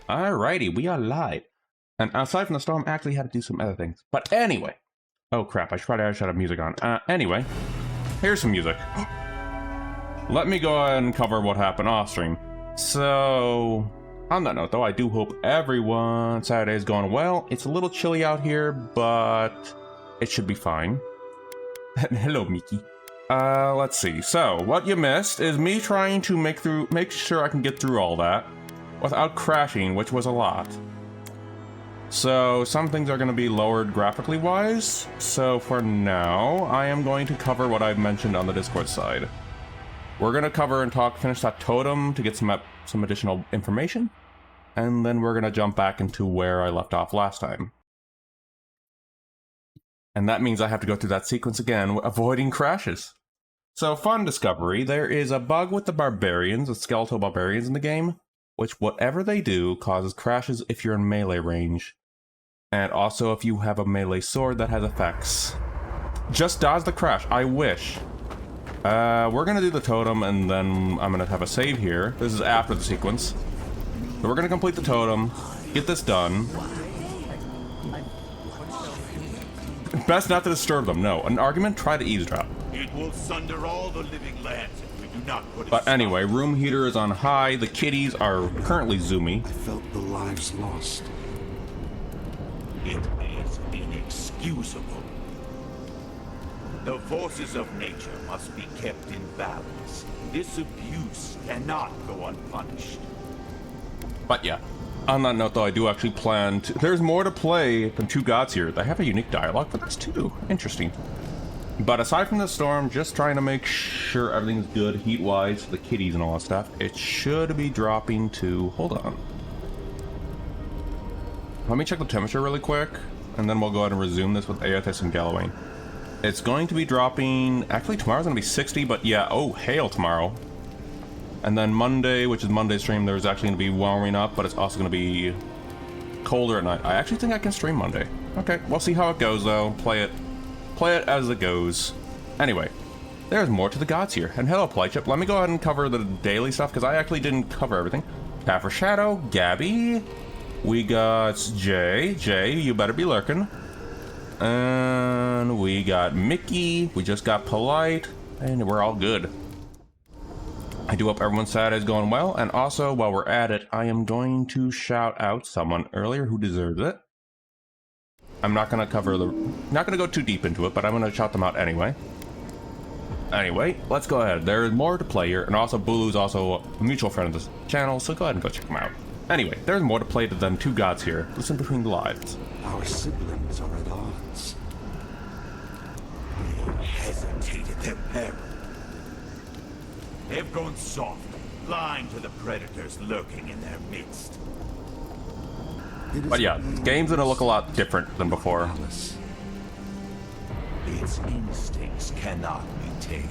Alrighty, we are live. And aside from the storm, I actually had to do some other things. But anyway. Oh crap, I should probably should have music on. Anyway, here's some music. Let me go ahead and cover what happened off stream. So, on that note though, I do hope everyone's Saturday is going well. It's a little chilly out here, but it should be fine. Hello, Mickey. Let's see. So, what you missed is me trying to make sure I can get through all that without crashing, which was a lot. So, some things are going to be lowered graphically wise. So, for now, I am going to cover what I've mentioned on the Discord side. We're going to cover and finish that totem to get some additional information. And then we're going to jump back into where I left off last time. And that means I have to go through that sequence again, avoiding crashes. So, fun discovery, there is a bug with the barbarians, the skeletal barbarians in the game, which whatever they do causes crashes if you're in melee range. And also if you have a melee sword that has effects. Just dodge the crash, I wish. We're gonna do the totem and then I'm gonna have a save here. This is after the sequence. So we're gonna complete the totem, get this done. Best not to disturb them, no. An argument, try to eavesdrop. It will sunder all the living lands if we do not put it. But anyway, room heater is on high, the kitties are currently zoomy. I felt the lives lost. It is inexcusable. The forces of nature must be kept in balance. This abuse cannot go unpunished. But yeah, on that note though, I do actually plan to... There's more to play than Two Gods here. They have a unique dialogue for this too. Interesting. But aside from the storm, just trying to make sure everything's good heat-wise for the kitties and all that stuff, it should be dropping to... Hold on. Let me check the temperature really quick, and then we'll go ahead and resume this with Aethys and Galloway. It's going to be dropping... Actually, tomorrow's going to be 60, but yeah, oh, hail tomorrow. And then Monday, which is Monday's stream, there's actually going to be warming up, but it's also going to be colder at night. I actually think I can stream Monday. Okay, we'll see how it goes, though. Play it as it goes. Anyway, there's more to the gods here. And hello, Playchip. Let me go ahead and cover the daily stuff, because I actually didn't cover everything. Taffer Shadow, Gabby. We got Jay. Jay, you better be lurking. And we got Mickey. We just got Polite. And we're all good. I do hope everyone's Saturday is going well. And also, while we're at it, I am going to shout out someone earlier who deserves it. I'm not going to not going to go too deep into it, but I'm going to shout them out anyway. Anyway, let's go ahead. There is more to play here, and also Bulu's also a mutual friend of this channel, so go ahead and go check him out. Anyway, there's more to play than Two Gods here. Listen between the lines. Our siblings are at odds. They hesitated their peril. They've grown soft, blind to the predators lurking in their midst. But yeah, the game's gonna look a lot different than before. Its instincts cannot be tamed.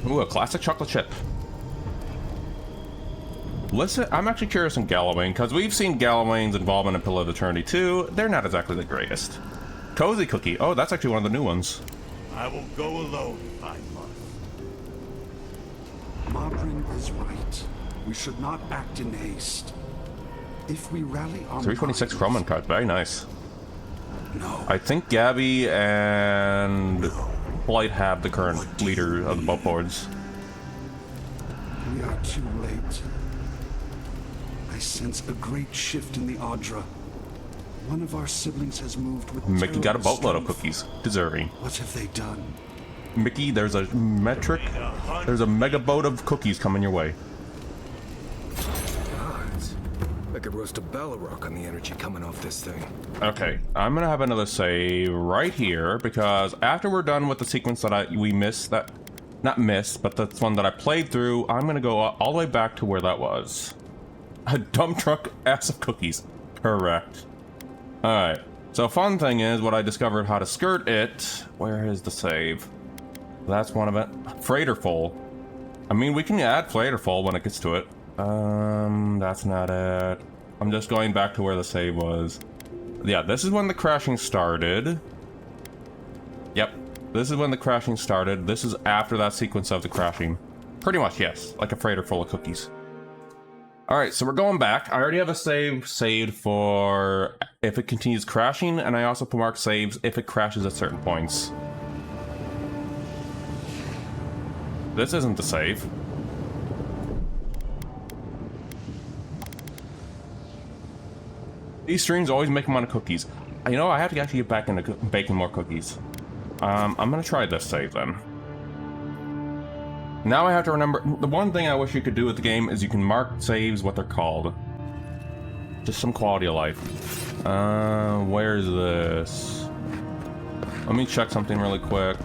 Ooh, a classic chocolate chip. Listen, I'm actually curious in Galloway, because we've seen Galloway's involvement in Pillar of Eternity too. They're not exactly the greatest. Cozy Cookie. Oh, that's actually one of the new ones. I will go alone if I must. Modrin is right. We should not act in haste. If we rally our 326 Chroman card, very nice. No. I think Gabby and Blight have the current leader of the boat boards. We are too late. I sense a great shift in the Audra. One of our siblings has moved with Mickey got a terrible boatload of strength. cookies. Deserving. What have they done? Mickey, there's a mega boat of cookies coming your way. I could roast a Ballarok on the energy coming off this thing. Okay, I'm gonna have another save right here, because after we're done with the sequence that we missed, not missed, but that's one that I played through, I'm gonna go all the way back to where that was. A dump truck ass of cookies. Correct. Alright, so fun thing is, what I discovered how to skirt it. Where is the save? That's one of it. Freighterful. I mean, we can add Freighterful when it gets to it. That's not it. I'm just going back to where the save was. Yeah, this is when the crashing started. Yep, this is when the crashing started. This is after that sequence of the crashing. Pretty much, yes. Like a freighter full of cookies. Alright, so we're going back. I already have a save saved for if it continues crashing, and I also mark saves if it crashes at certain points. This isn't the save. These streams always make them out of cookies. You know, I have to actually get back into baking more cookies. I'm gonna try this save then. Now I have to remember, the one thing I wish you could do with the game is you can mark saves what they're called. Just some quality of life. Where's this? Let me check something really quick.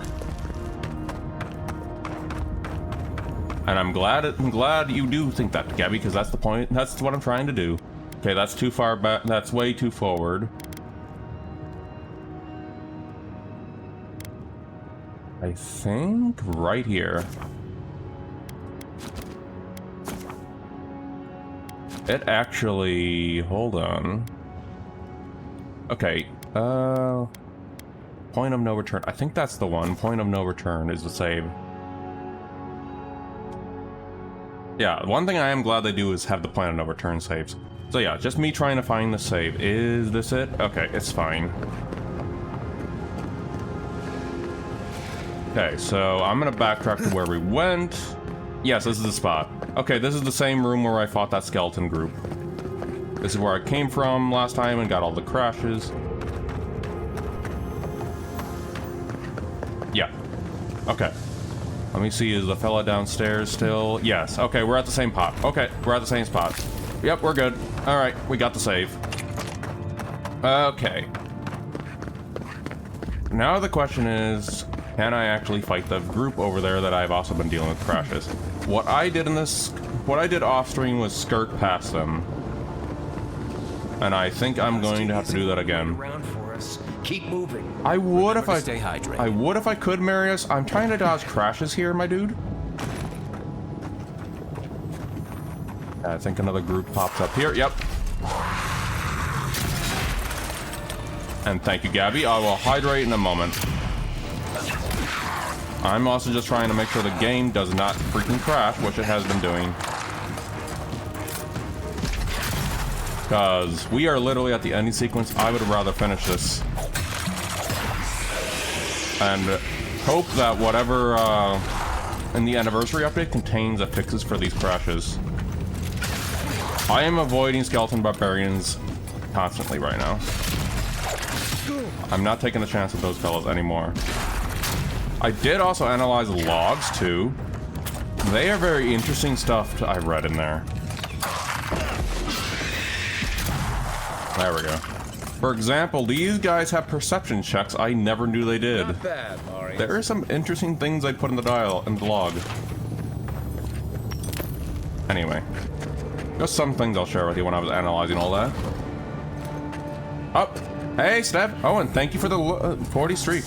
And I'm glad you do think that, Gabby, because that's the point. That's what I'm trying to do. Okay, that's too far back. That's way too forward. I think right here. It actually, hold on. Okay, point of no return. I think that's the one. Point of no return is the save. Yeah, one thing I am glad they do is have the point of no return saves. So yeah, just me trying to find the save. Is this it? Okay, it's fine. Okay, so I'm gonna backtrack to where we went. Yes, this is the spot. Okay, this is the same room where I fought that skeleton group. This is where I came from last time and got all the crashes. Yeah. Okay. Let me see, is the fella downstairs still? Yes. Okay, we're at the same pot. Okay, we're at the same spot. Yep, we're good. Alright, we got the save. Okay. Now the question is, can I actually fight the group over there that I've also been dealing with crashes? What I did off stream was skirt past them. And I think I'm going to have to do that again. Keep moving. I would if I stay hydrated. I would if I could, Marius. I'm trying to dodge crashes here, my dude. I think another group pops up here. Yep. And thank you, Gabby. I will hydrate in a moment. I'm also just trying to make sure the game does not freaking crash, which it has been doing. Because we are literally at the ending sequence. I would rather finish this. And hope that whatever in the anniversary update contains fixes for these crashes. I am avoiding skeleton barbarians constantly right now. I'm not taking a chance with those fellas anymore. I did also analyze logs too. They are very interesting stuff I read in there. There we go. For example, these guys have perception checks I never knew they did. Not bad, Marius. There are some interesting things I put in the log. Anyway. Just some things I'll share with you when I was analyzing all that. Oh, hey, Steph. Oh, and thank you for the 40 streak.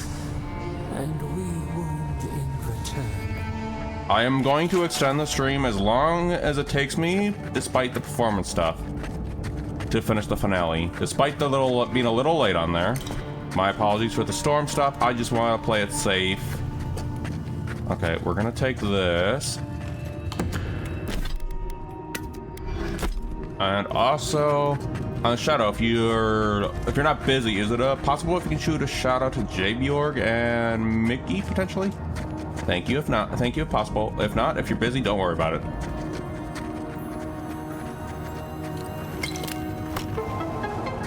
And we wound in return. I am going to extend the stream as long as it takes me, despite the performance stuff, to finish the finale. Despite the being a little late on there. My apologies for the storm stuff. I just want to play it safe. Okay, we're gonna take this. And also, Shadow, if you're not busy, is it possible if you can shoot a shout out to J-Bjorg and Mickey potentially? Thank you. If not, thank you if possible. If not, if you're busy, don't worry about it.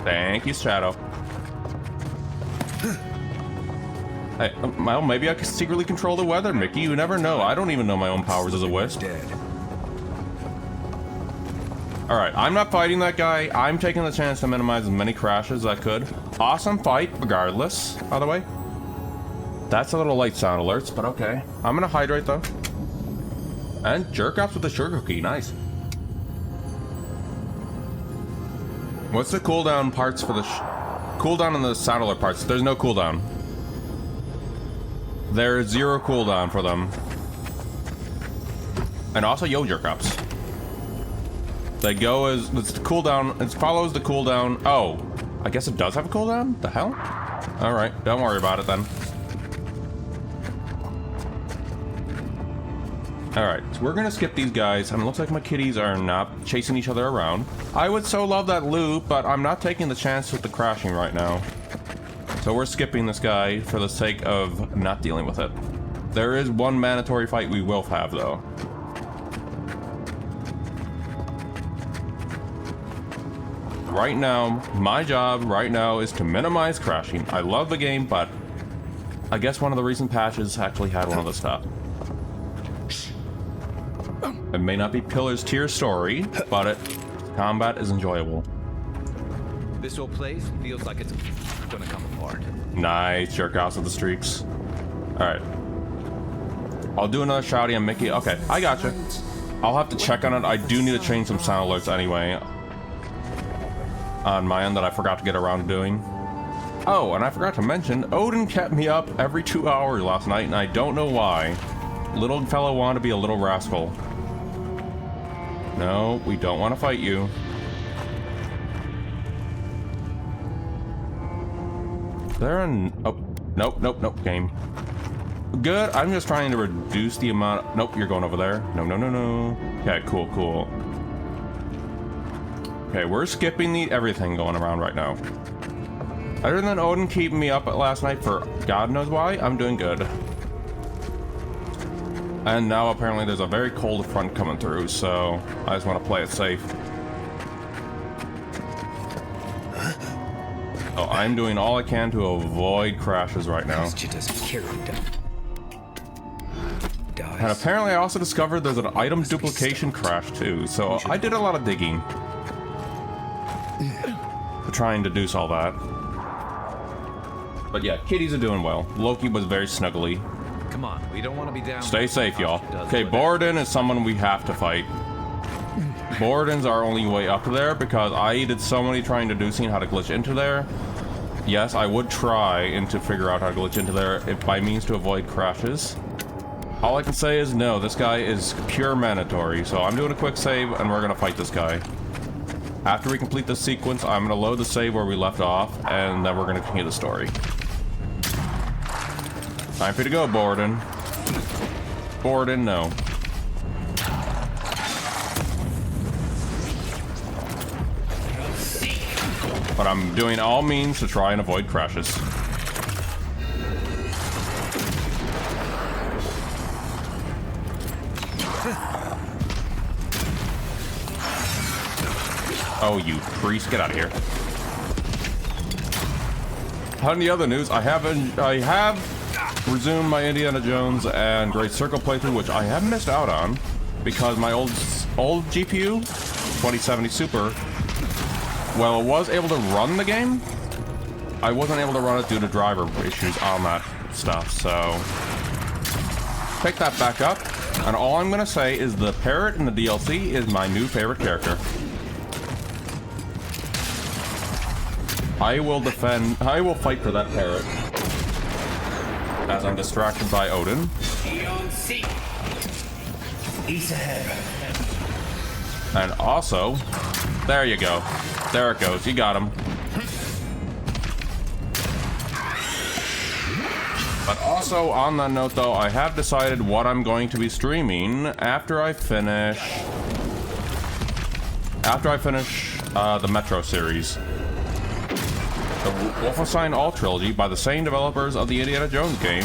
Thank you, Shadow. Hey, well, maybe I can secretly control the weather, Mickey. You never know. I don't even know my own powers as a wisp. Dead. Alright, I'm not fighting that guy. I'm taking the chance to minimize as many crashes as I could. Awesome fight, regardless, by the way. That's a little late sound alerts, but okay. I'm gonna hydrate, though. And jerk ups with the sugar cookie. Nice. What's the cooldown parts for the... cooldown on the sound alert parts? There's no cooldown. There's 0 cooldown for them. And also, yo, jerk ups. They go as it's the cooldown. It follows the cooldown. Oh, I guess it does have a cooldown. The hell? All right, don't worry about it then. Alright, so we're gonna skip these guys, and it looks like my kitties are not chasing each other around. I would so love that loot, but I'm not taking the chance with the crashing right now. So we're skipping this guy for the sake of not dealing with it. There is one mandatory fight we will have, though. Right now, my job right now is to minimize crashing. I love the game, but I guess one of the recent patches actually had one of the stuff. It may not be Pillar's tier story, but combat is enjoyable. This old place feels like it's gonna come apart. Nice, jerk outs of the streaks. Alright. I'll do another shouty on Mickey. Okay, I gotcha. I'll have to check on it. I do need to change some sound alerts anyway. On my end that I forgot to get around to doing. Oh, and I forgot to mention, Odin kept me up every 2 hours last night, and I don't know why. Little fellow wanted to be a little rascal. No, we don't want to fight you. Oh, nope, game. Good, I'm just trying to reduce the amount. Nope, you're going over there. No. Okay, cool. Okay, we're skipping everything going around right now. Other than Odin keeping me up last night for God knows why, I'm doing good. And now apparently there's a very cold front coming through, so I just want to play it safe. Oh, I'm doing all I can to avoid crashes right now. And apparently I also discovered there's an item duplication crash too, so I did a lot of digging to try and deduce all that. But yeah, kitties are doing well. Loki was very snuggly. Come on, we don't want to be down. Stay safe, y'all. Okay, Borden is someone we have to fight. Borden's our only way up there because I did so many trying deducing how to glitch into there. Yes, I would try and to figure out how to glitch into there if by means to avoid crashes. All I can say is no, this guy is pure mandatory, so I'm doing a quick save and we're gonna fight this guy. After we complete this sequence, I'm gonna load the save where we left off, and then we're gonna continue the story. Time for you to go, Borden. Borden, no. But I'm doing all means to try and avoid crashes. Oh, you priest, get out of here. On the other news, I have resumed my Indiana Jones and Great Circle playthrough, which I have missed out on because my old GPU, 2070 Super, well, it was able to run the game. I wasn't able to run it due to driver issues on that stuff, so pick that back up. And all I'm gonna say is the parrot in the DLC is my new favorite character. I will fight for that parrot as I'm distracted by Odin. East ahead. And also, there you go. There it goes. You got him. But also, on that note, though, I have decided what I'm going to be streaming after I finish the Metro series. The Wolfenstein All Trilogy by the same developers of the Indiana Jones game.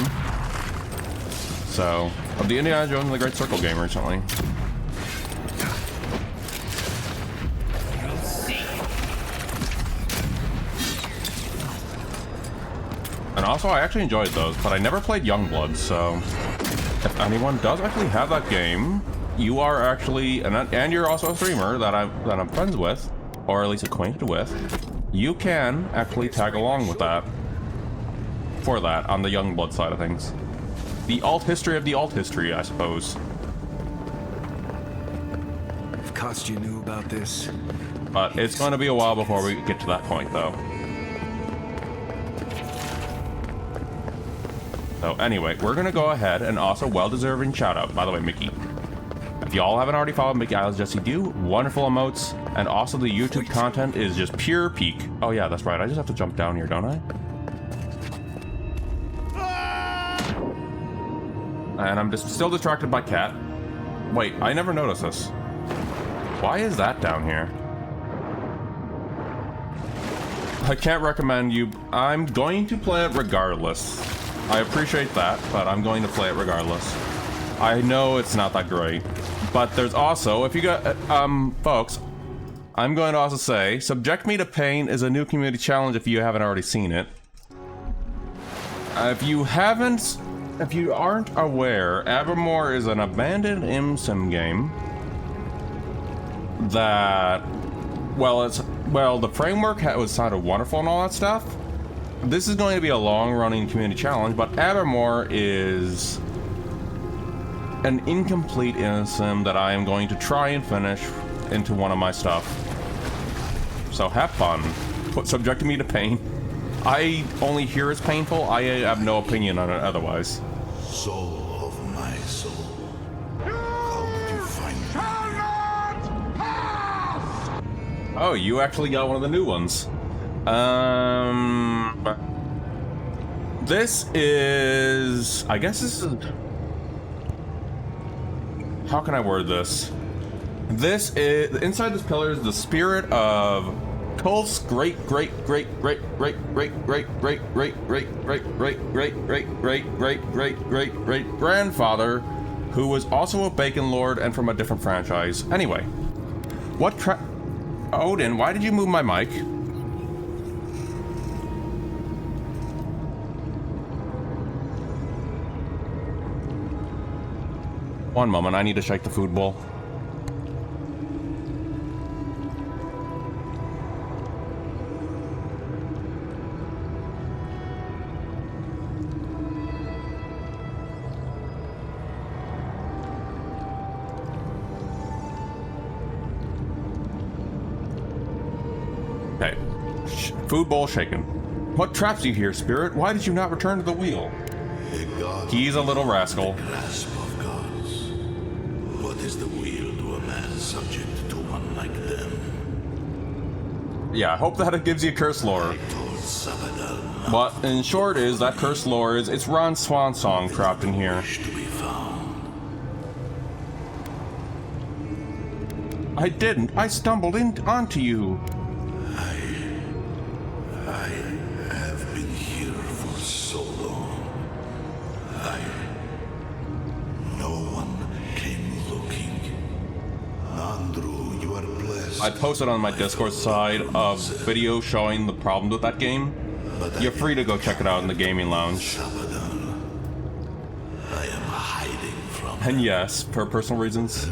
So, of the Indiana Jones and the Great Circle game recently. And also, I actually enjoyed those, but I never played Youngblood, so if anyone does actually have that game, you are actually, and you're also a streamer that I'm friends with, or at least acquainted with, you can actually tag along with that, for that, on the Youngblood side of things. The alt history of the alt history, I suppose. If Kostya knew about this... But it's going to be a while before we get to that point, though. So anyway, we're going to go ahead and also well-deserving shout-out. By the way, Mickey, if y'all haven't already followed Mickey Isles Jesse Do, wonderful emotes, and also the YouTube content is just pure peak. Oh yeah, that's right. I just have to jump down here, don't I? And I'm just still distracted by Cat. Wait, I never noticed this. Why is that down here? I can't recommend you... I'm going to play it regardless. I appreciate that, but I'm going to play it regardless. I know it's not that great. But there's also, if you got... folks, I'm going to also say, Subject Me to Pain is a new community challenge if you haven't already seen it. If you aren't aware, Avowed is an abandoned sim game that, well, the framework was sounded wonderful and all that stuff. This is going to be a long-running community challenge, but Avowed is an incomplete sim that I am going to try and finish into one of my stuff. So have fun. Subject me to pain. I only hear it's painful. I have no opinion on it otherwise. Soul of my soul. How did you find me? Oh, you actually got one of the new ones. This is... I guess this is... How can I word this? This is... Inside this pillar is the spirit of Kulf's great-great-great-great-great-great-great-great-great-great-great-great-great-great-great-grandfather, who was also a Bacon Lord and from a different franchise. Anyway, Odin, why did you move my mic? One moment, I need to shake the food bowl. Okay. Food bowl shaken. What traps you here, spirit? Why did you not return to the wheel? He's a little rascal. Grasp of gods. What is the wheel to a man subject to one like them? Yeah, I hope that it gives you curse lore. What, in short, is that curse lore is it's Ron's swan song trapped in here. I didn't. I stumbled onto you. I have been here for so long. No one came looking. Nandru, you are blessed. I posted on my Discord side a video showing the problems with that game. You're free to go check it out in the gaming lounge. I am hiding from. And yes, for personal reasons.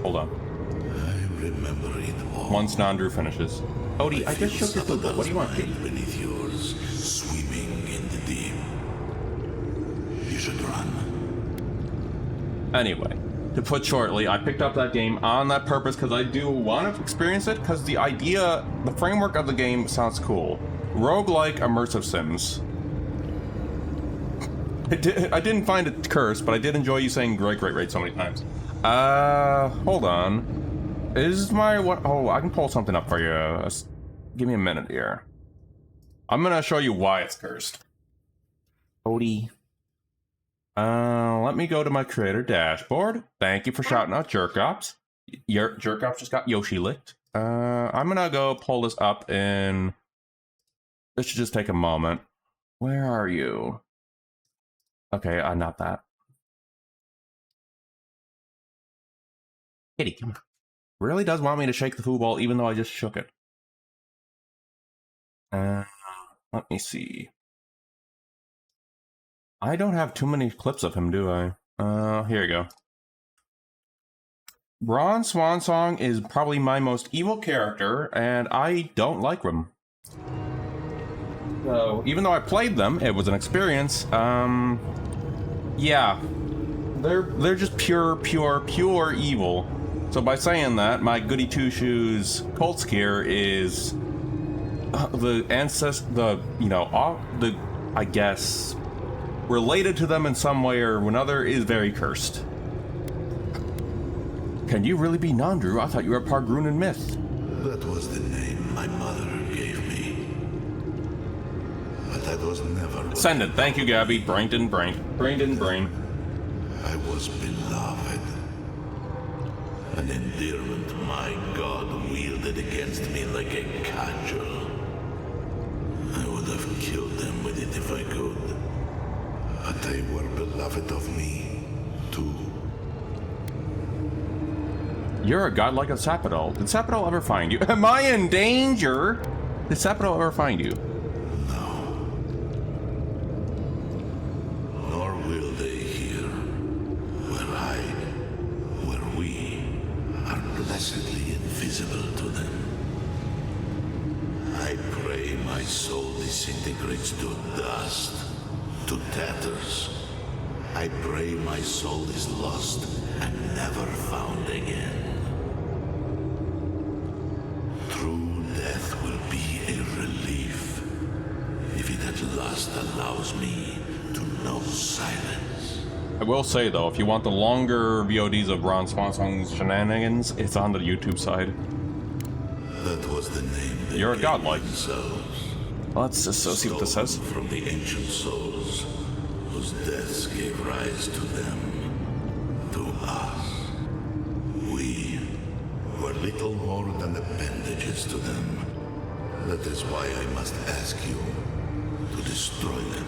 Hold on. I remember it all. Once Nandru finishes. Odie, I just shook your food bowl. What do you want, kitty? Beneath yours, swimming in the deep. You should run. Anyway, to put shortly, I picked up that game on that purpose because I do want to experience it because the framework of the game sounds cool. Roguelike immersive sims. I didn't find it cursed, but I did enjoy you saying great so many times. Hold on. Is my what? Oh, I can pull something up for you. Give me a minute here. I'm gonna show you why it's cursed. Odie. Let me go to my creator dashboard. Thank you for shouting out Jerkops. Your Jerkops just got Yoshi licked. I'm gonna go pull this up in... This should just take a moment. Where are you? Okay, not that. Kitty, come on. Really does want me to shake the food ball even though I just shook it. Let me see. I don't have too many clips of him, do I? Here you go. Ron Swansong is probably my most evil character, and I don't like them. So, even though I played them, it was an experience. Yeah. They're just pure evil. So by saying that, my goody two-shoes Colt Skier is I guess, related to them in some way or another is very cursed. Can you really be Nandru? I thought you were part Grunin myth. That was the name my mother gave me. But that was never... Send it. Thank you, Gabby. Brain. I was beloved. An endearment my god wielded against me like a cudgel. I would have killed them with it if I could. But they were beloved of me, too. You're a god like a Sapodol. Did Sapodol ever find you? Am I in danger? Did Sapodol ever find you? Nor will they here, where we are blessedly invisible to them. I pray my soul disintegrates to dust, to tatters. I pray my soul is lost and never found again. True death will be a relief, if it at last allows me to know silence. I will say though, if you want the longer VODs of Ron Swansong's shenanigans, it's on the YouTube side. That was the name they You're a gave godlike. themselves. Let's just see what this says. Stolen from the ancient souls, whose deaths gave rise to them, to us. We were little more than appendages to them. That is why I must ask you to destroy them.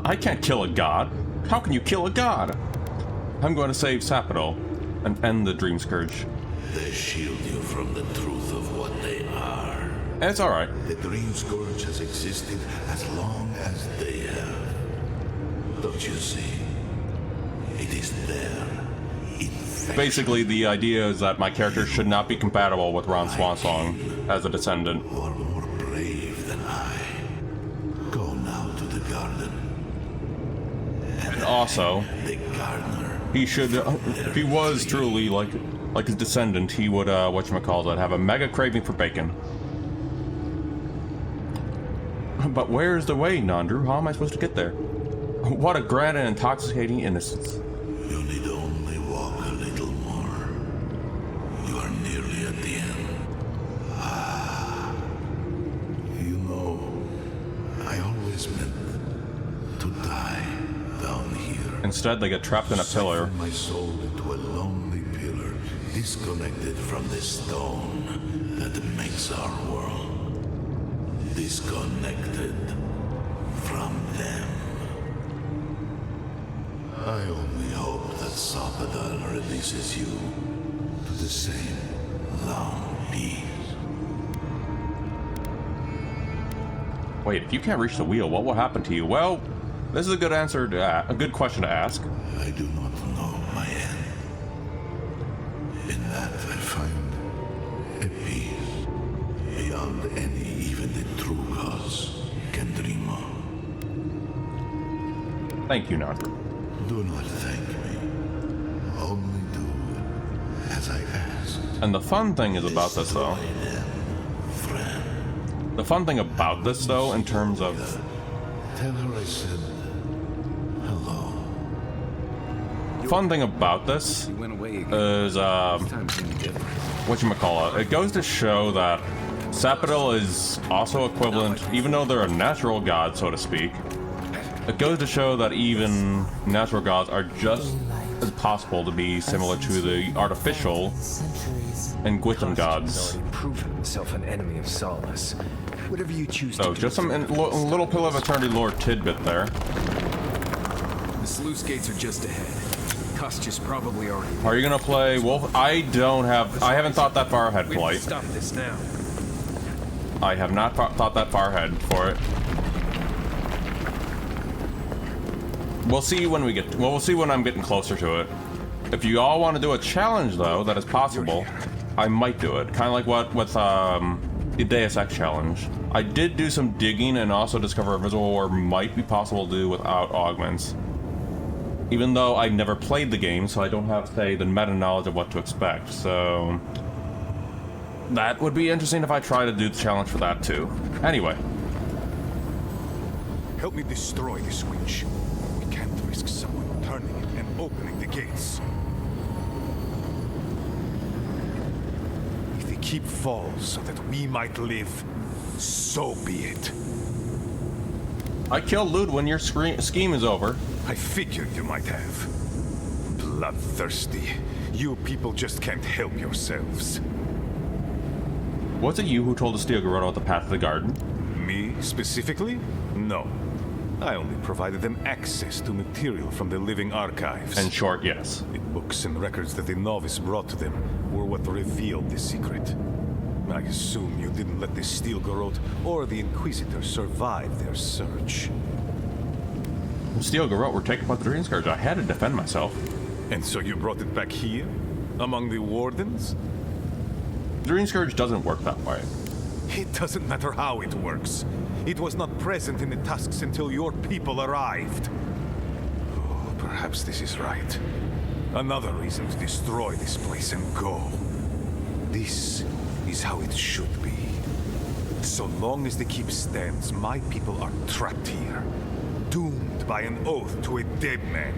I can't kill a god. How can you kill a god? I'm going to save Sapodol and end the Dream Scourge. They shield you from the truth of what they are. It's alright. The Dream Scourge has existed as long as they have. Don't you see? It is there. Basically, the idea is that my character should not be compatible with Ron Swansong as a descendant. You are more brave than I. Go now to the garden. And also, The gardener. he should, if he was truly like his descendant, he would, whatchamacallit, have a mega craving for bacon. But where's the way, Nandru? How am I supposed to get there? What a grand and intoxicating innocence. You need only walk a little more. You are nearly at the end. You know, I always meant to die down here. Instead, they get trapped in a pillar. Siphon my soul into a lonely pillar, disconnected from the stone that makes our world. Disconnected from them. I only hope that Sapodol releases you to the same long peace. Wait, if you can't reach the wheel, what will happen to you? Well, this is a good answer to a good question to ask. I do not know my end. In that I find a peace beyond any even the true gods can dream of. Thank you, Nandru. Do not thank me. Only do as I ask. And the fun thing is about this, though. Destroy them, friend. The fun thing about this, though, in terms of... Tell her I said hello. Fun thing about this You went away again. is, This time seemed different. whatchamacallit, it goes to show that Sapodol is also equivalent, even though they're a natural god, so to speak. It goes to show that even natural gods are just as possible to be similar to the artificial and Gwitham gods. Already proven himself an enemy of solace. Whatever you choose So, to do. just some little Pill of Eternity lore tidbit there. The sluice gates are just ahead. Cust's probably already. Are you gonna play Wolf? I haven't thought that far ahead, We have to Blight. stop this now. I have not thought that far ahead for it. We'll see when we get. Well, we'll see when I'm getting closer to it. If you all want to do a challenge, though, that is possible, I might do it. Kind of like what with the Deus Ex challenge. I did do some digging and also discover Invisible War might be possible to do without augments. Even though I never played the game, so I don't have, say, the meta knowledge of what to expect. So that would be interesting if I try to do the challenge for that too. Anyway. Help me destroy the switch. We can't risk someone turning it and opening the gates. If the keep falls so that we might live, so be it. I killed Lud when your scheme is over. I figured you might have. bloodthirsty. You people just can't help yourselves. Was it you who told the Steel Garrote about the path to the garden? Me, specifically? No. I only provided them access to material from the living archives. In short, yes. The books and records that the novice brought to them were what revealed the secret. I assume you didn't let the Steel Garrote or the Inquisitor survive their search. The Steel Garrote were taken by the Dream Scourge. I had to defend myself. And so you brought it back here? Among the Wardens? The Dream Scourge doesn't work that way. It doesn't matter how it works. It was not present in the tusks until your people arrived. Oh, perhaps this is right. Another reason to destroy this place and go. This is how it should be. So long as the keep stands, my people are trapped here. Doomed by an oath to a dead man.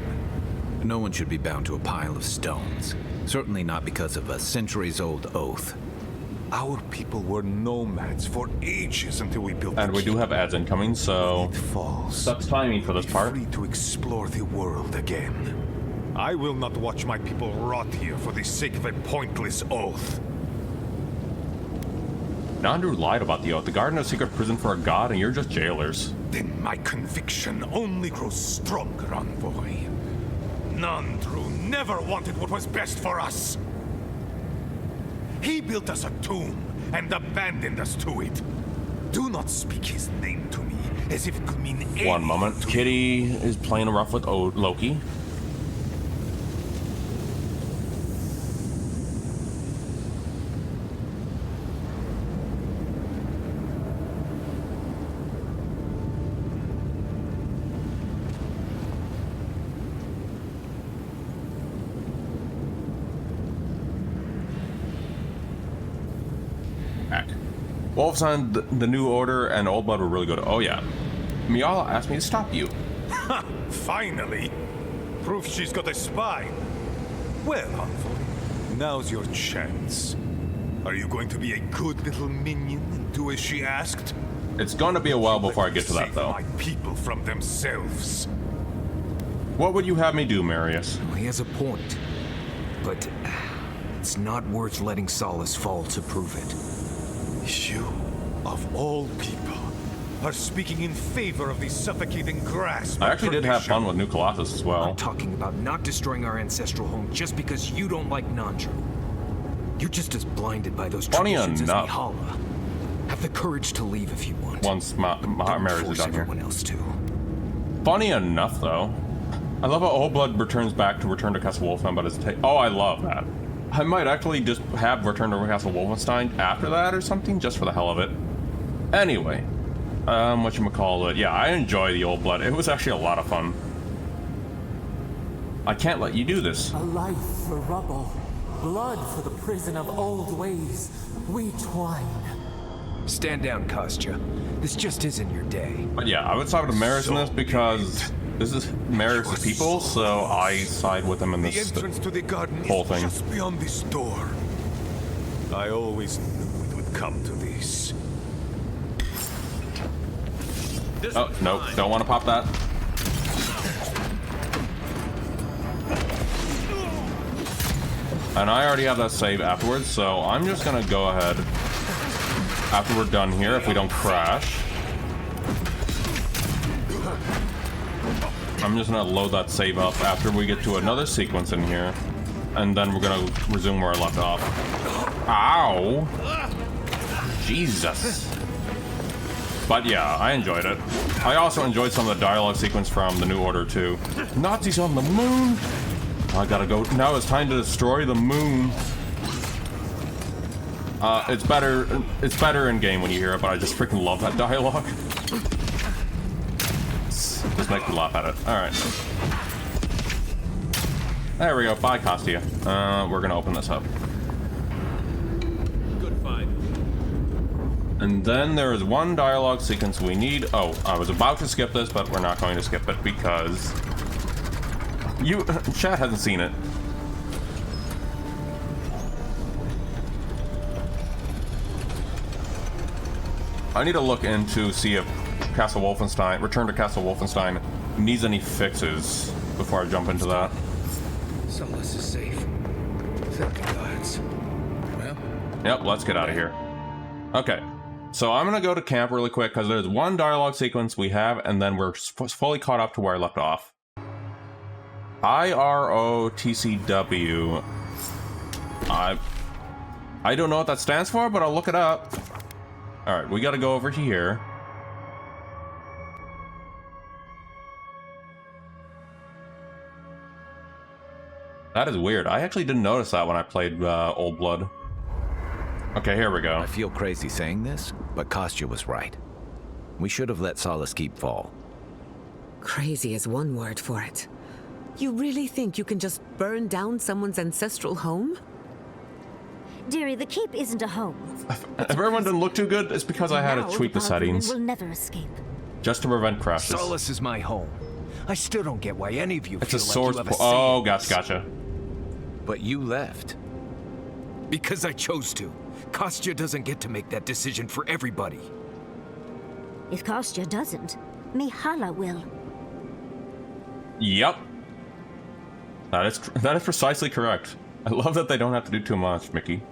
No one should be bound to a pile of stones. Certainly not because of a centuries-old oath. Our people were nomads for ages until we built. And we do have ads incoming, so it falls. That's timing for this Be part. free to explore the world again. I will not watch my people rot here for the sake of a pointless oath. Nandru lied about the oath. The garden is a secret prison for a god, and you're just jailers. Then my conviction only grows stronger, envoy. Nandru never wanted what was best for us. He built us a tomb and abandoned us to it. Do not speak his name to me as if it could mean anything. One moment. Kitty is playing rough with Loki. Wolfson, the New Order, and Old Blood were really good. Oh yeah. Miala asked me to stop you. Ha! Finally! Proof she's got a spine. Well, envoy, now's your chance. Are you going to be a good little minion and do as she asked? It's going to be a while before I get to that, Save though. my people from themselves. What would you have me do, Marius? Well, he has a point. But it's not worth letting Solace fall to prove it. You, of all people, are speaking in favor of the suffocating grasp. I actually did have fun with New Colossus as well. I'm talking about not destroying our ancestral home just because you don't like Nandru. You're just as blinded by those Funny traditions as enough. Mihala. Have the courage to leave if you want. Once Don't Marius is force done here. everyone else to. Funny enough, though, I love how Old Blood returns back to Return to Castle Wolfenstein, but it's oh, I love that. I might actually just have Return to Castle Wolfenstein after that or something, just for the hell of it. Anyway, whatchamacallit, yeah, I enjoy the Old Blood. It was actually a lot of fun. I can't let you do this. A life for rubble, blood for the prison of old ways. We twine. Stand down, Kostya. This just isn't your day. But yeah, I would side with Marius in this because this is Marius' people, so I side with them in The this entrance to the garden whole is thing. just beyond this door. I always knew it would come to this. Oh, nope, don't want to pop that. And I already have that save afterwards, so I'm just gonna go ahead after we're done here, if we don't crash. I'm just gonna load that save up after we get to another sequence in here. And then we're gonna resume where I left off. Ow! Jesus. But yeah, I enjoyed it. I also enjoyed some of the dialogue sequence from the New Order too. Nazis on the moon! I gotta go. Now it's time to destroy the moon. It's better in game when you hear it, but I just freaking love that dialogue. Just makes me laugh at it. Alright. There we go. Bye, Kostya. We're gonna open this up. Good find. And then there is one dialogue sequence we need. Oh, I was about to skip this, but we're not going to skip it because chat hasn't seen it. I need to look into see if Return to Castle Wolfenstein needs any fixes before I jump into that. Solace is safe. Thank the gods. Well, Yep, let's get out of here. Okay, so I'm gonna go to camp really quick because there's one dialogue sequence we have, and then we're fully caught up to where I left off. IROTCW. I don't know what that stands for, but I'll look it up. All right, we got to go over here. That is weird. I actually didn't notice that when I played Old Blood. Okay, here we go. I feel crazy saying this, but Kostya was right. We should have let Solace Keep fall. Crazy is one word for it. You really think you can just burn down someone's ancestral home? Dearie, the keep isn't a home. If everyone didn't look too good, it's because I had to tweak the settings. Will never escape. Just to prevent crashes. Solace is my home. I still don't get why any of you It's a feel source. like you have a Oh, say in this. gotcha. But you left. Because I chose to. Kostya doesn't get to make that decision for everybody. If Kostya doesn't, Mihala will. Yep. That is precisely correct. I love that they don't have to do too much, Mickey.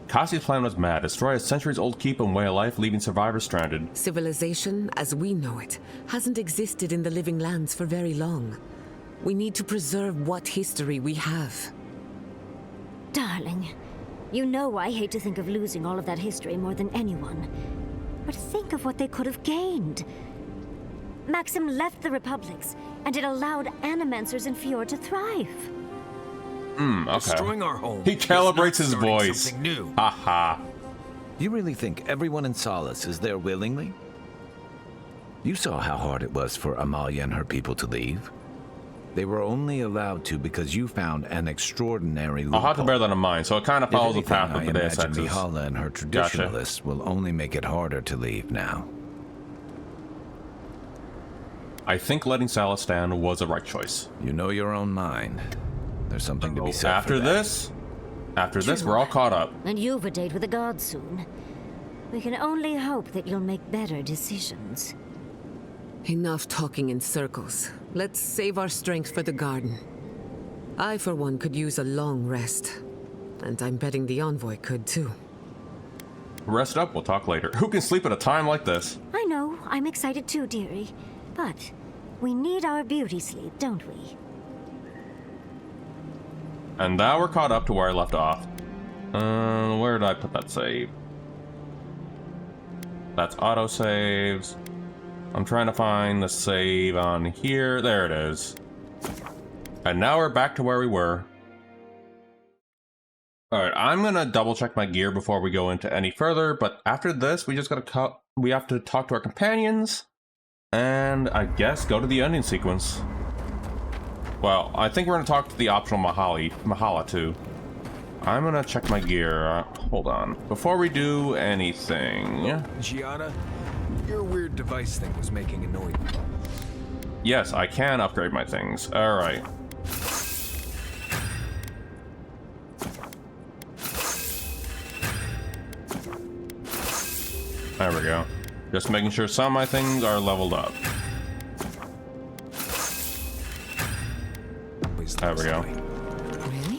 Kostya's plan was mad. Destroy a centuries-old keep and way of life, leaving survivors stranded. Civilization, as we know it, hasn't existed in the living lands for very long. We need to preserve what history we have. Darling, you know I hate to think of losing all of that history more than anyone. But think of what they could have gained. Maxim left the Republics, and it allowed animancers in Fjord to thrive. Okay. Destroying our home. He calibrates is his not starting voice. something new. Haha. You really think everyone in Solace is there willingly? You saw how hard it was for Amalia and her people to leave. They were only allowed to because you found an extraordinary loophole. I'll have to bear that in mind, so it kind of If follows the anything, path of I the Deus imagine Exes. Mihala and her traditionalists will only make it harder to leave now. I think letting Salah stand was a right choice. You know your own mind. There's something to be said After for that. this, we're all caught up. And you've a date with the gods soon. We can only hope that you'll make better decisions. Enough talking in circles. Let's save our strength for the garden. I, for one, could use a long rest. And I'm betting the envoy could, too. Rest up, we'll talk later. Who can sleep at a time like this? I know, I'm excited too, dearie. But we need our beauty sleep, don't we? And now we're caught up to where I left off. Where did I put that save? That's autosaves. I'm trying to find the save on here. There it is. And now we're back to where we were. Alright, I'm gonna double check my gear before we go into any further, but after this, we just gotta we have to talk to our companions, and I guess go to the ending sequence. Well, I think we're gonna talk to the optional Mihala too. I'm gonna check my gear. Hold on. Before we do anything... Gianna, your weird device thing was making a noise. Yes, I can upgrade my things. Alright. There we go. Just making sure some of my things are leveled up. There we go. Really?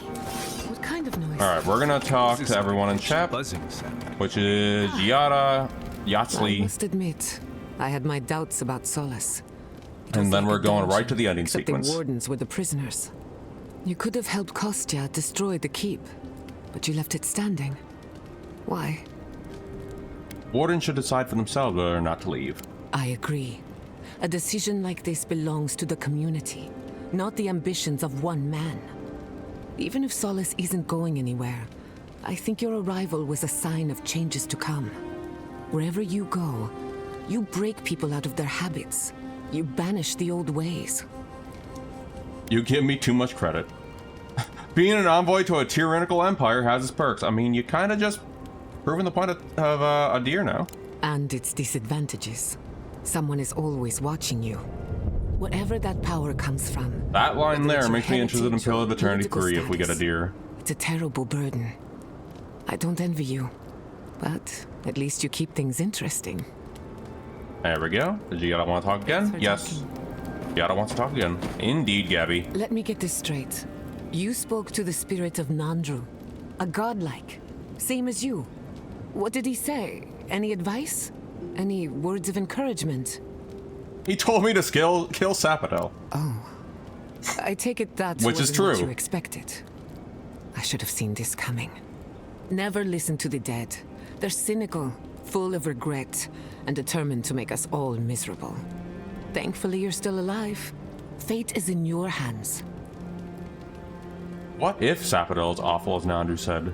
What kind of noise? Alright, we're gonna talk to everyone in chat, Buzzing sound. which is Yada, I Yatsli, must admit, I had my doubts about Solace. It was and then like we're a going dungeon, right to the ending except sequence. the wardens were the prisoners. You could have helped Kostya destroy the keep, but you left it standing. Why? Wardens should decide for themselves whether or not to leave. I agree. A decision like this belongs to the community, not the ambitions of one man. Even if Solace isn't going anywhere, I think your arrival was a sign of changes to come. Wherever you go, you break people out of their habits. You banish the old ways. You give me too much credit. Being an envoy to a tyrannical empire has its perks. I mean, you kind of just proven the point of a deer now. And its disadvantages. Someone is always watching you. Wherever that power comes from. That line whether there it's your makes me interested in heritage Pill or of Eternity political 3 if we get a status. deer. It's a terrible burden. I don't envy you. But at least you keep things interesting. There we go. Did Yada want to talk again? for Yes. Yada wants to talk again. Indeed, Gabby. Let me get this straight. You spoke to the spirit of Nandru, a godlike, same as you. What did he say? Any advice? Any words of encouragement? He told me to kill Sapodel. Oh. I take it that Which is wasn't true. what you expected. I should have seen this coming. Never listen to the dead. They're cynical, full of regret, and determined to make us all miserable. Thankfully, you're still alive. Fate is in your hands. What if Sapodel is awful as Nandru said?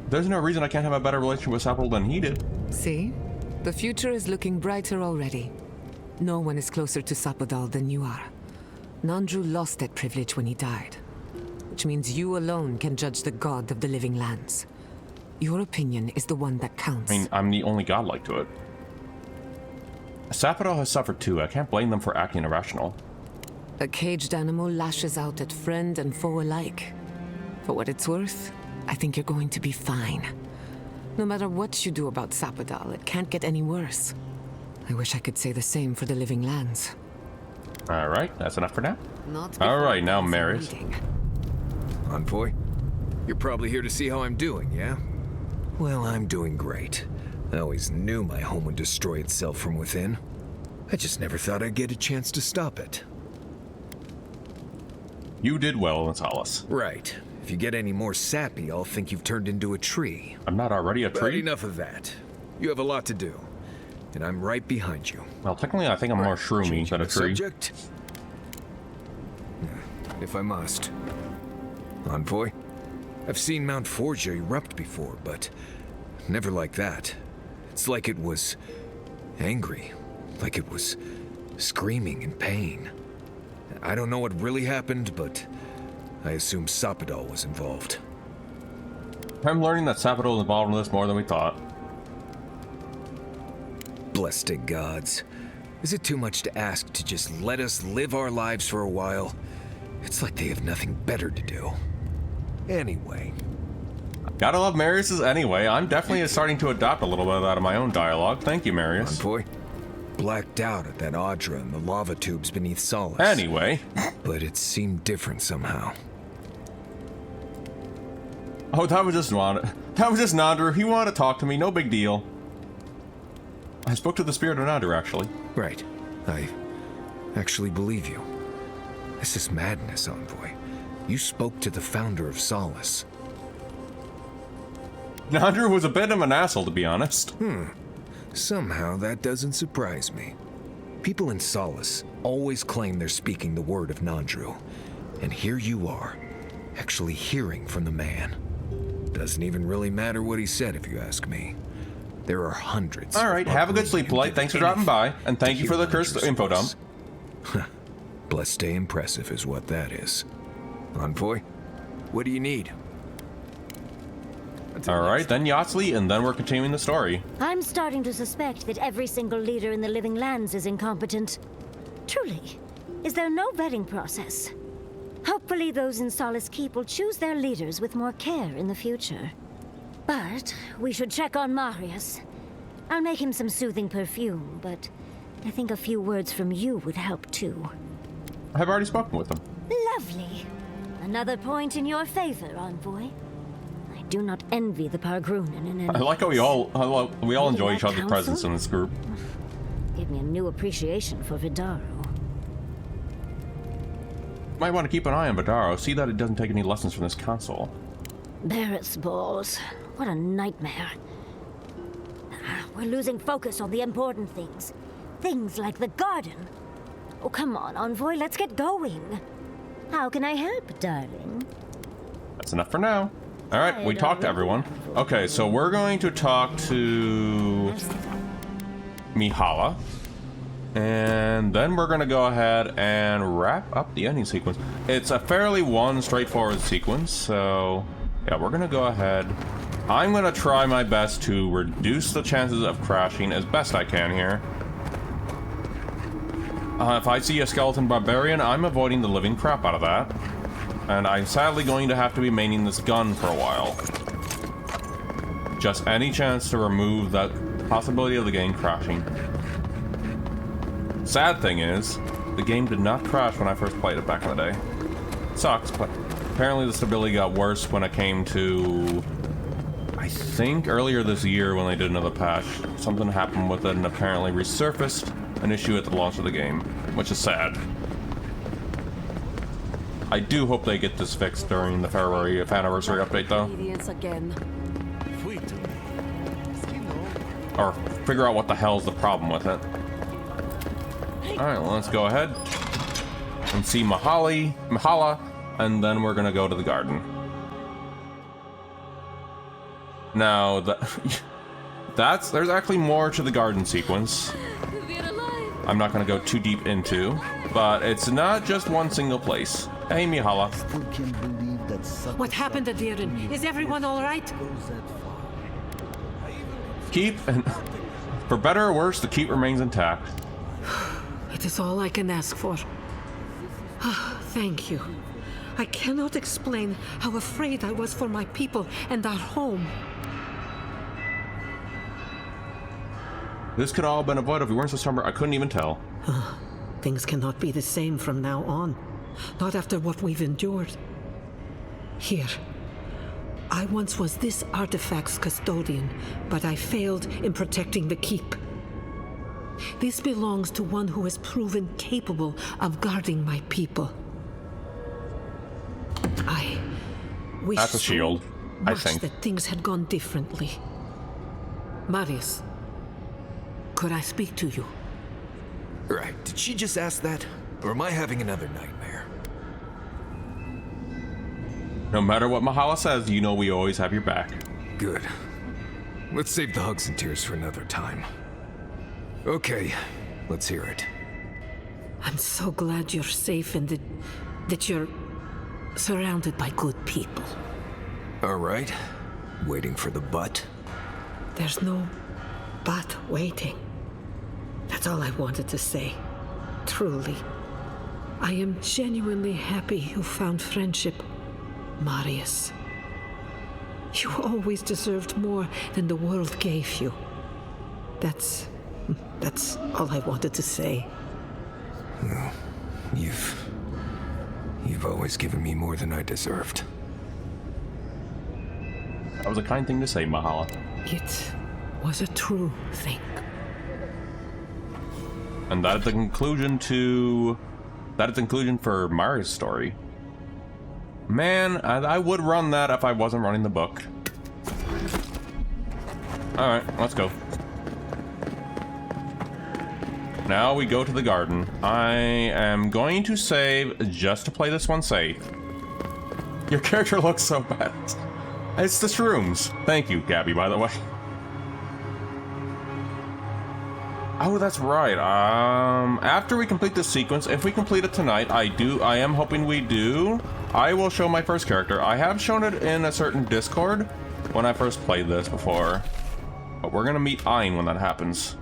There's no reason I can't have a better relationship with Sapodel than he did. See? The future is looking brighter already. No one is closer to Sapodal than you are. Nandru lost that privilege when he died, which means you alone can judge the god of the living lands. Your opinion is the one that counts. I mean, I'm the only godlike to it. Sapodal has suffered too. I can't blame them for acting irrational. A caged animal lashes out at friend and foe alike. For what it's worth, I think you're going to be fine. No matter what you do about Sapodal, it can't get any worse. I wish I could say the same for the living lands. Alright, that's enough for now. Not Alright, now Marius. Envoy, you're probably here to see how I'm doing, yeah? Well, I'm doing great. I always knew my home would destroy itself from within. I just never thought I'd get a chance to stop it. You did well in Solace. Right. If you get any more sappy, I'll think you've turned into a tree. I'm not already a But tree? enough of that. You have a lot to do, and I'm right behind you. Well, technically I think I'm more shroomy than a tree. Subject? If I must. Envoy, I've seen Mount Forgia erupt before, but never like that. It's like it was angry, like it was screaming in pain. I don't know what really happened, but I assume Sapodal was involved. I'm learning that Sapodal is involved in this more than we thought. Blessed gods. Is it too much to ask to just let us live our lives for a while? It's like they have nothing better to do. Anyway. Gotta love Marius's anyway. I'm definitely starting to adopt a little bit of that in my own dialogue. Thank you, Marius. Envoy, blacked out at that Audra and the lava tubes beneath Solace. Anyway. But it seemed different somehow. Oh, that was just Nandru. He wanted to talk to me. No big deal. I spoke to the spirit of Nandru, actually. Right. I actually believe you. This is madness, Envoy. You spoke to the founder of Solace. Nandru was a bit of an asshole, to be honest. Somehow that doesn't surprise me. People in Solace always claim they're speaking the word of Nandru. And here you are, actually hearing from the man. Doesn't even really matter what he said, if you ask me. There are hundreds. Alright, have a good sleep, Polite. Thanks for dropping by. And thank you for the cursed info dump. Blessed stay impressive is what that is. Envoy, what do you need? Alright, then Yatsli, and then we're continuing the story. I'm starting to suspect that every single leader in the living lands is incompetent. Truly, is there no vetting process? Hopefully those in Solace Keep will choose their leaders with more care in the future. But we should check on Marius. I'll make him some soothing perfume, but I think a few words from you would help too. I've already spoken with him. Lovely. Another point in your favor, Envoy. I do not envy the Pargrunen in any I like how we all enjoy each other's council? presence in this group. Gave me a new appreciation for Vidaro. Might want to keep an eye on Vidaro, see that it doesn't take any lessons from this council. Barrett's balls. What a nightmare. We're losing focus on the important things. Things like the garden. Oh, come on, Envoy, let's get going. How can I help, darling? That's enough for now. Alright, we talked to everyone. Okay, so we're going to talk to Mihala. And then we're going to go ahead and wrap up the ending sequence. It's a fairly straightforward sequence, so yeah, we're going to go ahead. I'm going to try my best to reduce the chances of crashing as best I can here. If I see a skeleton barbarian, I'm avoiding the living crap out of that. And I'm sadly going to have to be maining this gun for a while. Just any chance to remove that possibility of the game crashing. Sad thing is, the game did not crash when I first played it back in the day. sucks, but apparently the stability got worse when it came to, I think earlier this year when they did another patch. Something happened with it and apparently resurfaced an issue at the launch of the game, which is sad. I do hope they get this fixed during the February anniversary update, though. Again. Or figure out what the hell's the problem with it. Alright, well, let's go ahead and see Mahala, and then we're gonna go to the garden. Now, there's actually more to the garden sequence. I'm not gonna go too deep into, but it's not just one single place. Hey, Mihala. What happened to Diren? Is everyone all right? Keep, and for better or worse, the keep remains intact. It is all I can ask for. Thank you. I cannot explain how afraid I was for my people and our home. This could all have been avoided if we weren't so somber. I couldn't even tell. Things cannot be the same from now on. Not after what we've endured. Here. I once was this artifact's custodian, but I failed in protecting the keep. This belongs to one who has proven capable of guarding my people. I wish That's a shield, I much think. that things had gone differently. Marius, could I speak to you? Right, did she just ask that? Or am I having another nightmare? No matter what Mahala says, you know we always have your back. Good. Let's save the hugs and tears for another time. Okay, let's hear it. I'm so glad you're safe and that you're surrounded by good people. All right. Waiting for the but? There's no but waiting. That's all I wanted to say. Truly. I am genuinely happy you found friendship, Marius. You always deserved more than the world gave you. That's all I wanted to say. Well, you've always given me more than I deserved. That was a kind thing to say, Mahala. It was a true thing. And that is the conclusion for Marius' story. Man, I would run that if I wasn't running the book. Alright, let's go. Now we go to the garden. I am going to save just to play this one safe. Your character looks so bad. It's the shrooms. Thank you, Gabby, by the way. Oh, that's right. After we complete this sequence, if we complete it tonight, I am hoping we do, I will show my first character. I have shown it in a certain Discord when I first played this before. But we're gonna meet Ayn when that happens.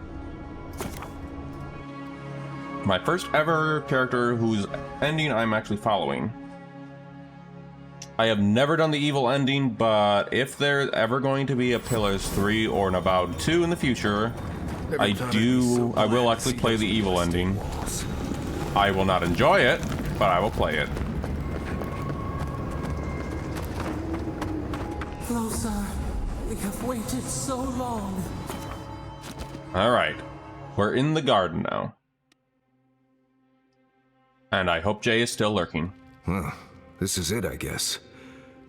My first ever character whose ending I'm actually following. I have never done the evil ending, but if there's ever going to be a Pillars 3 or an Avowed 2 in the future, I will actually play the evil ending. I will not enjoy it, but I will play it. Closer. We have waited so long. Alright. We're in the garden now. And I hope Jay is still lurking. Well, this is it, I guess.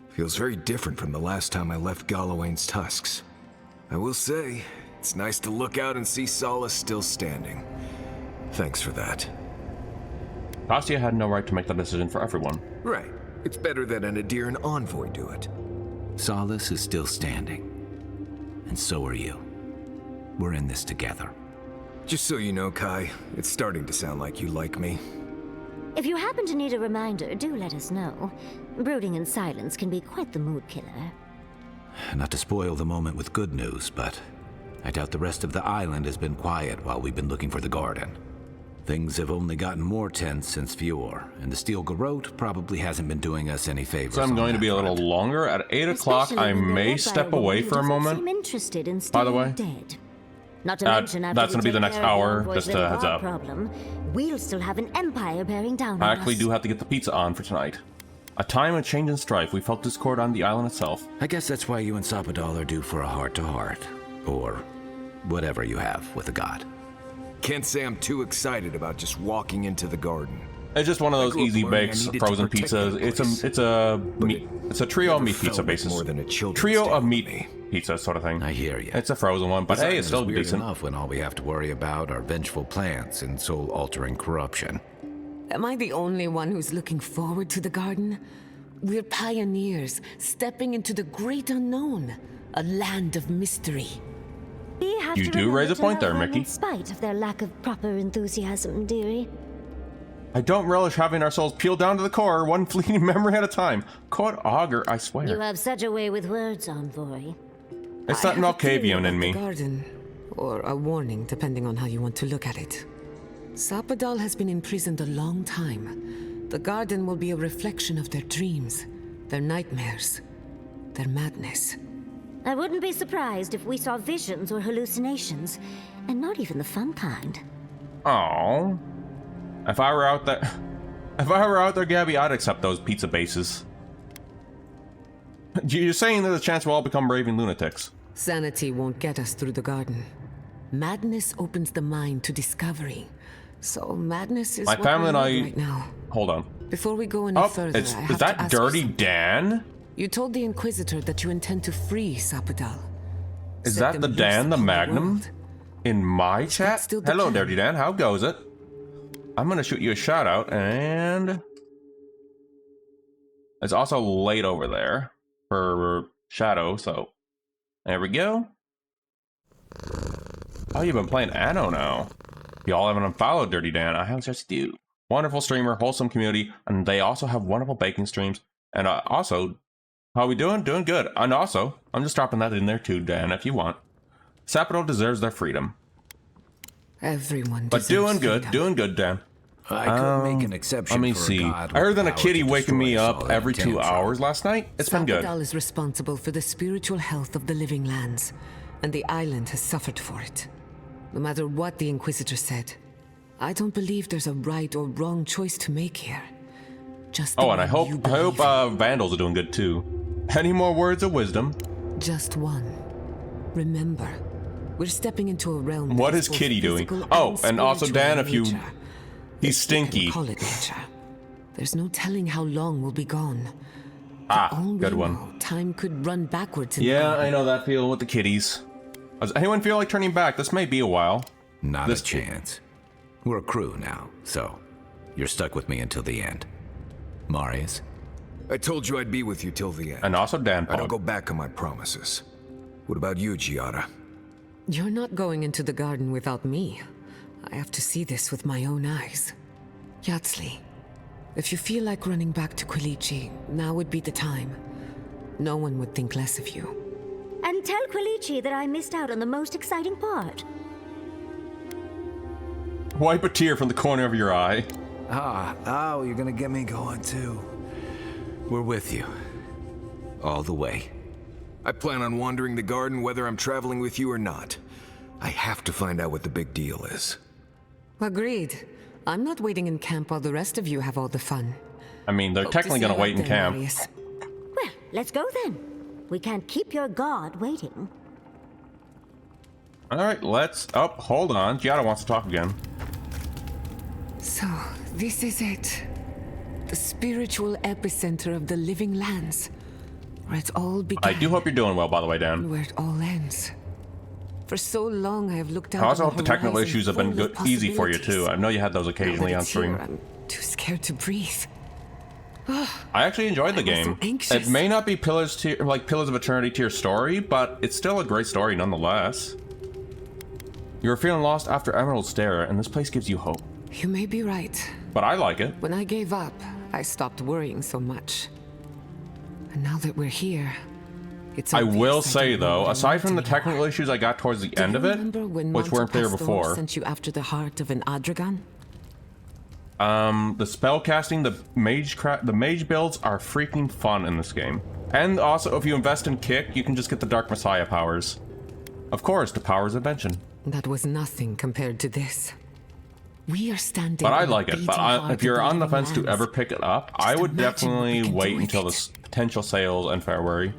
Feels very different from the last time I left Galawain's tusks. I will say, it's nice to look out and see Solace still standing. Thanks for that. Tastia had no right to make that decision for everyone. Right. It's better that an Adiran envoy do it. Solace is still standing. And so are you. We're in this together. Just so you know, Kai, it's starting to sound like you like me. If you happen to need a reminder, do let us know. Brooding in silence can be quite the mood killer. Not to spoil the moment with good news, but I doubt the rest of the island has been quiet while we've been looking for the garden. Things have only gotten more tense since Fior, and the Steel Garrote probably hasn't been doing us any favors. So I'm going to be a little longer. At 8 o'clock, I may step away for a moment. By the way, dead. Not to mention, after that's going to be the next hour, just a heads up. Problem, we'll still have an empire bearing down I on actually us. do have to get the pizza on for tonight. A time of change and strife. We felt discord on the island itself. I guess that's why you and Sapadal are due for a heart-to-heart. Or whatever you have with the god. Can't say I'm too excited about just walking into the garden. It's just one of those grew up easy learning I bakes needed to frozen protect pizzas. that It's a trio of never meat felt pizza like bases. more than a children's Trio tale of to meat me. pizza sort of thing. I hear you. It's a frozen one, but hey, it's still weird decent. enough when all we have to worry about are vengeful plans and soul-altering corruption. Am I the only one who's looking forward to the garden? We're pioneers, stepping into the great unknown, a land of mystery. We have You to do remember raise a to point love there, them Mickey. In spite of their lack of proper enthusiasm, dearie. I don't relish having our souls peeled down to the core, one fleeting memory at a time. Caught auger, I swear. You have such a way with words, Envoy. It's that Malkavian in me. The garden, or a warning, depending on how you want to look at it. Sapadal has been imprisoned a long time. The garden will be a reflection of their dreams, their nightmares, their madness. I wouldn't be surprised if we saw visions or hallucinations, and not even the fun kind. Oh, if I were out there, Gabby, I'd accept those pizza bases. You're saying there's a chance we'll all become raving lunatics. Sanity won't get us through the garden. Madness opens the mind to discovery. So madness is My what family we and I. need right now. Hold on. Before we go any further, is I have to that ask you Dirty something. Dan? You told the Inquisitor that you intend to free Sapadal. Is Set that them the loose Dan the upon Magnum? world. In my chat? still the Hello, plan? Dirty Dan. How goes it? I'm gonna shoot you a shout out, and it's also late over there for Shadow, so there we go. Oh, you've been playing Anno now. Y'all haven't unfollowed Dirty Dan. I have just do. Wonderful streamer, wholesome community, and they also have wonderful baking streams. And also, how we doing? Doing good. And also, I'm just dropping that in there too, Dan, if you want. Sapadal deserves their freedom. Everyone But deserves doing good, freedom. doing good, Dan. I could make an exception Let me for a see. god I heard with than a power kitty to waking me destroy up solid every 2 intent. hours last night. It's been good. Sapadal is responsible for the spiritual health of the living lands, and the island has suffered for it. No matter what the Inquisitor said, I don't believe there's a right or wrong choice to make here. Just the Oh, and I one you hope believe in. Vandals are doing good too. Any more words of wisdom? Just one. Remember, we're stepping into a realm. What that is both Kitty doing? physical Oh, and also spiritual Dan, in if you... nature. He's You stinky. can call it nature. There's no telling how long we'll be gone. Ah, All we good one. know, time could run backwards. In the Yeah, garden. I know that feeling with the kitties. Does anyone feel like turning back? This may be a while. Not a chance. We're a crew now, so you're stuck with me until the end. Marius? I told you I'd be with you till the end. And also Dan I don't Pog. go back on my promises. What about you, Giada? You're not going into the garden without me. I have to see this with my own eyes. Yatsley, if you feel like running back to Quilichi, now would be the time. No one would think less of you. And tell Quilichi that I missed out on the most exciting part. Wipe a tear from the corner of your eye. Oh, you're gonna get me going too. We're with you. All the way. I plan on wandering the garden whether I'm traveling with you or not. I have to find out what the big deal is. Agreed. I'm not waiting in camp while the rest of you have all the fun. I mean, they're Hope technically to see gonna you wait out in there, camp. Marius. Well, let's go then. We can't keep your god waiting. Alright, let's... Oh, hold on. Giada wants to talk again. So, this is it. The spiritual epicenter of the living lands. Where it all began. I do hope you're doing well, by the way, Dan. And where it all ends. For so long, I have looked out. I also on hope the technical horizon issues have been full of good, easy for you too. possibilities. I know you had those Now that occasionally on it's here, stream. I'm too scared to breathe. I actually enjoyed the I was so game. anxious. It may not be Pillars of Eternity tier story, but it's still a great story nonetheless. You were feeling lost after Emerald Stair, and this place gives you hope. You may be right. But I like it. When I gave up, I stopped worrying so much. And now that we're here, it's I obvious will I say don't know though, what I aside want from the anymore. technical issues I got towards the Do end you of it, remember when which weren't there Montepastor before, sent you after the heart of an Adragan? the spell casting, the mage builds are freaking fun in this game. And also, if you invest in Kick, you can just get the Dark Messiah powers. Of course, the powers of Invention. That was nothing compared to this. We are standing. But I in the like it. But beating heart if you're of the on the living fence to lands. ever pick it up, I Just would imagine what we definitely can do wait with until the it. potential sales in February.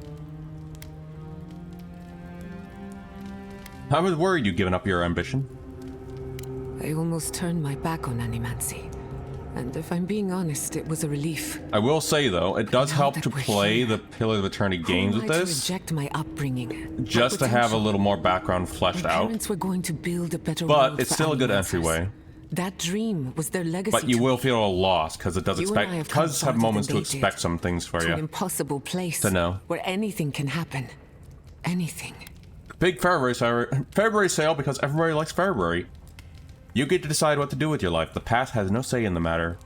I was worried you'd given up your ambition. I almost turned my back on animancy. And if I'm being honest, it was a relief. I will say though, it does Now help that to we're play here, the Pillar of Eternity games Who with am I to this, reject my upbringing, just my to have a potential? little more background fleshed My out. parents were going to build a better world But it's for still a good animancers. entryway. That dream was their legacy. But you to will me. feel a loss because it does You and I have come have farther moments than to they did. expect some things for to an you. impossible place To know. where anything can happen. Anything. Big February sale because everybody likes February. You get to decide what to do with your life. The past has no say in the matter.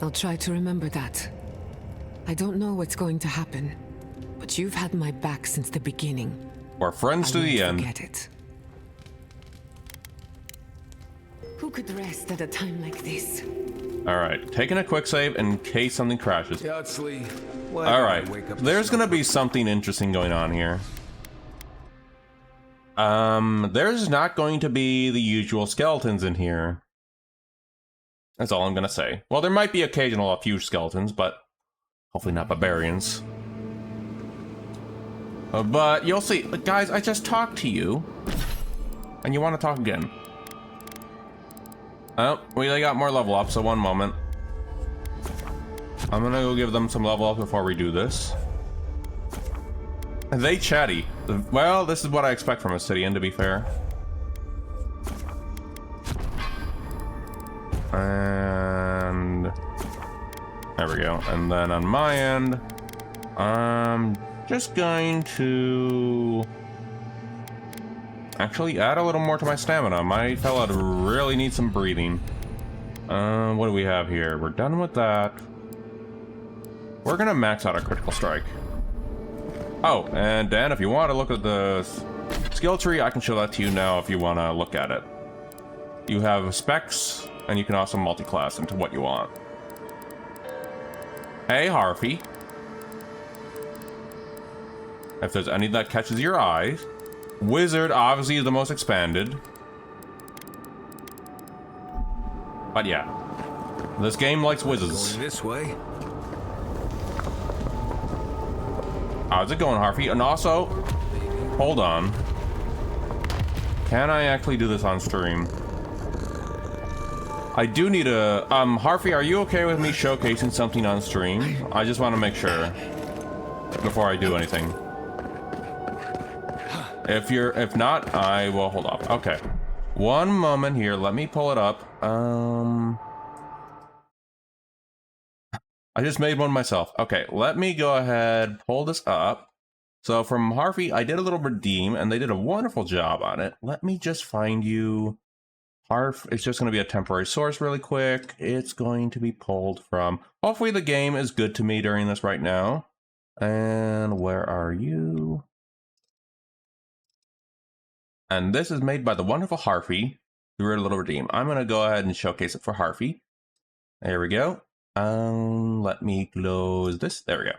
I'll try to remember that. I don't know what's going to happen, but you've had my back since the beginning. We're friends to I the won't end. forget it. Who could rest at a time like this? Alright, taking a quick save in case something crashes. Yardsley, why Alright, did I wake up there's this gonna be something interesting going on here. There's not going to be the usual skeletons in here. That's all I'm gonna say. Well, there might be a few skeletons, but hopefully not barbarians. But you'll see. Guys, I just talked to you. And you want to talk again. Oh, we got more level up, so one moment. I'm gonna go give them some level up before we do this. They chatty. Well, this is what I expect from a city, and to be fair. And there we go. And then on my end, I'm just going to actually add a little more to my stamina. My fella really needs some breathing. What do we have here? We're done with that. We're gonna max out our critical strike. Oh, and Dan, if you want to look at the skill tree, I can show that to you now if you want to look at it. You have specs, and you can also multi-class into what you want. Hey, Harvey. If there's any that catches your eye. Wizard, obviously, is the most expanded. But yeah. This game likes wizards. Going this way. How's it going, Harvey? And also, hold on. Can I actually do this on stream? I do need a... Harvey, are you okay with me showcasing something on stream? I just want to make sure before I do anything. If not, I will hold off. Okay. One moment here. Let me pull it up. I just made one myself. Okay, let me go ahead, pull this up. So from Harvey, I did a little redeem, and they did a wonderful job on it. Let me just find you. It's just going to be a temporary source really quick. It's going to be pulled from... Hopefully the game is good to me during this right now. And where are you? And this is made by the wonderful Harvey through a little redeem. I'm going to go ahead and showcase it for Harvey. There we go. Let me close this. There we go.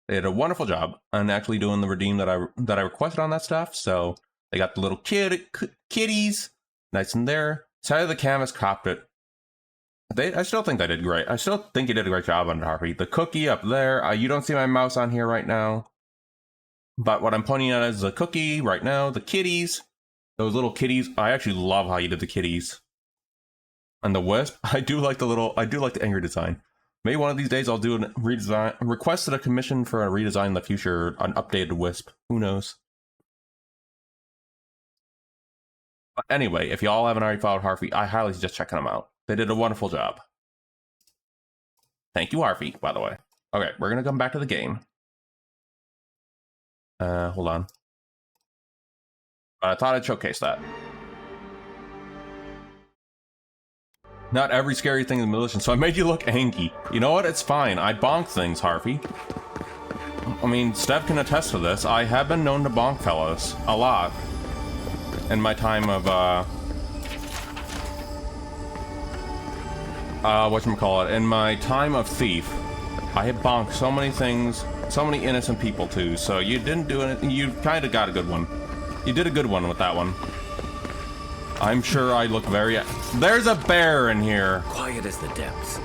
They did a wonderful job on actually doing the redeem that I requested on that stuff. So they got the little kitties nice in there. Side of the canvas cropped it. I still think they did great. I still think you did a great job on it, Harvey. The cookie up there. You don't see my mouse on here right now. But what I'm pointing at is the cookie right now. The kitties. Those little kitties. I actually love how you did the kitties. And the wisp, I do like the angry design. Maybe one of these days I'll do a redesign, requested a commission for a redesign in the future, an updated wisp. Who knows? But anyway, if y'all haven't already followed Harvey, I highly suggest checking them out. They did a wonderful job. Thank you, Harvey, by the way. Okay, we're gonna come back to the game. Hold on. I thought I'd showcase that. Not every scary thing is malicious, so I made you look angry. You know what? It's fine. I bonk things, Harvey. I mean, Steph can attest to this. I have been known to bonk fellas. A lot. In my time of, whatchamacallit, in my time of thief. I have bonked so many things, so many innocent people too, so you didn't do it. You kind of got a good one. You did a good one with that one. I'm sure I look very... There's a bear in here. Quiet as the depths.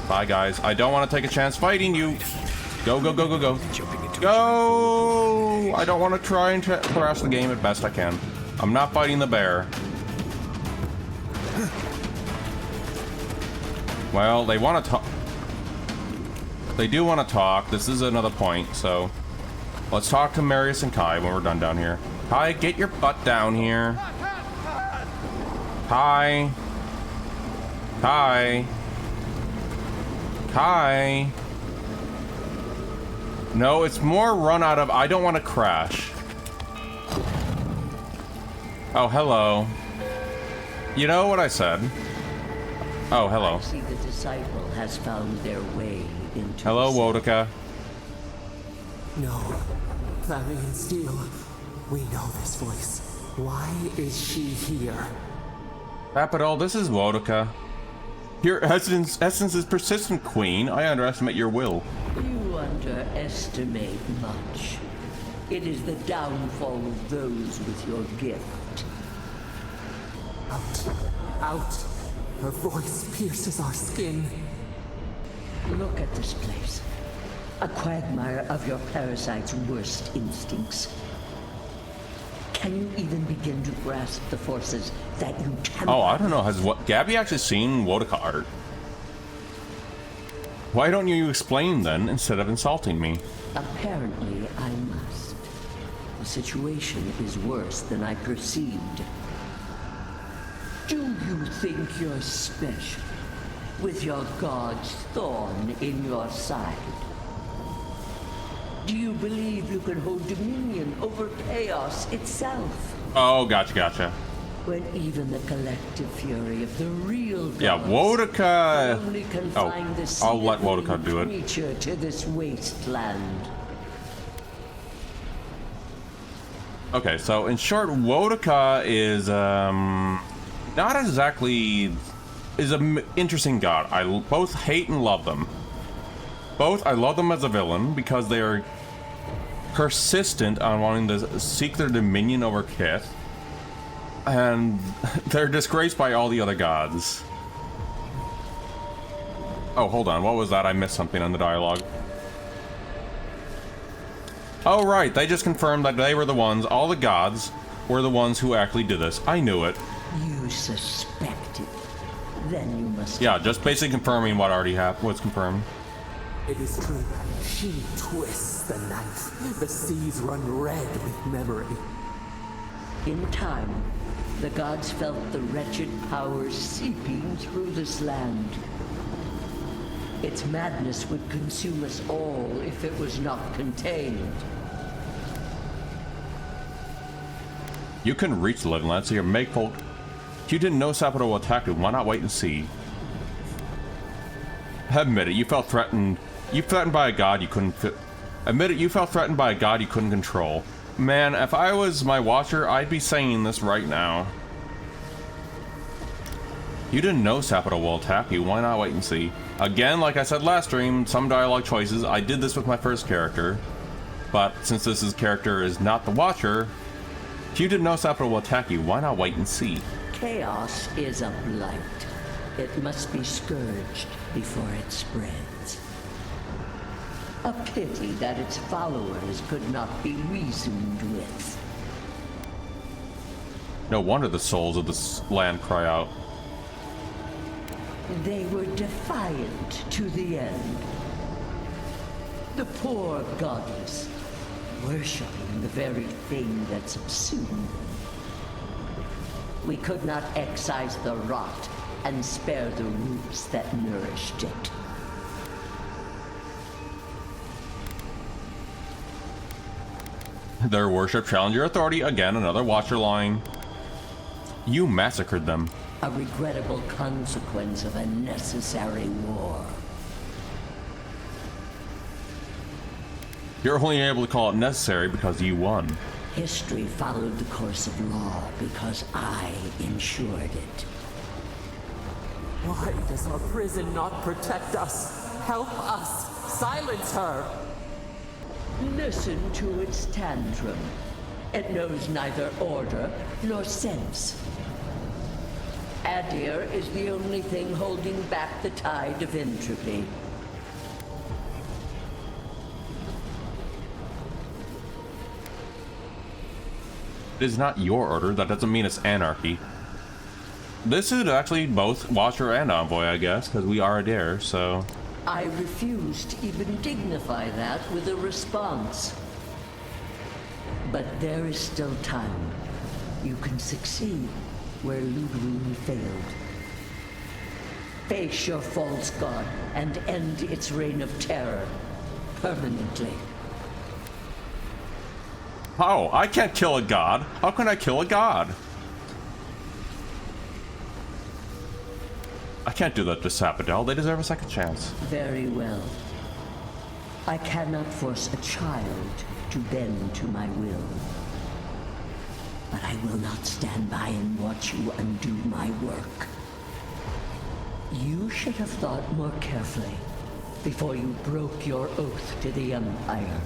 Bye, guys. I don't want to take a chance fighting you. Go, go, go, go, go. Go! I don't want to try and harass the game at best I can. I'm not fighting the bear. Well, they want to talk. They do want to talk. This is another point, so... Let's talk to Marius and Kai when we're done down here. Kai, get your butt down here. Kai. Kai. Kai. No, it's more run out of I don't want to crash. Oh, hello. You know what I said? Oh, hello. I see the disciple has found their way into... Hello, Wodaka. No. Flavian Steel. We know this voice. Why is she here? Capital, this is Wodaka. Your essence is persistent, Queen. I underestimate your will. You underestimate much. It is the downfall of those with your gift. Out. Out. Her voice pierces our skin. Look at this place. A quagmire of your parasite's worst instincts. Can you even begin to grasp the forces that you temper? Oh, I don't know. Has Gabby actually seen Wodaka art? Why don't you explain then instead of insulting me? Apparently, I must. The situation is worse than I perceived. Do you think you're special with your god's thorn in your side? Do you believe you can hold dominion over chaos itself? Oh, gotcha. When even the collective fury of the real gods Yeah, Wodaka. only can Oh, find the I'll let Wodaka do it. creature to this wasteland. Okay, so in short, Wodaka is not exactly is an interesting god. I both hate and love them. Both, I love them as a villain because they are persistent on wanting to seek their dominion over Kith, and they're disgraced by all the other gods. Oh, hold on, what was that? I missed something on the dialogue. Oh, right, they just confirmed that they were the ones, all the gods were the ones who actually did this. I knew it. You suspected. Then you must... Yeah, just basically confirming what already was confirmed. It is true. She twists the knife. The seas run red with memory. In time, the gods felt the wretched powers seeping through this land. Its madness would consume us all if it was not contained. You couldn't reach the Living Land, so your make-folk... If you didn't know Sapporo will attack you, why not wait and see? Admit it, you felt threatened. You threatened by a god you couldn't... Admit it, you felt threatened by a god you couldn't control. Man, if I was my watcher, I'd be saying this right now. You didn't know Sapporo will attack you, why not wait and see? Again, like I said last stream, some dialogue choices, I did this with my first character. But since this character is not the watcher, if you didn't know Sapporo will attack you, why not wait and see? Chaos is a blight. It must be scourged before it spreads. A pity that its followers could not be reasoned with. No wonder the souls of this land cry out. They were defiant to the end. The poor godless, worshipping the very thing that subsumed them. We could not excise the rot and spare the roots that nourished it. Their worship challenged your authority. Again, another watcher line. You massacred them. A regrettable consequence of a necessary war. You're only able to call it necessary because you won. History followed the course of law because I ensured it. Why does our prison not protect us? Help us! Silence her! Listen to its tantrum. It knows neither order nor sense. Adir is the only thing holding back the tide of entropy. It is not your order. That doesn't mean it's anarchy. This is actually both Watcher and Envoy, I guess, because we are Adir, so... I refuse to even dignify that with a response. But there is still time. You can succeed where Ludwig failed. Face your false god and end its reign of terror permanently. Oh, I can't kill a god. How can I kill a god? I can't do that to Sapodel. They deserve a second chance. Very well. I cannot force a child to bend to my will. But I will not stand by and watch you undo my work. You should have thought more carefully before you broke your oath to the Empire.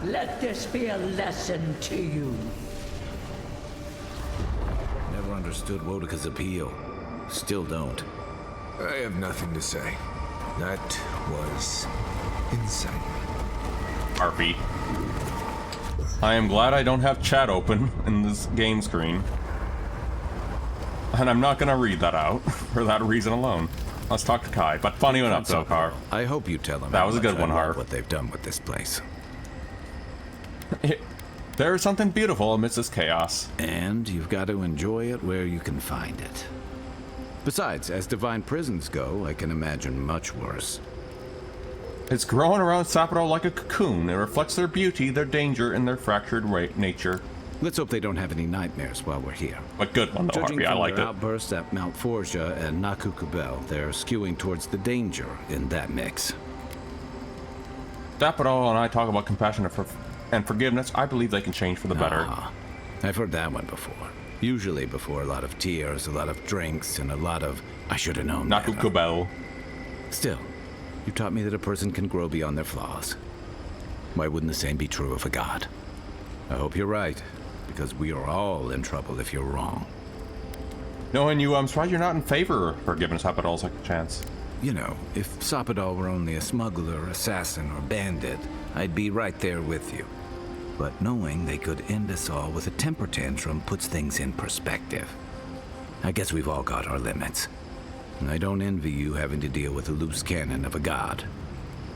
Let this be a lesson to you. Never understood Wodika's appeal. Still don't. I have nothing to say. That was insane. Harpy. I am glad I don't have chat open in this game screen. And I'm not gonna read that out for that reason alone. Let's talk to Kai. But funny enough, though, Har. I hope you tell them that was a good one, Har. What they've done with this place. There is something beautiful amidst this chaos. And you've got to enjoy it where you can find it. Besides, as divine prisons go, I can imagine much worse. It's growing around Sapodel like a cocoon. It reflects their beauty, their danger, and their fractured nature. Let's hope they don't have any nightmares while we're here. A good one, though, Harpy. I liked it. Outbursts at Mount Forja and Nakukabel, they're skewing towards the danger in that mix. Sapodel and I talk about compassion and forgiveness. I believe they can change for the better. I've heard that one before. Usually before a lot of tears, a lot of drinks, and a lot of I should have known. Nakukabel. Still, you taught me that a person can grow beyond their flaws. Why wouldn't the same be true of a god? I hope you're right, because we are all in trouble if you're wrong. Knowing you, I'm surprised you're not in favor for giving Sapodel a second chance. You know, if Sapodel were only a smuggler, assassin, or bandit, I'd be right there with you. But knowing they could end us all with a temper tantrum puts things in perspective. I guess we've all got our limits. I don't envy you having to deal with a loose cannon of a god.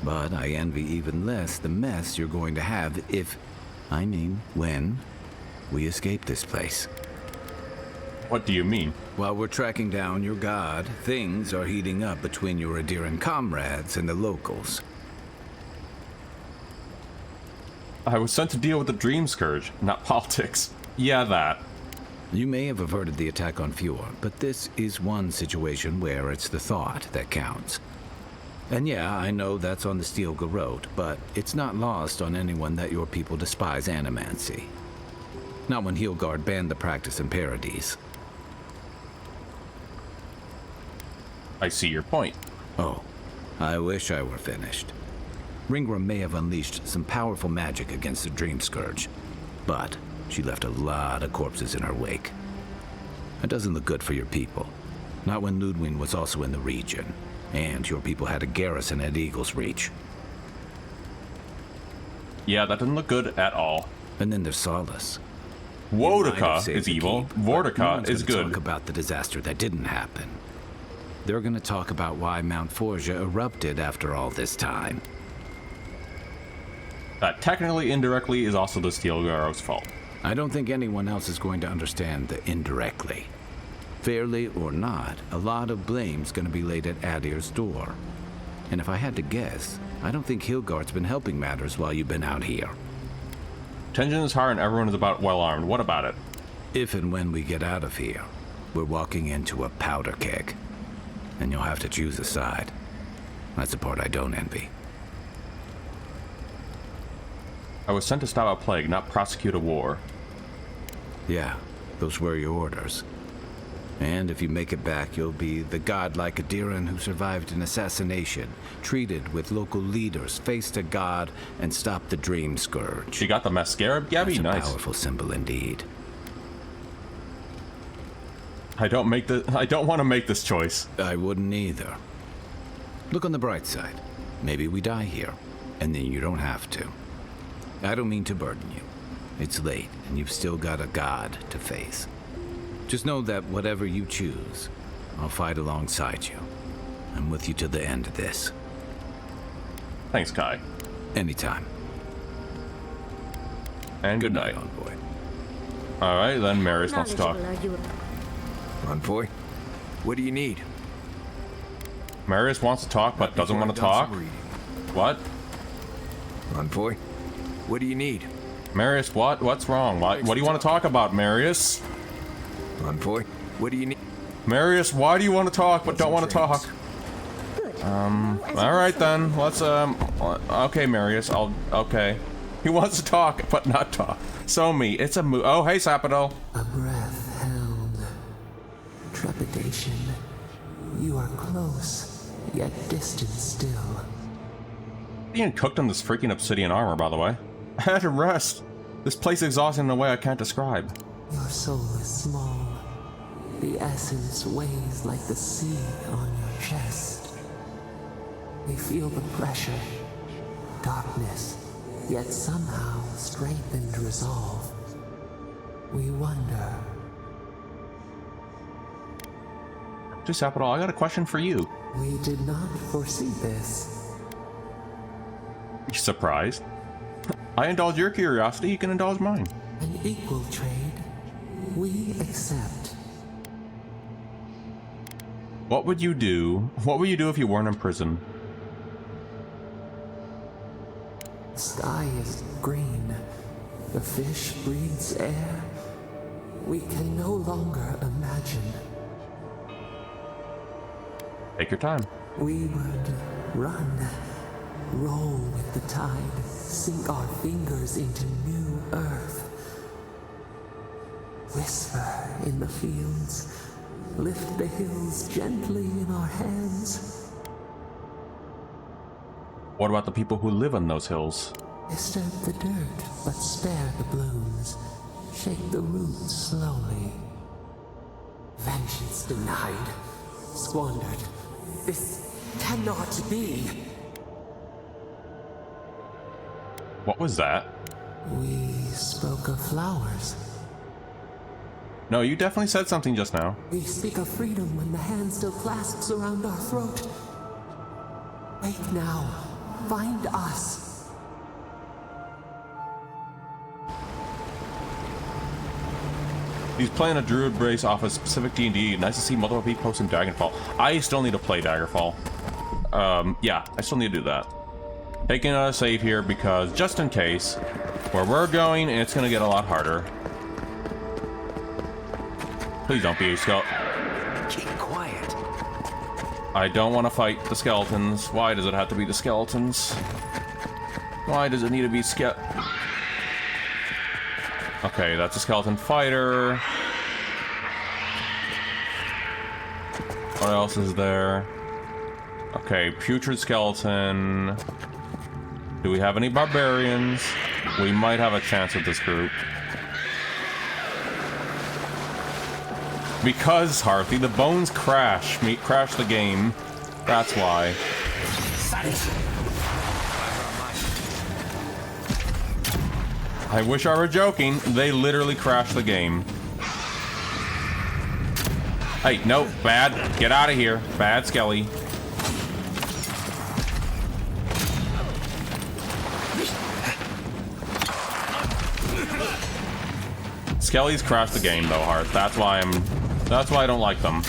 But I envy even less the mess you're going to have when we escape this place. What do you mean? While we're tracking down your god, things are heating up between your Adiran comrades and the locals. I was sent to deal with the Dream Scourge, not politics. Yeah, that. You may have averted the attack on Fjord, but this is one situation where it's the thought that counts. And yeah, I know that's on the Steel Garrote, but it's not lost on anyone that your people despise animancy. Not when Heelgard banned the practice in Paradise. I see your point. Oh, I wish I were finished. Ringra may have unleashed some powerful magic against the Dream Scourge, but she left a lot of corpses in her wake. That doesn't look good for your people. Not when Ludwig was also in the region, and your people had a garrison at Eagle's Reach. Yeah, that doesn't look good at all. And then there's Solace. Wodika is evil. Vortica is good. Talk about the disaster that didn't happen. They're going to talk about why Mount Forja erupted after all this time. That technically, indirectly, is also the Steel Garrote's fault. I don't think anyone else is going to understand the indirectly. Fairly or not, a lot of blame's going to be laid at Adir's door. And if I had to guess, I don't think Heelgard's been helping matters while you've been out here. Tension is high and everyone is about well-armed. What about it? If and when we get out of here, we're walking into a powder keg. And you'll have to choose a side. That's the part I don't envy. I was sent to stop a plague, not prosecute a war. Yeah, those were your orders. And if you make it back, you'll be the godlike Adiran who survived an assassination, treated with local leaders, faced a god, and stopped the Dream Scourge. She got the mascara, Gabby? That's a Nice. powerful symbol indeed. I don't want to make this choice. I wouldn't either. Look on the bright side. Maybe we die here, and then you don't have to. I don't mean to burden you. It's late, and you've still got a god to face. Just know that whatever you choose, I'll fight alongside you. I'm with you to the end of this. Thanks, Kai. Anytime. And good night. Envoy. Alright, then Marius wants to talk. Envoy, what do you need? Marius wants to talk, but doesn't want to talk? What? Envoy, what do you need? Marius, what? What's wrong? What do you want to talk about, Marius? Envoy, what do you need? Marius, why do you want to talk but don't want to talk? Alright then, let's, okay, Marius, okay. He wants to talk, but not talk. So me, it's a oh, hey, Sapido. A breath held. Trepidation. You are close, yet distant still. Being cooked on this freaking obsidian armor, by the way. I had to rest. This place is exhausting in a way I can't describe. Your soul is small. The essence weighs like the sea on your chest. We feel the pressure, darkness, yet somehow strengthened resolve. We wonder. Just Sapido, I got a question for you. We did not foresee this. You surprised? I indulge your curiosity, you can indulge mine. An equal trade. We accept. What would you do? What would you do if you weren't in prison? The sky is green. The fish breathes air. We can no longer imagine. Take your time. We would run, roll with the tide, sink our fingers into new earth. Whisper in the fields, lift the hills gently in our hands. What about the people who live on those hills? Disturb the dirt, but spare the blooms. Shake the roots slowly. Vengeance denied, squandered. This cannot be. What was that? We spoke of flowers. No, you definitely said something just now. We speak of freedom when the hand still clasps around our throat. Wake now. Find us. He's playing a druid race off a specific D&D. Nice to see multiple people posting Daggerfall. I still need to play Daggerfall. Yeah, I still need to do that. Taking a save here because just in case, where we're going, it's gonna get a lot harder. Please don't be a skeleton. Keep quiet. I don't want to fight the skeletons. Why does it have to be the skeletons? Why does it need to be Okay, that's a skeleton fighter. What else is there? Okay, putrid skeleton. Do we have any barbarians? We might have a chance with this group. Because, Harthy, the bones crash the game. That's why. I wish I were joking. They literally crashed the game. Hey, no, bad. Get out of here. Bad Skelly. Skelly's crashed the game though, Hart. That's why I don't like them.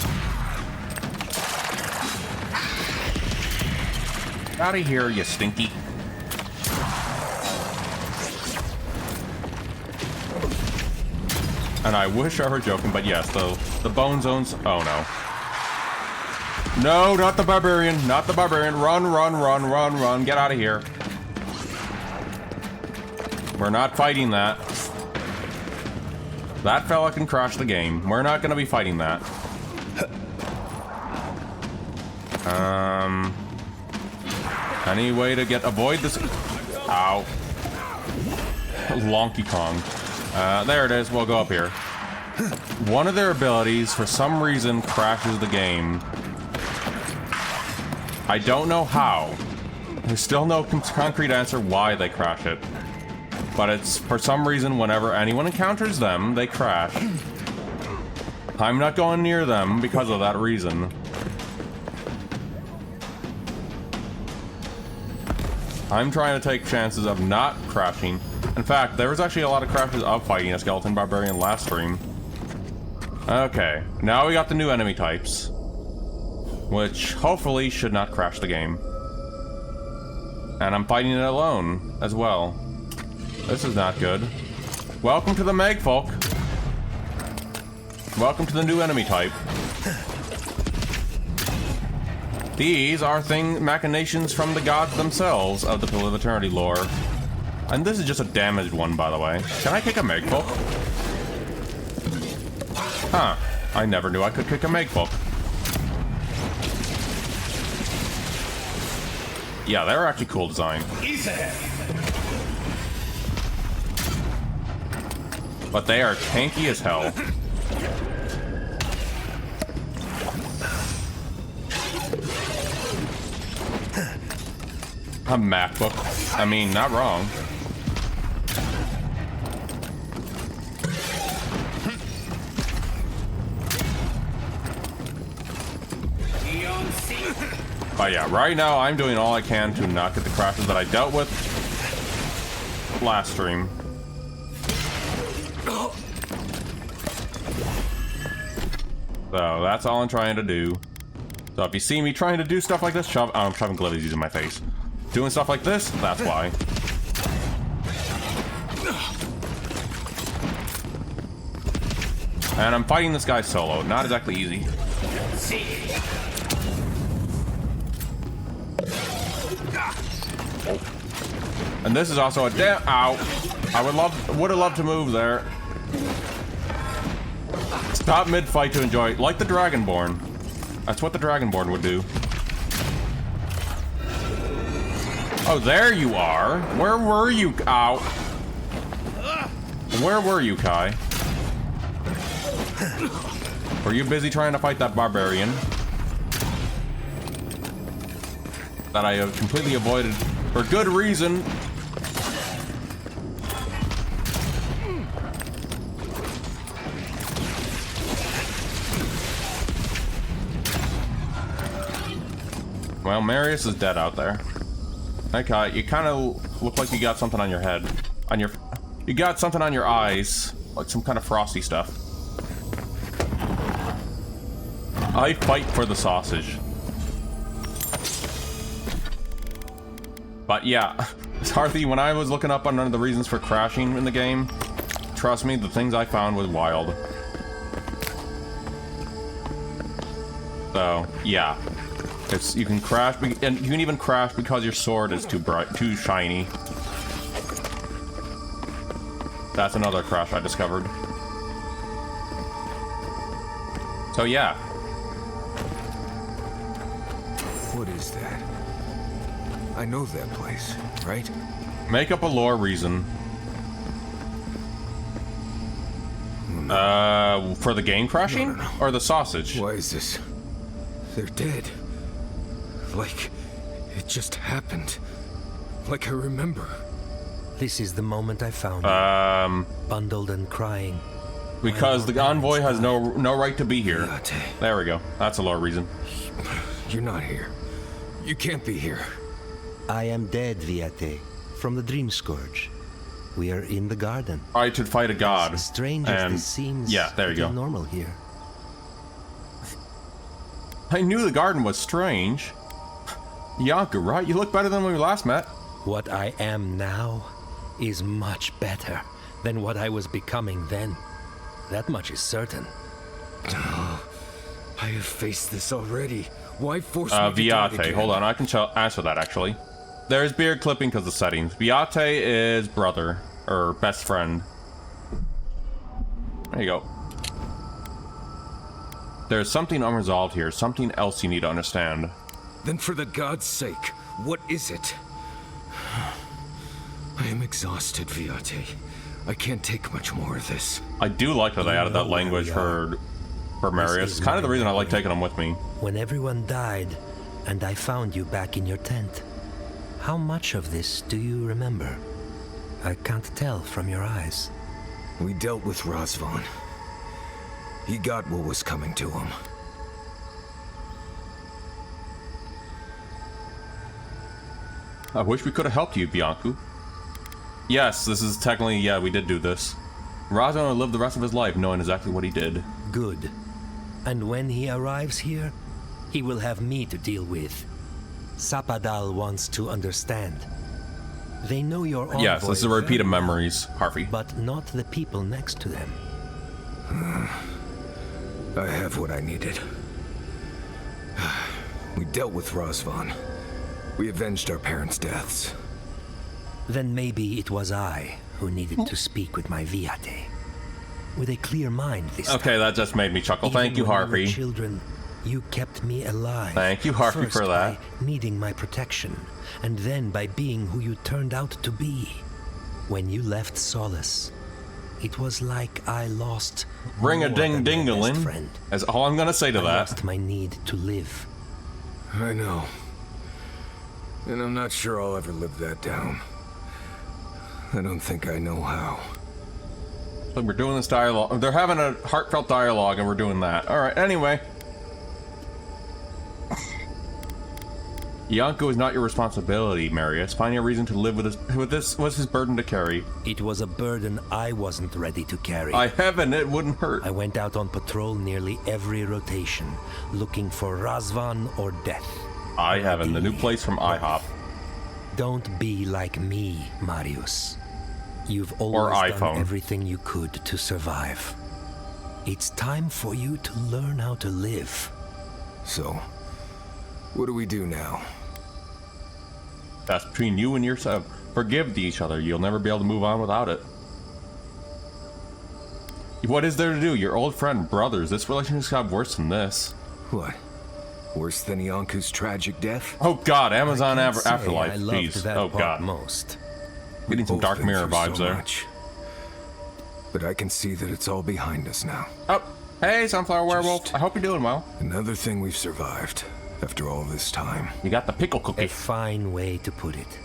Out of here, you stinky. And I wish I were joking, but yes, the bone zones. Oh no. No, not the barbarian. Not the barbarian. Run, run, run, run, run. Get out of here. We're not fighting that. That fella can crash the game. We're not going to be fighting that. Any way to avoid this? Ow. Lonky Kong. There it is. We'll go up here. One of their abilities, for some reason, crashes the game. I don't know how. There's still no concrete answer why they crash it. But it's, for some reason, whenever anyone encounters them, they crash. I'm not going near them because of that reason. I'm trying to take chances of not crashing. In fact, there was actually a lot of crashes of fighting a skeleton barbarian last stream. Okay, now we got the new enemy types, which hopefully should not crash the game. And I'm fighting it alone as well. This is not good. Welcome to the Megfolk. Welcome to the new enemy type. These are machinations from the gods themselves of the Pill of Eternity lore. And this is just a damaged one, by the way. Can I kick a Megfolk? Huh. I never knew I could kick a Megfolk. Yeah, they're actually cool design. But they are tanky as hell. A MacBook. I mean, not wrong. But yeah, right now I'm doing all I can to not get the crashes that I dealt with last stream. So that's all I'm trying to do. So if you see me trying to do stuff like this, I'm shoving glitties using my face. Doing stuff like this, that's why. And I'm fighting this guy solo. Not exactly easy. And this is also a ow. I would have loved to move there. Stop mid-fight to enjoy it. Like the Dragonborn. That's what the Dragonborn would do. Oh, there you are. Where were you? Ow. Where were you, Kai? Were you busy trying to fight that barbarian? That I have completely avoided for good reason. Well, Marius is dead out there. Okay, you kind of look like you got something on your head. You got something on your eyes. Like some kind of frosty stuff. I fight for the sausage. But yeah, Tarthy, when I was looking up on none of the reasons for crashing in the game, trust me, the things I found was wild. So, yeah. You can crash, and you can even crash because your sword is too bright, too shiny. That's another crash I discovered. So yeah. What is that? I know that place, right? Make up a lore reason. For the game crashing? No. Or the sausage? Why is this? They're dead. Like, it just happened. Like I remember. This is the moment I found you. Bundled and crying. Because the envoy has no right to be here. There we go. That's a lore reason. You're not here. You can't be here. I am dead, Viate. From the Dream Scourge. We are in the garden. I should fight a god. As strange as this seems, yeah, there you go. Normal here. I knew the garden was strange. Yonka, right? You look better than when we last met. What I am now is much better than what I was becoming then. That much is certain. Oh, I have faced this already. Why force me to do it Viate, again? hold on, I can answer that actually. There's beard clipping because of the settings. Viate is brother, or best friend. There you go. There's something unresolved here, something else you need to understand. Then for the god's sake, what is it? I am exhausted, Viate. I can't take much more of this. I do like that they added that language for Marius. It's kind of the reason I like taking him with me. When everyone died, and I found you back in your tent, how much of this do you remember? I can't tell from your eyes. We dealt with Razvan. He got what was coming to him. I wish we could have helped you, Biancu. Yes, this is technically, yeah, we did do this. Razvan will live the rest of his life knowing exactly what he did. Good. And when he arrives here, he will have me to deal with. Sapadal wants to understand. They know your envoy. Yes, this is a repeat of memories, Harvey. But not the people next to them. I have what I needed. We dealt with Razvan. We avenged our parents' deaths. Then maybe it was I who needed to speak with my Viate. With a clear mind this time. Okay, that just made me chuckle. Even Thank you, when we Harvey. were children, you kept me alive. Thank you, Harvey, First for that. by needing my protection, and then by being who you turned out to be. When you left Solace, it was like I lost Ring-a-ding-ding-a-ling. friend. That's all I'm gonna say to I that. lost my need to live. I know. And I'm not sure I'll ever live that down. I don't think I know how. So we're doing this dialogue. They're having a heartfelt dialogue, and we're doing that. All right. Anyway, Iancu is not your responsibility, Marius. Finding a reason to live with this was his burden to carry. It was a burden I wasn't ready to carry. I heaven, it wouldn't hurt. I went out on patrol nearly every rotation, looking for Razvan or death. I heaven, the new place from IHOP. Don't be like me, Marius. You've always done everything you could to survive. It's time for you to learn how to live. So, what do we do now? That's between you and yourself. Forgive each other. You'll never be able to move on without it. What is there to do? Your old friend, brothers. This relationship's got worse than this. What? Worse than Iancu's tragic death? Oh God, Amazon Afterlife. I loved Jeez. that Oh part God. most. Getting some Dark Mirror vibes there. But I can see that it's all behind us now. Oh, hey, Sunflower Werewolf. I hope you're doing well. Another thing we've survived after all this time. You got the pickle cookie. A fine way to put it.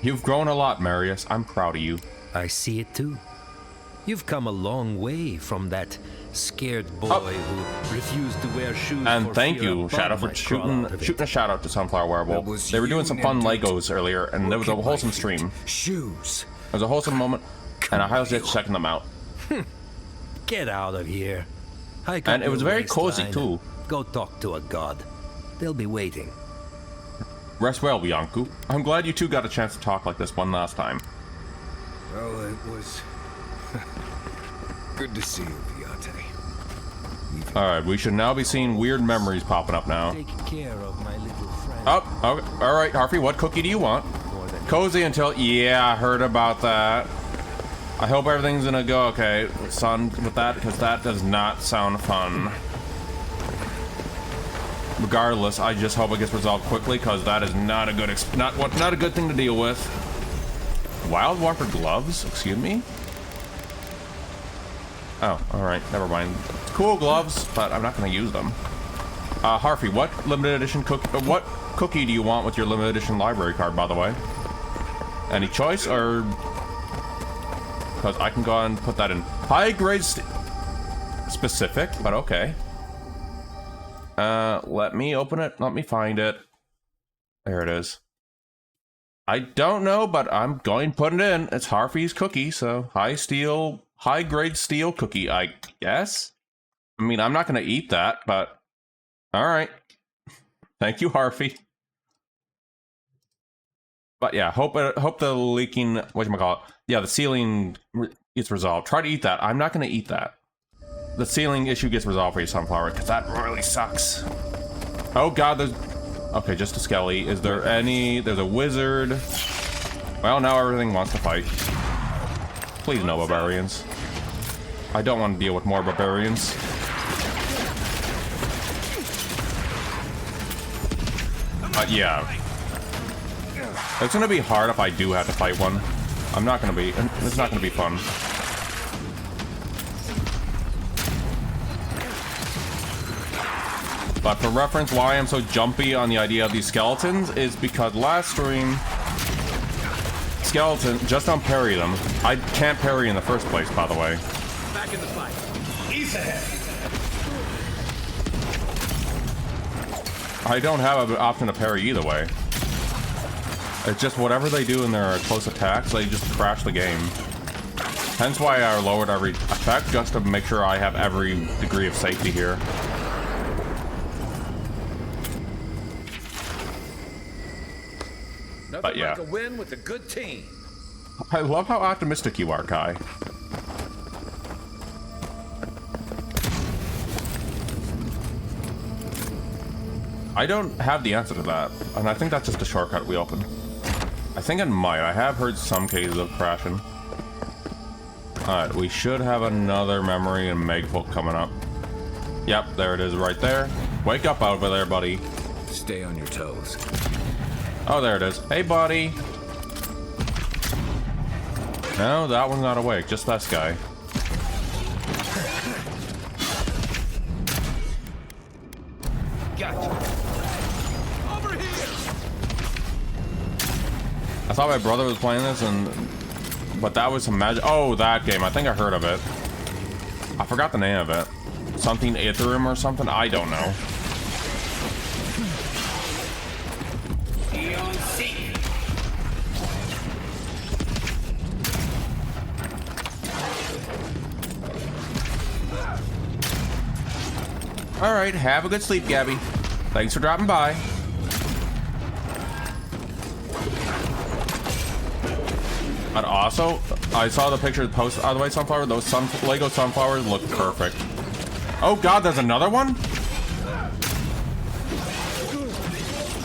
You've grown a lot, Marius. I'm proud of you. I see it too. You've come a long way from that scared boy who refused to wear shoes. And for thank fear you, a Shadow, bug for might crawl out of it. shooting a shout out to Sunflower Werewolf. They were doing some fun Legos earlier, and there was a wholesome stream. Shoes. It was a wholesome moment, and I highly suggest checking them out. Get out of here. And it was very cozy too. Go talk to a god. They'll be waiting. Rest well, Biancu. I'm glad you two got a chance to talk like this one last time. Well, it was good to see you, Viate. Alright, we should now be seeing weird memories popping up now. Take care of my little friend. Oh, okay. Alright, Harvey, what cookie do you want? Cozy until... Yeah, I heard about that. I hope everything's gonna go okay, son, with that, because that does not sound fun. Regardless, I just hope it gets resolved quickly, because that is not a good not a good thing to deal with. Wild Walker gloves? Excuse me? Oh, alright, never mind. Cool gloves, but I'm not going to use them. Harvey, what limited edition what cookie do you want with your limited edition library card, by the way? Any choice, or... Because I can go and put that in high grade specific, but okay. Let me open it. Let me find it. There it is. I don't know, but I'm going to put it in. It's Harvey's cookie, so high grade steel cookie, I guess. I mean, I'm not going to eat that, but all right. Thank you, Harvey. But yeah, hope the leaking, whatchamacallit, yeah, the ceiling gets resolved. Try to eat that. I'm not going to eat that. The ceiling issue gets resolved for you, Sunflower, because that really sucks. Oh God, there's... Okay, just a skelly. Is there any... There's a wizard. Well, now everything wants to fight. Please no barbarians. I don't want to deal with more barbarians. Yeah. It's gonna be hard if I do have to fight one. It's not gonna be fun. But for reference, why I'm so jumpy on the idea of these skeletons is because last stream, skeleton, just don't parry them. I can't parry in the first place, by the way. Back in the fight. Ease ahead. I don't have an option to parry either way. It's just whatever they do in their close attacks, they just crash the game. Hence why I lowered every effect, just to make sure I have every degree of safety here. But yeah. Like a win with a good team. I love how optimistic you are, Kai. I don't have the answer to that, and I think that's just a shortcut we opened. I think it might. I have heard some cases of crashing. Alright, we should have another memory and Megfolk coming up. Yep, there it is right there. Wake up over there, buddy. Stay on your toes. Oh, there it is. Hey, buddy. No, that one's not awake. Just this guy. Gotcha. Over here. I thought my brother was playing this, but that was some magic. Oh, that game. I think I heard of it. I forgot the name of it. Something Ithrim or something. I don't know. Alright, have a good sleep, Gabby. Thanks for dropping by. But also, I saw the picture post of the way sunflower. Those Lego sunflowers look perfect. Oh god, there's another one?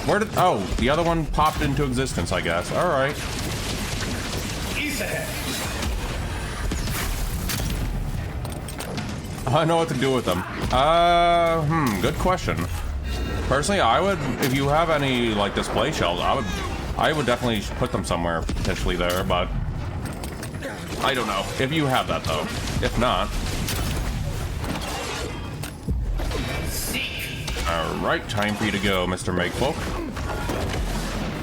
Where did... Oh, the other one popped into existence, I guess. Alright. Ease ahead. I know what to do with them. Good question. Personally, I would, if you have any like display shelves, I would definitely put them somewhere potentially there, but I don't know. If you have that though. If not. Alright, time for you to go, Mr. Makefolk.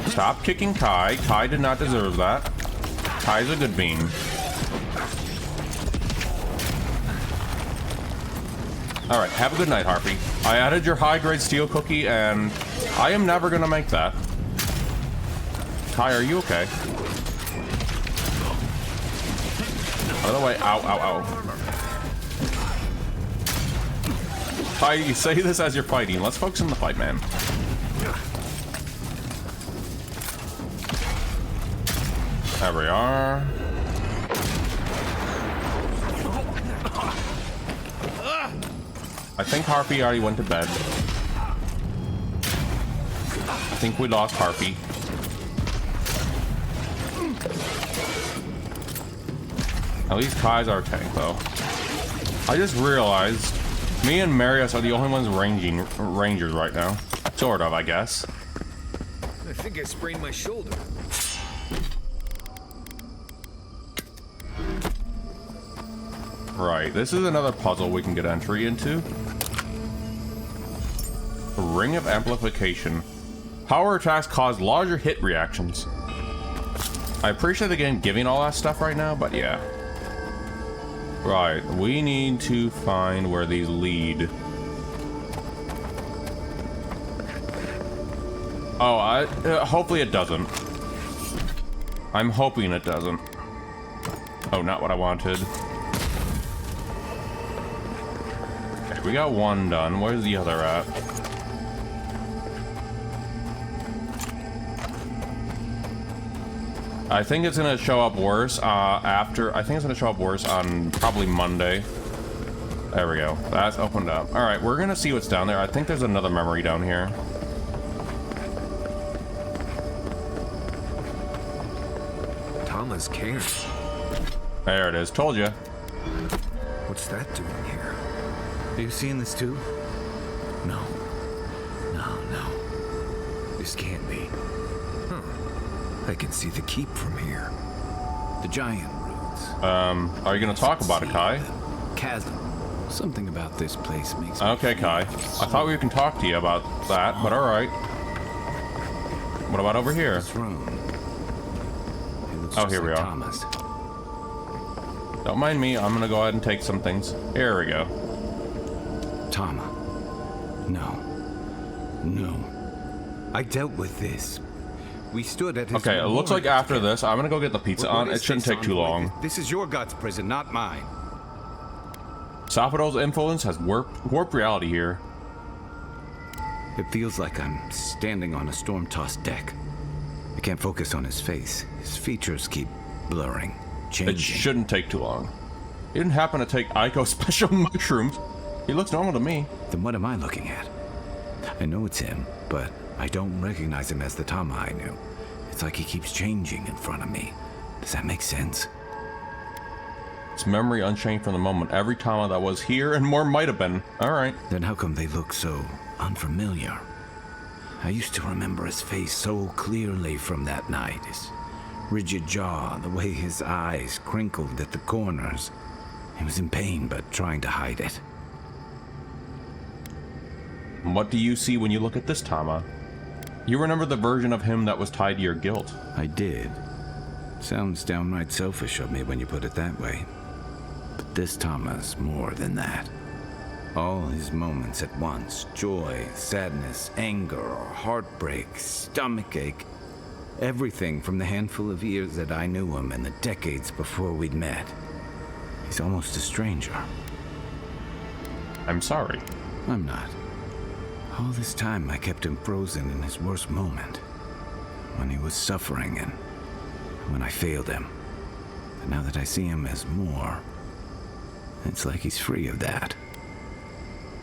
Stop kicking Kai. Kai did not deserve that. Kai's a good bean. Alright, have a good night, Harpy. I added your high-grade steel cookie, and I am never gonna make that. Kai, are you okay? By the way, ow, ow, ow. Kai, you say this as you're fighting. Let's focus on the fight, man. There we are. I think Harpy already went to bed. I think we lost Harpy. At least Kai's our tank, though. I just realized me and Marius are the only ones rangers right now. Sort of, I guess. I think I sprained my shoulder. Right, this is another puzzle we can get entry into. Ring of Amplification. Power attacks cause larger hit reactions. I appreciate again giving all that stuff right now, but yeah. Right, we need to find where these lead. Oh, hopefully it doesn't. I'm hoping it doesn't. Oh, not what I wanted. Okay, we got one done. Where's the other at? I think it's gonna show up worse I think it's gonna show up worse on probably Monday. There we go. That's opened up. All right, we're gonna see what's down there. I think there's another memory down here. Thomas cares. There it is. Told you. What's that doing here? Are you seeing this too? No. No. This can't I can see the keep from here. The giant roots. Are you gonna talk about it, Kai? Chasm. Something about this place makes Okay, Kai. I thought we can talk to you about that, but alright. What about over here? Oh, here we are. Thomas. Don't mind me, I'm gonna go ahead and take some things. Here we go. Tama. No. No. I dealt with this. We stood at his Okay, it looks like after this, I'm gonna go get the pizza on. It shouldn't take too long. This is your God's prison, not mine. Salvador's influence has warped reality here. It feels like I'm standing on a storm-tossed deck. I can't focus on his face. His features keep blurring, changing. It shouldn't take too long. He didn't happen to take Aiko's special mushrooms. He looks normal to me. Then what am I looking at? I know it's him, but I don't recognize him as the Tama I knew. It's like he keeps changing in front of me. Does that make sense? It's memory unchanged from the moment. Every Tama that was here and more might have been. Alright. Then how come they look so unfamiliar? I used to remember his face so clearly from that night. His rigid jaw, the way his eyes crinkled at the corners. He was in pain, but trying to hide it. What do you see when you look at this Tama? You remember the version of him that was tied to your guilt. I did. Sounds downright selfish of me when you put it that way. But this Tama's more than that. All his moments at once, joy, sadness, anger, heartbreak, stomachache, everything from the handful of years that I knew him and the decades before we'd met. He's almost a stranger. I'm sorry. I'm not. All this time I kept him frozen in his worst moment, when he was suffering and when I failed him. But now that I see him as more, it's like he's free of that.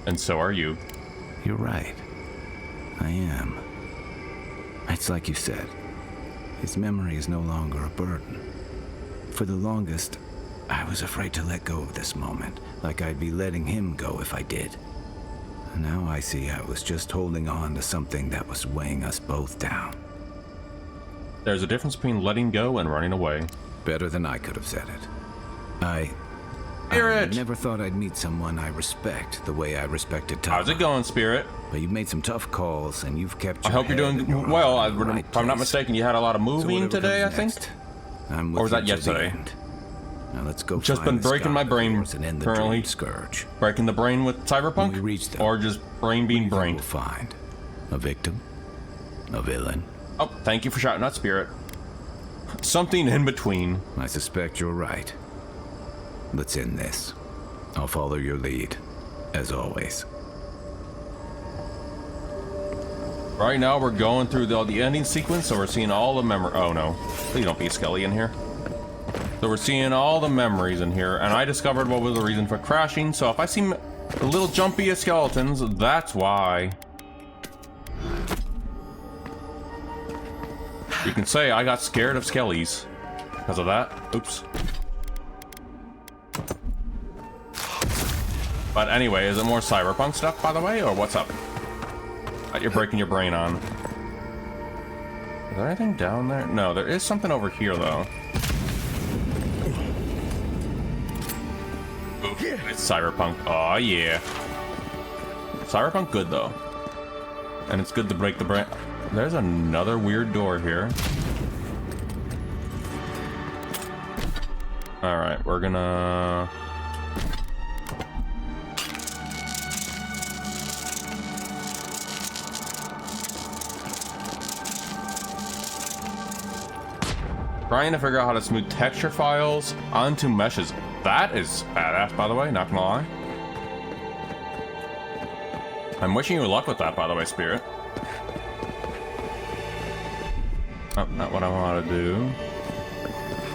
And so are you. You're right. I am. It's like you said. His memory is no longer a burden. For the longest, I was afraid to let go of this moment, like I'd be letting him go if I did. And now I see I was just holding on to something that was weighing us both down. There's a difference between letting go and running away. Better than I could have said it. I never thought I'd meet someone I respect the way I respected Tama. How's it going, Spirit? But you've made some tough calls, and you've kept your I hope you're doing well. If I'm not mistaken, you had a lot of moving today, I think? I'm or was that you to the yesterday? end. Now let's go. Just find been the breaking my Scott brain Wars and end the currently. dream scourge. Breaking the brain with Cyberpunk? When we reach them, or just brain being brained? We'll find a victim, a villain. Oh, thank you for shouting out, Spirit. Something in between. I suspect you're right. Let's end this. I'll follow your lead, as always. Right now, we're going through the ending sequence, so we're seeing all the memory. Oh no, please don't be Skelly in here. So we're seeing all the memories in here, and I discovered what was the reason for crashing. So if I see a little jumpy as skeletons, that's why. You can say I got scared of Skellies because of that. Oops. But anyway, is it more cyberpunk stuff, by the way, or what's up? That you're breaking your brain on. Is there anything down there? No, there is something over here, though. Ooh, it's cyberpunk. Oh yeah. Cyberpunk good, though. And it's good to break the brain. There's another weird door here. Alright, we're gonna... trying to figure out how to smooth texture files onto meshes. That is badass, by the way, not gonna lie. I'm wishing you luck with that, by the way, Spirit. Oh, not what I want to do.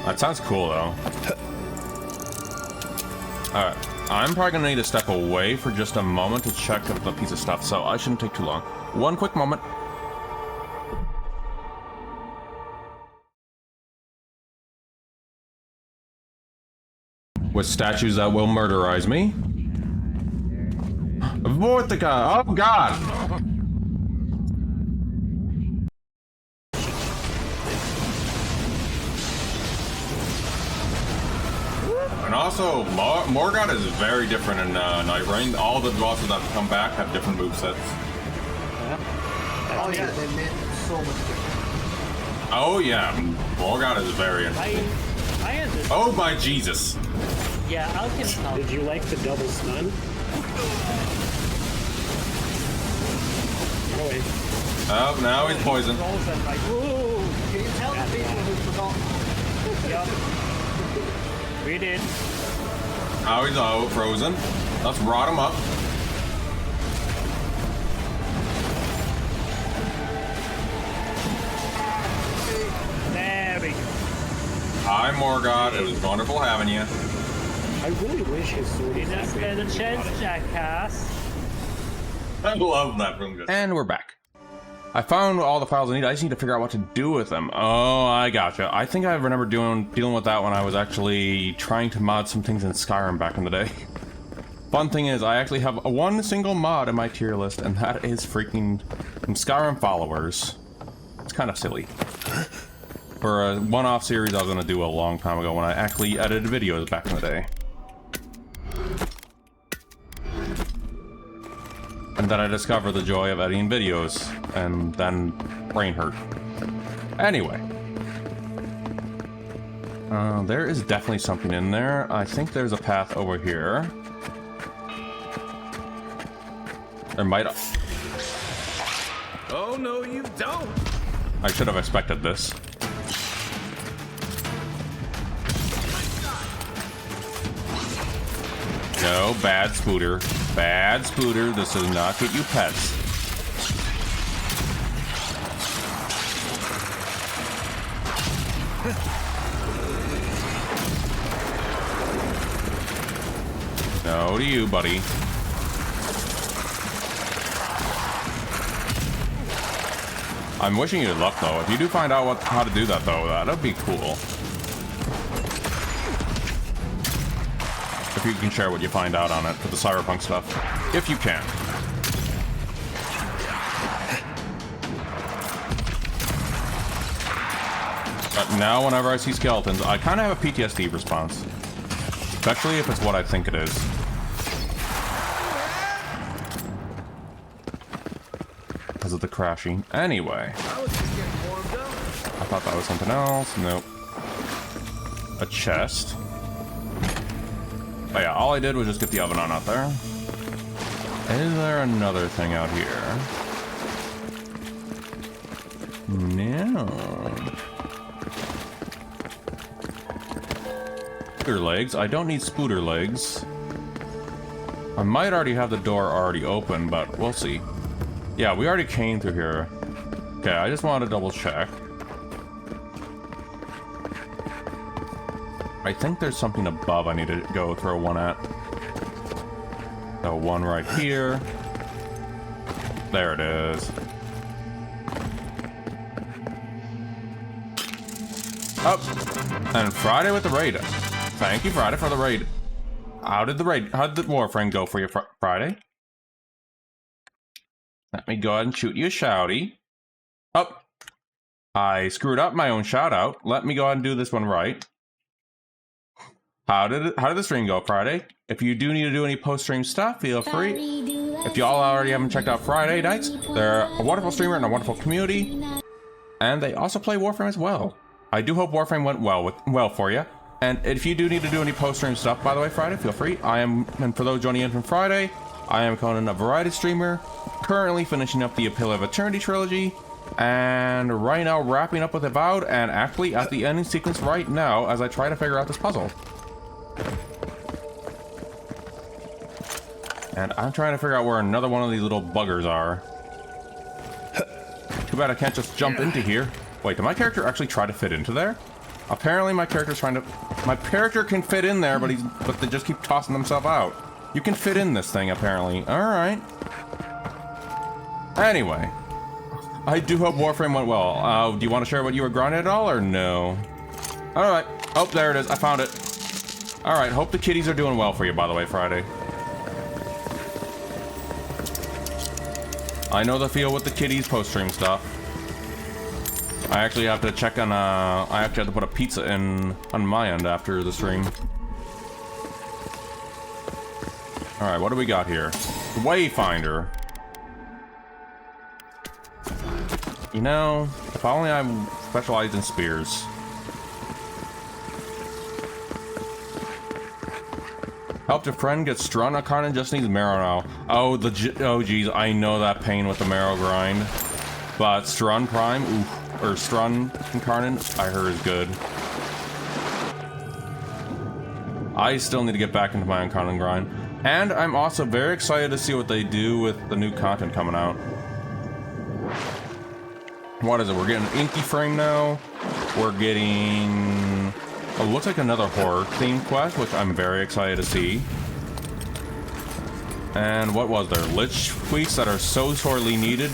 That sounds cool, though. Alright, I'm probably gonna need to step away for just a moment to check the piece of stuff, so I shouldn't take too long. One quick moment. With statues that will murderize me. Vortica! Oh god! And also, Morgoth is very different in Night Rain. All the bosses that come back have different movesets. Oh yeah, they made it so much different. Oh yeah, Morgoth is very interesting. I understand. Oh my Jesus. Yeah, I can tell. Did you like the double stun? Oh wait. Oh, now he's poisoned. Like, ooh, can you tell the people who forgot? Yep. We did. Now he's frozen. Let's rot him up. There we go. Hi, Morgoth. It was wonderful having you. I really wish his sword was Didn't stand a chance, jackass. I love that from good. And we're back. I found all the files I need. I just need to figure out what to do with them. Oh, I gotcha. I think I remember dealing with that when I was actually trying to mod some things in Skyrim back in the day. Fun thing is, I actually have one single mod in my tier list, and that is freaking some Skyrim followers. It's kind of silly. For a one-off series I was going to do a long time ago when I actually edited videos back in the day. And then I discovered the joy of editing videos, and then brain hurt. Anyway. There is definitely something in there. I think there's a path over here. There might... Oh, no, you don't! I should have expected this. No, bad spooter. Bad spooter. This does not get you pets. No to you, buddy. I'm wishing you luck, though. If you do find out how to do that, though, that'd be cool. If you can share what you find out on it for the cyberpunk stuff. If you can. But now whenever I see skeletons, I kind of have a PTSD response. Especially if it's what I think it is. Because of the crashing. Anyway. I thought that was something else. Nope. A chest. Oh yeah, all I did was just get the oven on out there. Is there another thing out here? No. Spooter legs. I don't need spooter legs. I might already have the door already open, but we'll see. Yeah, we already came through here. Okay, I just wanted to double check. I think there's something above I need to go throw one at. So one right here. There it is. Up. And Friday with the raid. Thank you, Friday, for the raid. How did the Warframe go for you, Friday? Let me go ahead and shoot you a shouty. Up. I screwed up my own shout out. Let me go ahead and do this one right. How did the stream go, Friday? If you do need to do any post-stream stuff, feel free. If you all already haven't checked out Friday nights, they're a wonderful streamer and a wonderful community. And they also play Warframe as well. I do hope Warframe went well for you. And if you do need to do any post-stream stuff, by the way, Friday, feel free. And for those joining in from Friday, I am Conan, a variety streamer, currently finishing up the Appeal of Eternity trilogy, and right now wrapping up with Avowed, and actually at the ending sequence right now as I try to figure out this puzzle. And I'm trying to figure out where another one of these little buggers are. Too bad I can't just jump into here. Wait, did my character actually try to fit into there? Apparently my character's trying to... My character can fit in there, but they just keep tossing themselves out. You can fit in this thing, apparently. Alright. Anyway. I do hope Warframe went well. Do you want to share what you were grinding at all, or no? Alright. Oh, there it is. I found it. Alright, hope the kitties are doing well for you, by the way, Friday. I know the feel with the kitties post-stream stuff. I actually have to check on, I actually have to put a pizza in on my end after the stream. Alright, what do we got here? Wayfinder. You know, if only I'm specialized in spears. Helped a friend get strung. Akanen just needs marrow now. Oh, oh geez, I know that pain with the marrow grind. But Strun Prime, oof, or Strun Incarnate, I heard is good. I still need to get back into my Incarnate grind. And I'm also very excited to see what they do with the new content coming out. What is it? We're getting an Inky frame now. We're getting... Oh, looks like another horror themed quest, which I'm very excited to see. And what was there? Lich tweaks that are so sorely needed.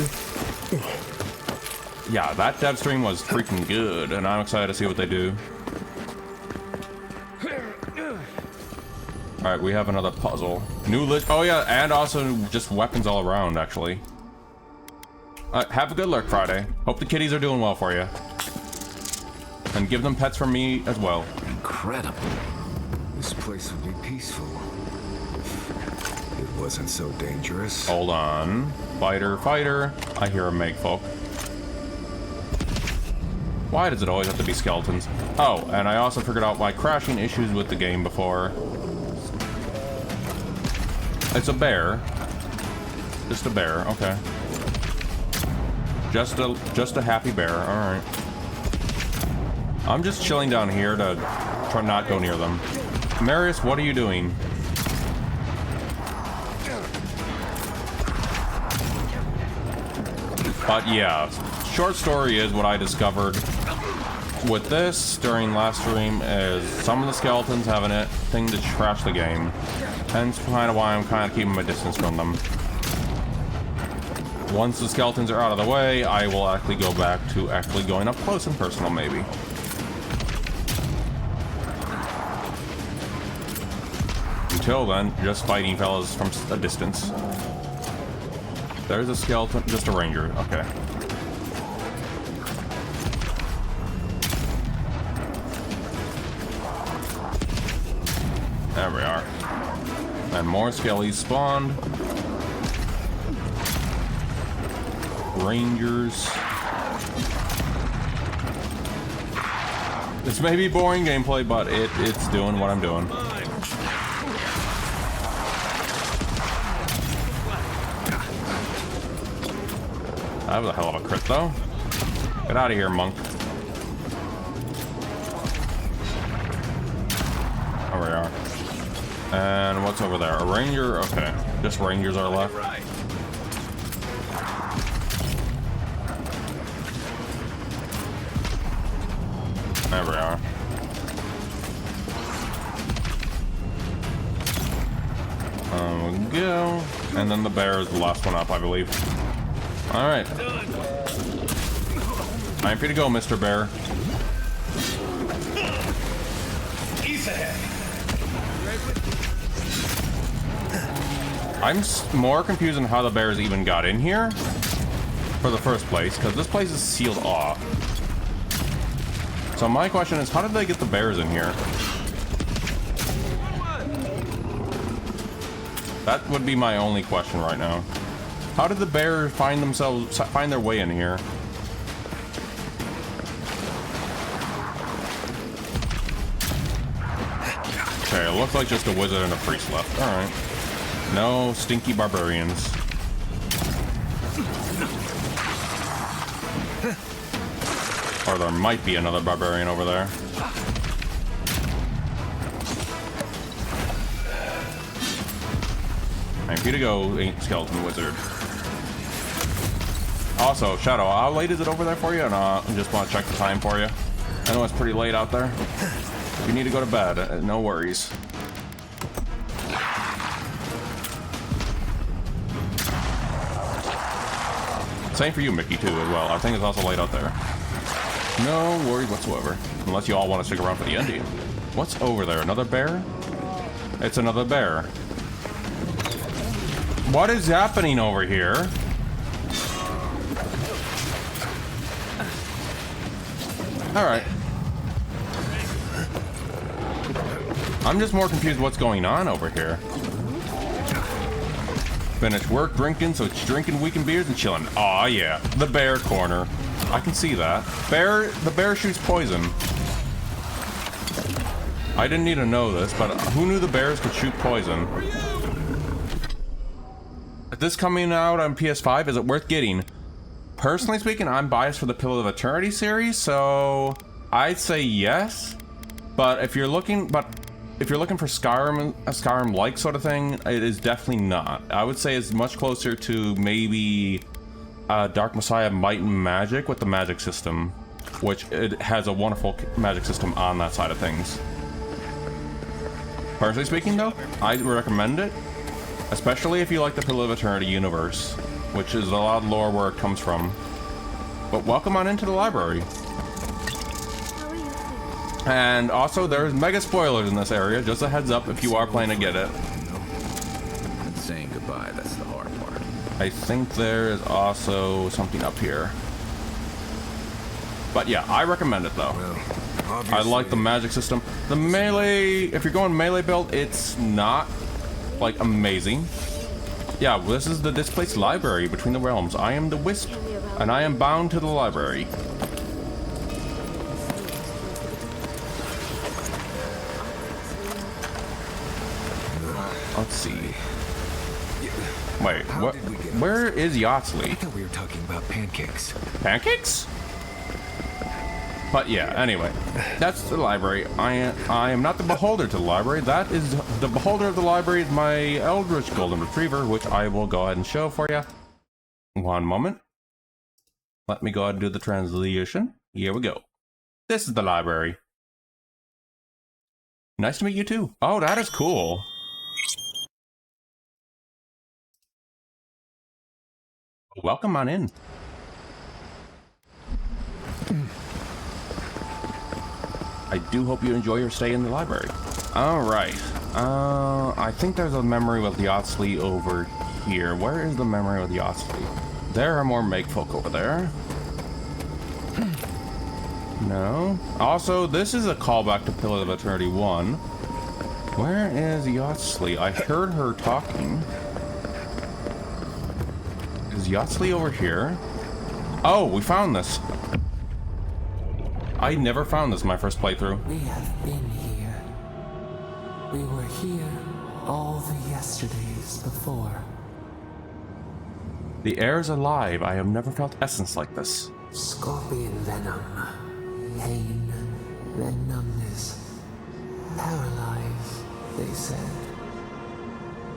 Yeah, that dev stream was freaking good, and I'm excited to see what they do. Alright, we have another puzzle. New Lich. Oh yeah, and also just weapons all around, actually. Have a good Lurk Friday. Hope the kitties are doing well for you. And give them pets from me as well. Incredible. This place would be peaceful if it wasn't so dangerous. Hold on. Fighter, fighter. I hear a make folk. Why does it always have to be skeletons? Oh, and I also figured out my crashing issues with the game before. It's a bear. Just a bear, okay. Just a happy bear, alright. I'm just chilling down here to try not go near them. Marius, what are you doing? But yeah, short story is what I discovered with this during last stream is some of the skeletons have a thing to trash the game. Hence kind of why I'm kind of keeping my distance from them. Once the skeletons are out of the way, I will actually go back to actually going up close and personal, maybe. Until then, just fighting fellas from a distance. There's a skeleton, just a ranger, okay. There we are. And more skellies spawned. Rangers. This may be boring gameplay, but it's doing what I'm doing. That was a hell of a crit, though. Get out of here, monk. There we are. And what's over there? A ranger? Okay. Just rangers are left. There we are. We go. And then the bear is the last one up, I believe. Alright. Time for you to go, Mr. Bear. Ease ahead. I'm more confused on how the bears even got in here for the first place, because this place is sealed off. So my question is, how did they get the bears in here? That would be my only question right now. How did the bears find their way in here? Okay, it looks like just a wizard and a priest left. Alright. No stinky barbarians. Or there might be another barbarian over there. Time for you to go, skeleton wizard. Also, Shadow, how late is it over there for you? And I just want to check the time for you. I know it's pretty late out there. If you need to go to bed, no worries. Same for you, Mickey, too, as well. I think it's also late out there. No worries whatsoever. Unless you all want to stick around for the ending. What's over there? Another bear? It's another bear. What is happening over here? Alright. I'm just more confused what's going on over here. Finished work, drinking, so it's drinking weekend beers and chilling. Aw, yeah. The bear corner. I can see that. The bear shoots poison. I didn't need to know this, but who knew the bears could shoot poison? Is this coming out on PS5? Is it worth getting? Personally speaking, I'm biased for the Pillar of Eternity series, so I'd say yes. But if you're looking for Skyrim, a Skyrim-like sort of thing, it is definitely not. I would say it's much closer to maybe Dark Messiah Might and Magic with the magic system, which it has a wonderful magic system on that side of things. Personally speaking, though, I recommend it, especially if you like the Pillar of Eternity universe, which is a lot of lore where it comes from. But welcome on into the library. And also, there's mega spoilers in this area, just a heads up if you are planning to get it. And saying goodbye, that's the hard part. I think there is also something up here. But yeah, I recommend it though. I like the magic system. The melee, if you're going melee build, it's not like amazing. Yeah, this is the displaced library between the realms. I am the Wisp, and I am bound to the library. Let's see. Wait, what? Where is Yachtley? I thought we were talking about pancakes. Pancakes? But yeah, anyway, that's the library. I am not the beholder to the library. That is the beholder of the library is my Eldritch Golden Retriever, which I will go ahead and show for you. One moment. Let me go ahead and do the translation. Here we go. This is the library. Nice to meet you too. Oh, that is cool. Welcome on in. I do hope you enjoy your stay in the library. Alright. I think there's a memory with Yachtley over here. Where is the memory with Yachtley? There are more Makefolk over there. No. Also, this is a callback to Pillar of Eternity 1. Where is Yachtley? I heard her talking. Is Yachtley over here? Oh, we found this. I never found this in my first playthrough. We have been here. We were here all the yesterdays before. The air is alive. I have never felt essence like this. Scorpion venom. Pain. Then numbness. Paralyzed, they said.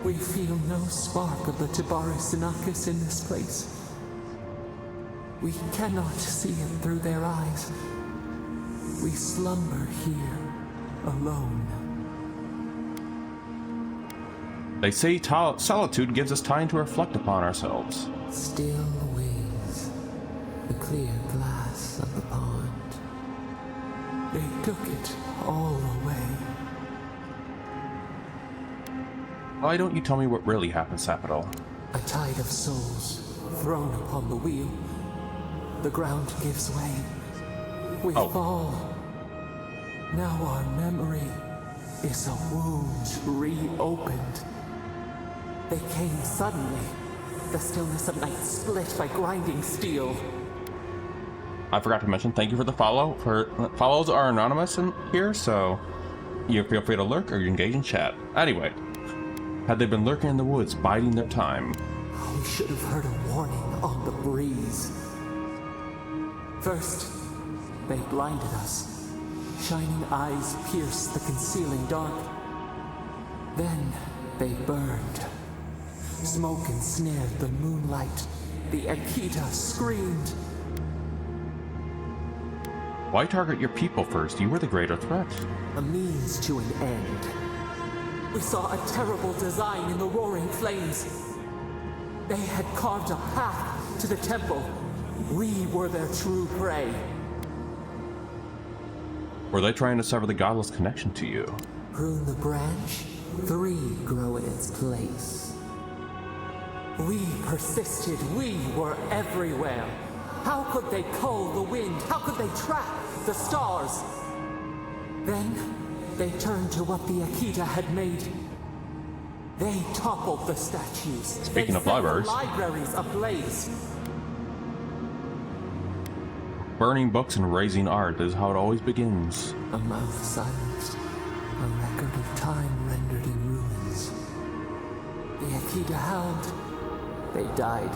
We feel no spark of the Tibaris Sinakis in this place. We cannot see it through their eyes. We slumber here, alone. They say solitude gives us time to reflect upon ourselves. Still wings, the clear glass of the pond. They took it all away. Why don't you tell me what really happened, Sapidol? A tide of souls thrown upon the wheel. The ground gives way. We fall. Now our memory is a wound reopened. They came suddenly. The stillness of night split by grinding steel. I forgot to mention, thank you for the follow. Follows are anonymous in here, so you feel free to lurk or you engage in chat. Anyway, had they been lurking in the woods, biding their time? We should have heard a warning on the breeze. First, they blinded us. Shining eyes pierced the concealing dark. Then they burned. Smoke ensnared the moonlight. The Akita screamed. Why target your people first? You were the greater threat. A means to an end. We saw a terrible design in the roaring flames. They had carved a path to the temple. We were their true prey. Were they trying to sever the godless connection to you? Prune the branch, 3 grow in its place. We persisted, we were everywhere. How could they cull the wind? How could they track the stars? Then, they turned to what the Akita had made. They toppled the statues. Speaking of set libraries. the libraries ablaze. Burning books and razing art is how it always begins. A mouth silenced. A record of time rendered in ruins. The Akita howled. They died.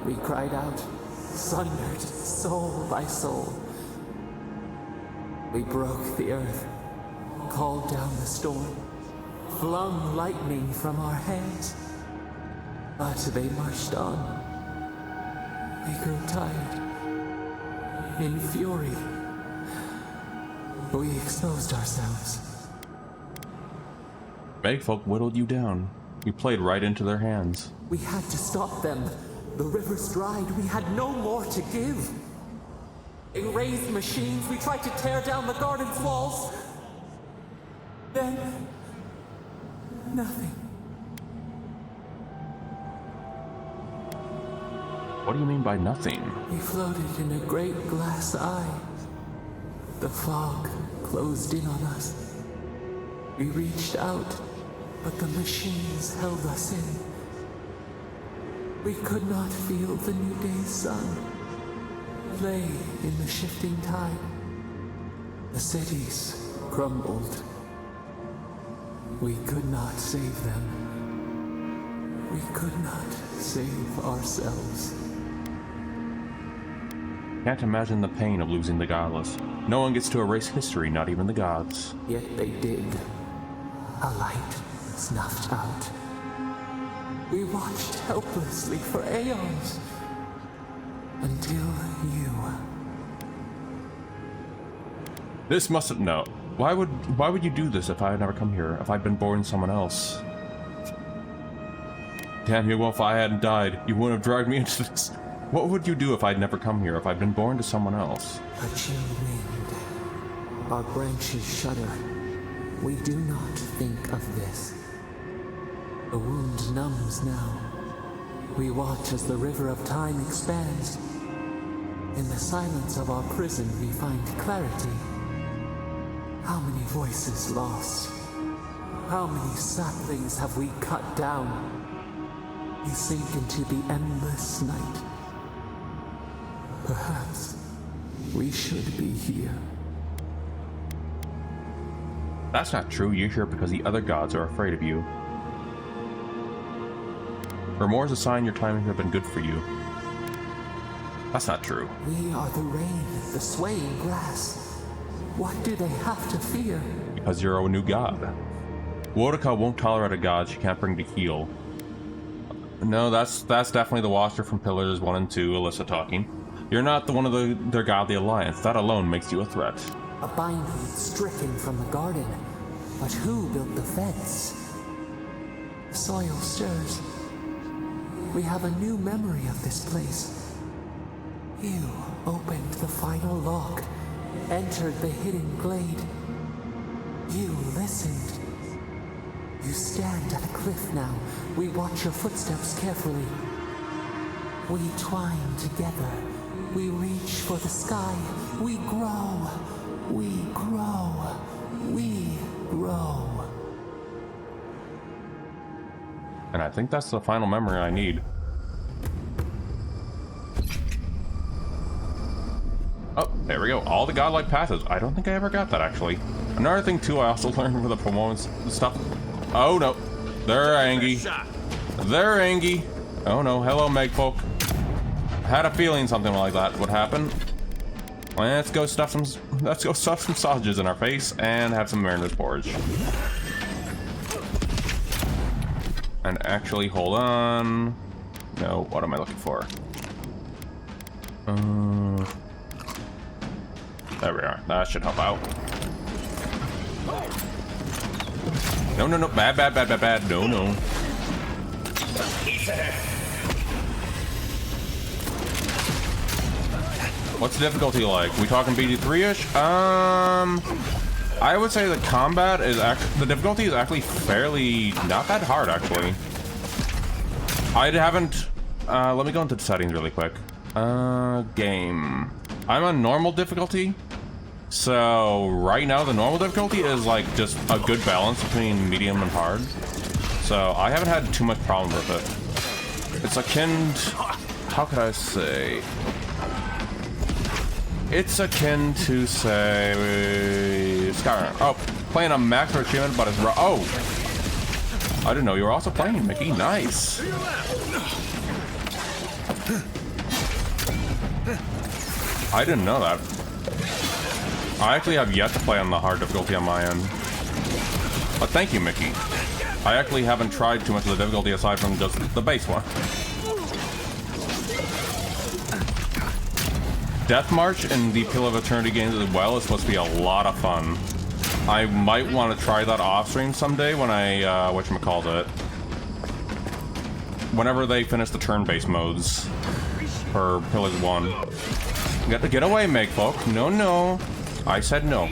We cried out, sundered soul by soul. We broke the earth, called down the storm, flung lightning from our hands. But they marched on. We grew tired. In fury, we exposed ourselves. Megfolk whittled you down. You played right into their hands. We had to stop them. The rivers dried. We had no more to give. They raised machines. We tried to tear down the garden's walls. Then, nothing. What do you mean by nothing? We floated in a great glass eye. The fog closed in on us. We reached out, but the machines held us in. We could not feel the new day's sun play in the shifting tide. The cities crumbled. We could not save them. We could not save ourselves. Can't imagine the pain of losing the godless. No one gets to erase history, not even the gods. Yet they did. A light snuffed out. We watched helplessly for aeons. Until you. This mustn't know. Why would you do this if I had never come here? If I'd been born someone else? Damn you, well, if I hadn't died, you wouldn't have dragged me into this. What would you do if I'd never come here, if I'd been born to someone else? A chill wind. Our branches shudder. We do not think of this. The wound numbs now. We watch as the river of time expands. In the silence of our prison, we find clarity. How many voices lost? How many saplings have we cut down? We sink into the endless night. Perhaps we should be here. That's not true. You're here because the other gods are afraid of you. Or more is a sign your timing has been good for you. That's not true. We are the rain, the swaying grass. What do they have to fear? Because you're a new god. Wodaka won't tolerate a god she can't bring to heal. No, that's definitely the Watcher from Pillars 1 and 2, Alyssa talking. You're not one of their godly alliance. That alone makes you a threat. A bindweed stricken from the garden. But who built the fence? The soil stirs. We have a new memory of this place. You opened the final lock, entered the hidden glade. You listened. You stand at a cliff now. We watch your footsteps carefully. We twine together. We reach for the sky. We grow. We grow. We grow. And I think that's the final memory I need. Oh, there we go. All the godlike passes. I don't think I ever got that, actually. Another thing, too, I also learned with the performance stuff. Oh, no. They're angry. They're angry. Oh, no. Hello, Megfolk. I had a feeling something like that would happen. Let's go stuff some sausages in our face and have some mariner's porridge. And actually, hold on. No, what am I looking for? There we are. That should help out. No, no, no. Bad, bad, bad, bad, bad. No, no. What's the difficulty like? We talking BD3-ish? I would say the combat is the difficulty is actually fairly not that hard, actually. I haven't. Let me go into the settings really quick. Game. I'm on normal difficulty. So right now the normal difficulty is like just a good balance between medium and hard. so I haven't had too much problem with it. It's akin to, how could I say? It's akin to, say, Skyrim. Oh, playing a macro achievement, but it's oh! I didn't know you were also playing, Mickey. Nice. I didn't know that. I actually have yet to play on the hard difficulty on my end. But thank you, Mickey. I actually haven't tried too much of the difficulty aside from just the base one. Death March in the Pill of Eternity games as well is supposed to be a lot of fun. I might want to try that off stream someday when I, whatchamacallit, whenever they finish the turn-based modes for Pillars 1. You got to get away, Makefolk. No, no. I said no.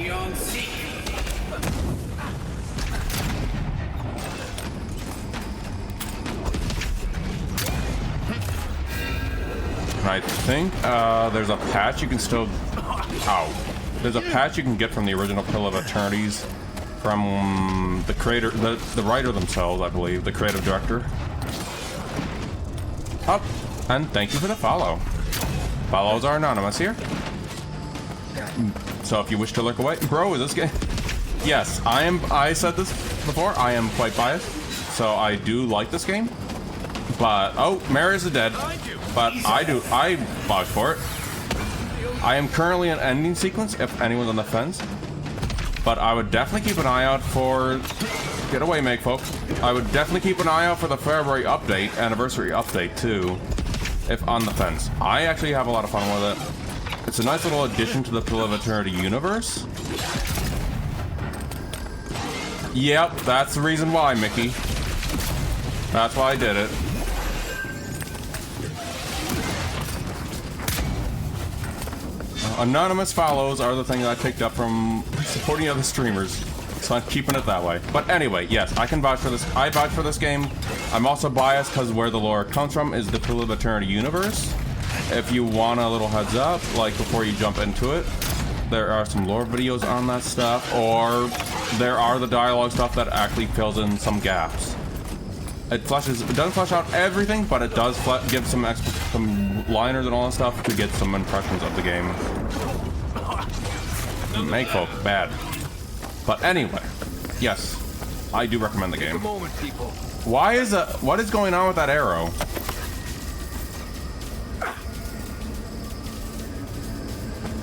I think there's a patch you can still... Ow. There's a patch you can get from the original Pill of Eternities from the creator, the writer themselves, I believe, the creative director. Oh, and thank you for the follow. Follows are anonymous here. So if you wish to look away, bro, is this game? Yes, I said this before, I am quite biased, so I do like this game. But, oh, Marius is dead. But I vouch for it. I am currently in ending sequence, if anyone's on the fence. But I would definitely keep an eye out for... Get away, Makefolk. I would definitely keep an eye out for the February update, anniversary update, too. If on the fence. I actually have a lot of fun with it. It's a nice little addition to the Pill of Eternity universe. Yep, that's the reason why, Mickey. That's why I did it. Anonymous follows are the thing that I picked up from supporting other streamers, so I'm keeping it that way. But anyway, yes, I can vouch for this. I vouch for this game. I'm also biased because where the lore comes from is the Pill of Eternity universe. If you want a little heads up, like before you jump into it, there are some lore videos on that stuff, or there are the dialogue stuff that actually fills in some gaps. It doesn't flesh out everything, but it does give some liners and all that stuff to get some impressions of the game. Makefolk, bad. But anyway, yes, I do recommend the game. What is going on with that arrow?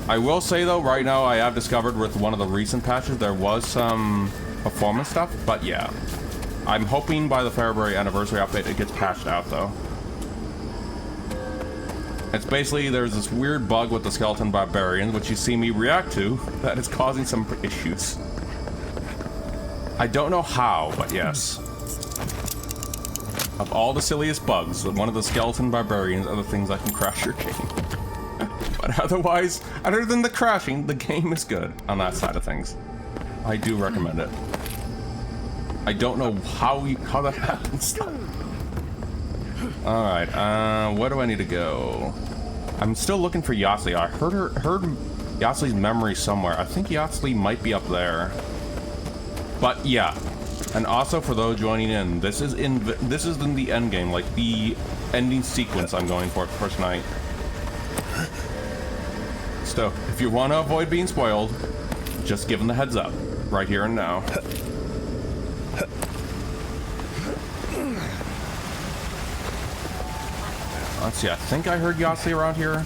I will say though, right now I have discovered with one of the recent patches there was some performance stuff, but yeah. I'm hoping by the February anniversary update it gets patched out though. It's basically there's this weird bug with the skeleton barbarians, which you see me react to, that is causing some issues. I don't know how, but yes. Of all the silliest bugs, one of the skeleton barbarians are the things that can crash your game. But otherwise, other than the crashing, the game is good on that side of things. I do recommend it. I don't know how that happens. Alright, where do I need to go? I'm still looking for Yasli. I heard Yasli's memory somewhere. I think Yasli might be up there. But yeah. And also for those joining in, this is in the end game, like the ending sequence I'm going for tonight. So, if you want to avoid being spoiled, just give them the heads up, right here and now. Let's see, I think I heard Yahtzee around here.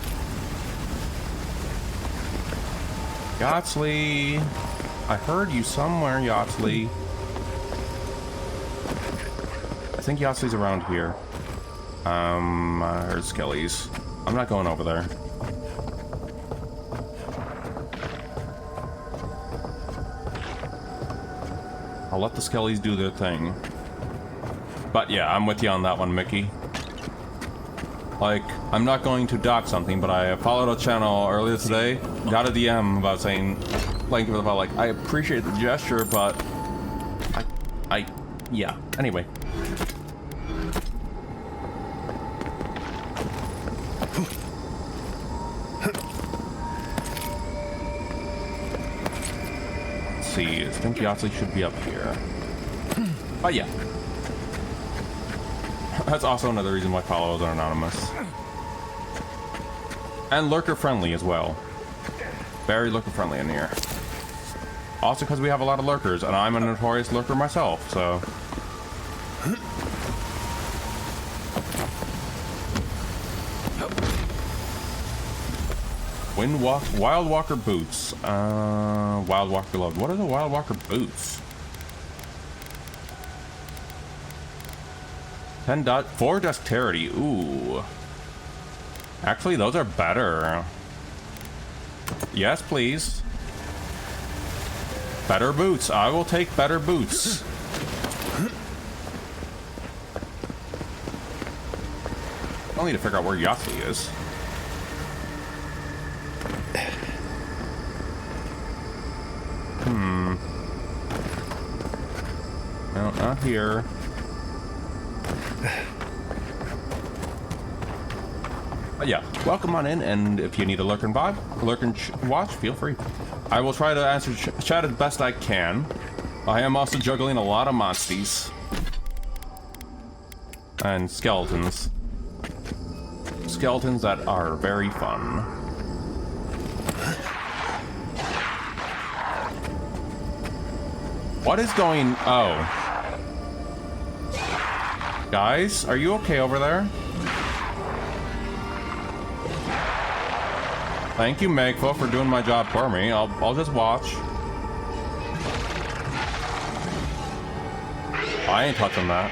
Yahtzee! I heard you somewhere, Yahtzee. I think Yahtzee's around here. I heard Skellies. I'm not going over there. I'll let the Skellies do their thing. But yeah, I'm with you on that one, Mickey. Like, I'm not going to dock something, but I followed a channel earlier today, got a DM about saying, like, I appreciate the gesture, but yeah. Anyway. Let's see, I think Yahtzee should be up here. But yeah. That's also another reason why followers are anonymous. And lurker friendly as well. Very lurker friendly in here. Also because we have a lot of lurkers, and I'm a notorious lurker myself, so... Wild Walker boots. Wild Walker glove. What are the Wild Walker boots? 4 dexterity. Ooh. Actually, those are better. Yes, please. Better boots. I will take better boots. I'll need to figure out where Yahtzee is. No, not here. Yeah, welcome on in, and if you need a lurkin' vibe, lurkin' watch, feel free. I will try to answer chat as best I can. I am also juggling a lot of monsties. And skeletons. Skeletons that are very fun. What is going... Oh. Guys, are you okay over there? Thank you, Megfo, for doing my job for me. I'll just watch. I ain't touching that.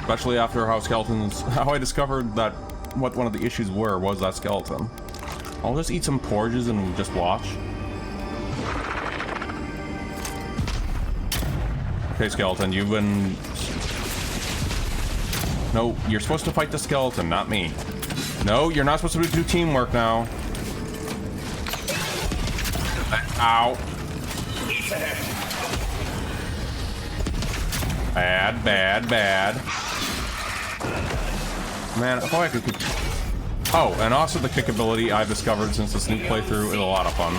Especially after how I discovered that what one of the issues was that skeleton. I'll just eat some porridges and just watch. Okay, skeleton, you've been... No, you're supposed to fight the skeleton, not me. No, you're not supposed to do teamwork now. Ow. Bad, bad, bad. Man, I thought I could... Oh, and also the kick ability I've discovered since the sneak playthrough is a lot of fun.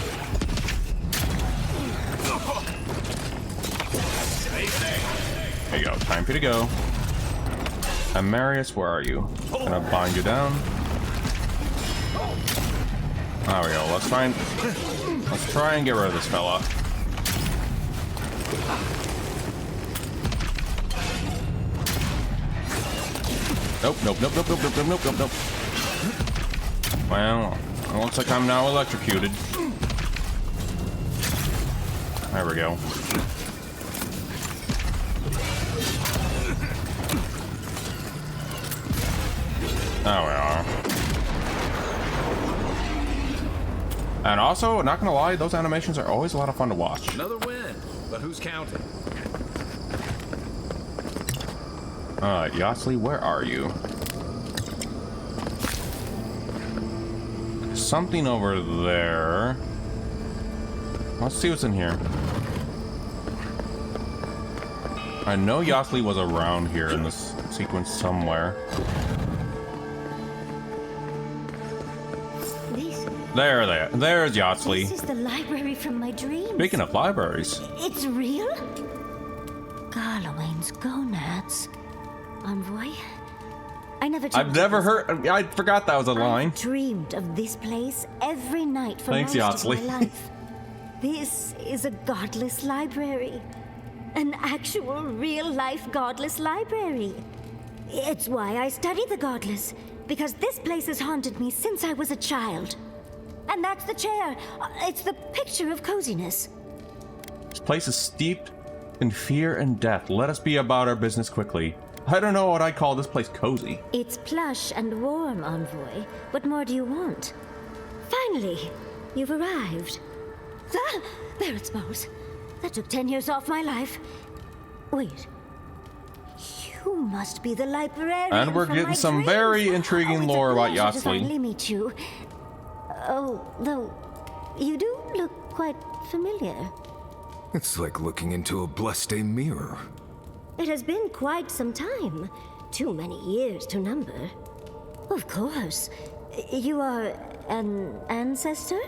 There you go, time for you to go. And Marius, where are you? Gonna bind you down. There we go. Let's try and get rid of this fella. Nope, nope, nope, nope, nope, nope, nope, nope, nope, nope. Well, it looks like I'm now electrocuted. There we go. There we are. And also, not gonna lie, those animations are always a lot of fun to watch. Another win, but who's counting? Yahtzee, where are you? There's something over there. Let's see what's in here. I know Yahtzee was around here in this sequence somewhere. There's Yahtzee. This is the library from my dreams. Speaking of libraries. It's real? Garlowain's gonads. Envoy? I've never heard... I forgot that was a line. I've dreamed of this place every night for Thanks, most Yahtzee. of my life. This is a godless library. An actual, real-life godless library. It's why I study the godless. Because this place has haunted me since I was a child. And that's the chair. It's the picture of coziness. This place is steeped in fear and death. Let us be about our business quickly. I don't know what I call this place cozy. It's plush and warm, Envoy. What more do you want? Finally, you've arrived. Ah, there it smells. That took 10 years off my life. Wait. You must be the librarian. And we're getting some very intriguing lore about Yahtzee. To Yahtzee. finally meet you. Oh, though, you do look quite familiar. It's like looking into a blessed mirror. It has been quite some time. Too many years to number. Of course. You are an ancestor?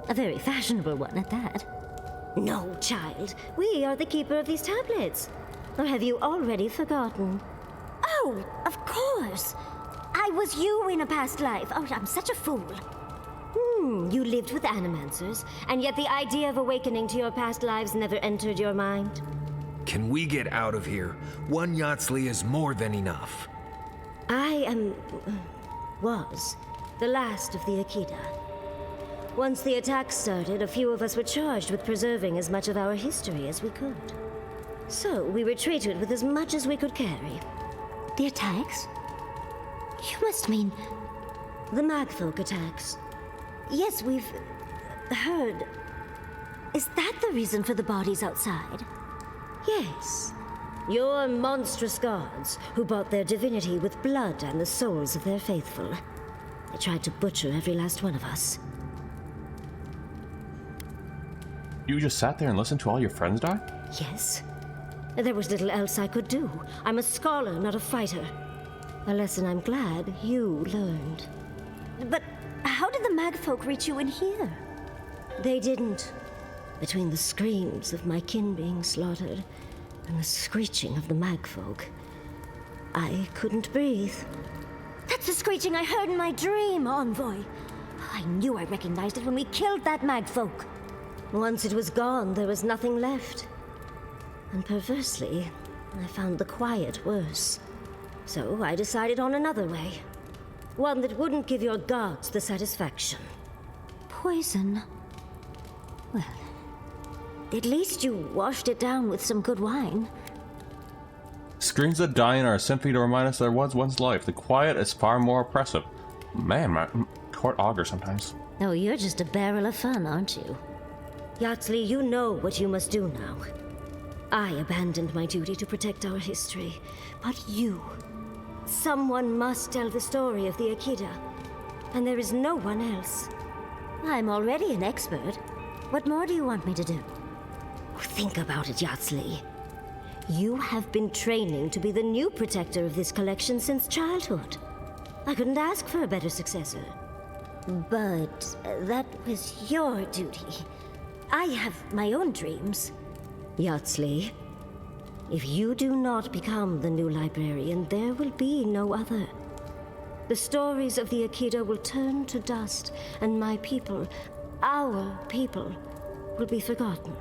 A very fashionable one at that. No, child. We are the keeper of these tablets. Or have you already forgotten? Oh, of course. I was you in a past life. Oh, I'm such a fool. You lived with animancers, and yet the idea of awakening to your past lives never entered your mind. Can we get out of here? One Yatsley is more than enough. I was the last of the Akita. Once the attack started, a few of us were charged with preserving as much of our history as we could. So we retreated with as much as we could carry. The attacks? You must mean... The Magfolk attacks. Yes, we've heard. Is that the reason for the bodies outside? Yes. Your monstrous gods, who bought their divinity with blood and the souls of their faithful. They tried to butcher every last one of us. You just sat there and listened to all your friends die? Yes. There was little else I could do. I'm a scholar, not a fighter. A lesson I'm glad you learned. But how did the Magfolk reach you in here? They didn't. Between the screams of my kin being slaughtered and the screeching of the Magfolk, I couldn't breathe. That's the screeching I heard in my dream, Envoy. I knew I recognized it when we killed that Magfolk. Once it was gone, there was nothing left. And perversely, I found the quiet worse. So I decided on another way. One that wouldn't give your gods the satisfaction. Poison? Well, at least you washed it down with some good wine. Screams that die in are a symphony to remind us there was once life. The quiet is far more oppressive. Man, my court augur sometimes. Oh, you're just a barrel of fun, aren't you? Yatsley, you know what you must do now. I abandoned my duty to protect our history, but you... Someone must tell the story of the Akita, and there is no one else. I'm already an expert. What more do you want me to do? Think about it, Yatsley. You have been training to be the new protector of this collection since childhood. I couldn't ask for a better successor. But that was your duty. I have my own dreams. Yatsley, if you do not become the new librarian, there will be no other. The stories of the Akita will turn to dust, and my people, our people, will be forgotten.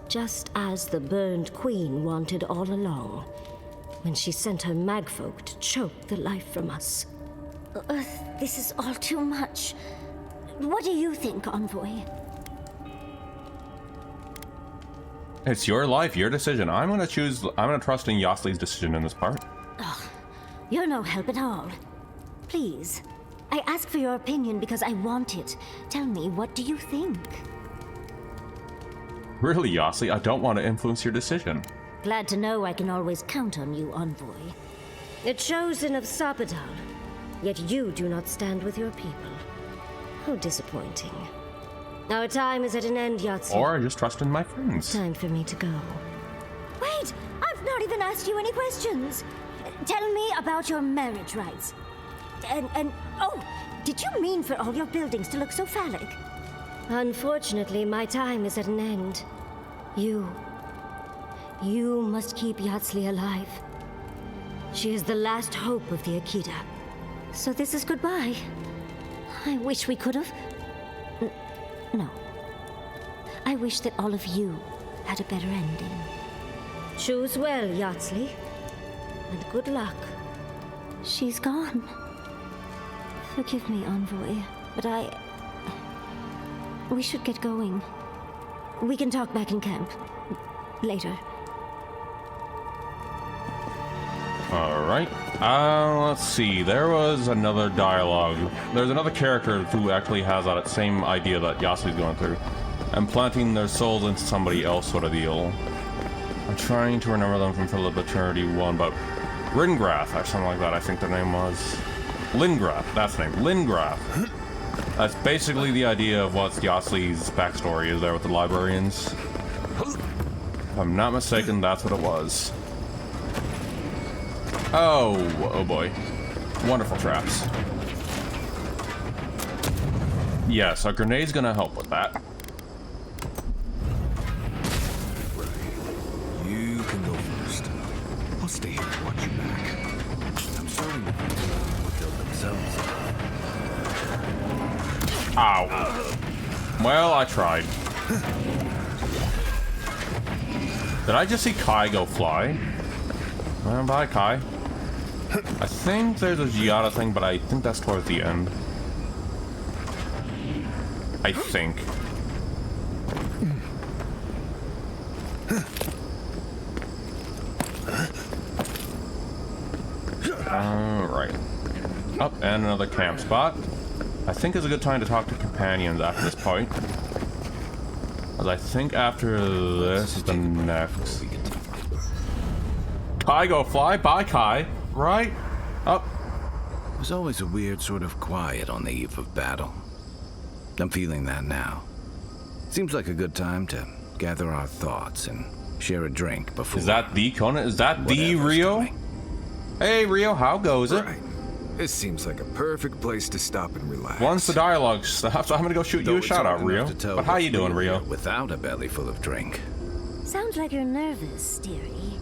Just as the burned queen wanted all along, when she sent her magfolk to choke the life from us. This is all too much. What do you think, Envoy? It's your life, your decision. I'm gonna trust in Yatsley's decision in this part. Oh, you're no help at all. Please, I ask for your opinion because I want it. Tell me, what do you think? Really, Yatsley, I don't want to influence your decision. Glad to know I can always count on you, Envoy. A chosen of Sapadal, yet you do not stand with your people. How disappointing. Our time is at an end, Yatsley. Or I just trust in my friends. Time for me to go. Wait! I've not even asked you any questions! Tell me about your marriage rites. And oh, did you mean for all your buildings to look so phallic? Unfortunately, my time is at an end. You must keep Yatsley alive. She is the last hope of the Akita. So this is goodbye. I wish we could have... No. I wish that all of you had a better ending. Choose well, Yatsley. And good luck. She's gone. Forgive me, Envoy, but we should get going. We can talk back in camp. Later. Alright. Let's see. There was another dialogue. There's another character who actually has that same idea that Yatsley's going through. And planting their souls into somebody else sort of deal. I'm trying to remember them from Philip Eternity 1, but Ringrath, or something like that, I think their name was. Lingrath, that's the name. Lingrath. That's basically the idea of what Yatsley's backstory is there with the librarians. If I'm not mistaken, that's what it was. Oh boy. Wonderful traps. Yes, a grenade's gonna help with that. You can go first. I'll stay here and watch your back. Ow. Well, I tried. Did I just see Kai go fly? Bye, Kai. I think there's a Giada thing, but I think that's towards the end. I think. Alright. Up, and another camp spot. I think it's a good time to talk to companions after this point. As I think after this is the next. Kai go fly? Bye, Kai. Right? Up. There's always a weird sort of quiet on the eve of battle. I'm feeling that now. Seems like a good time to gather our thoughts and share a drink before... Is that the Conan? Is that the Rio? Coming. Hey, Rio, how goes it? Right. This seems like a perfect place to stop and relax. Once the dialogue stops, I'm gonna go shoot you a shout out, Rio. But how you doing, Rio? Without a belly full of drink. Sounds like you're nervous, dearie.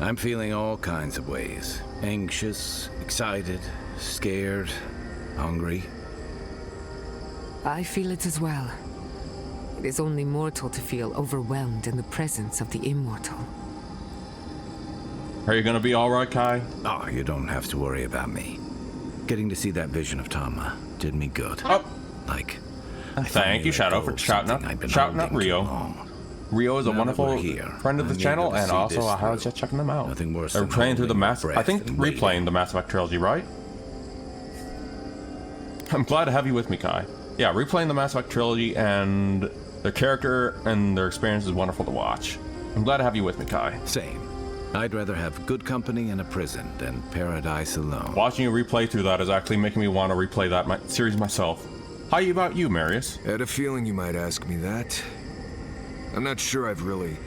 I'm feeling all kinds of ways. Anxious, excited, scared, hungry. I feel it as well. It is only mortal to feel overwhelmed in the presence of the immortal. Are you gonna be alright, Kai? Oh, you don't have to worry about me. Getting to see that vision of Tama did me good. Oh. Like... Thank you, Shadow, for shouting out Rio. Rio is a wonderful friend of the channel, and also I highly suggest checking them out. Nothing worse They're than playing through the I think and replaying the Mass Effect trilogy, right? I'm glad to have you with me, Kai. Yeah, replaying the Mass Effect trilogy, and their character and their experience is wonderful to watch. I'm glad to have you with me, Kai. Same. I'd rather have good company in a prison than paradise alone. Watching you replay through that is actually making me want to replay that series myself. How about you, Marius? I had a feeling you might ask me that. I'm not sure I've really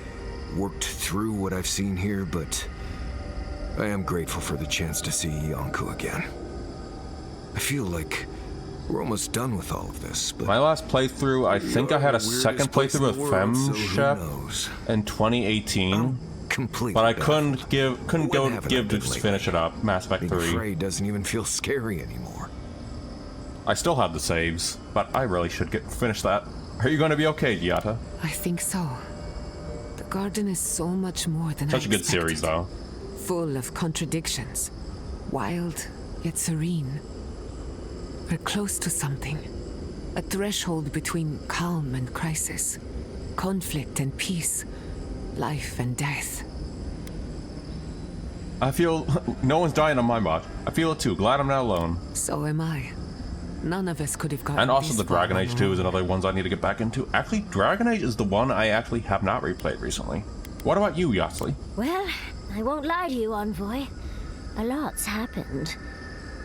worked through what I've seen here, but I am grateful for the chance to see Yonko again. I feel like we're almost done with all of this, but... My last playthrough, I think I had a second playthrough with Fem Chef in 2018. But I couldn't give to just finish it up, Mass Effect 3. Frey doesn't even feel scary anymore. I still have the saves, but I really should finish that. Are you going to be okay, Giata? I think so. The garden is so much more than Such a good series, though. Full of contradictions. Wild, yet serene. We're close to something. A threshold between calm and crisis. Conflict and peace. Life and death. I feel... no one's dying on my watch. I feel it too. Glad I'm not alone. So am I. None of us could have gotten. And also the Dragon Age 2 is another ones I need to get back into. Actually, Dragon Age is the one I actually have not replayed recently. What about you, Yasli? Well, I won't lie to you, Envoy. A lot's happened.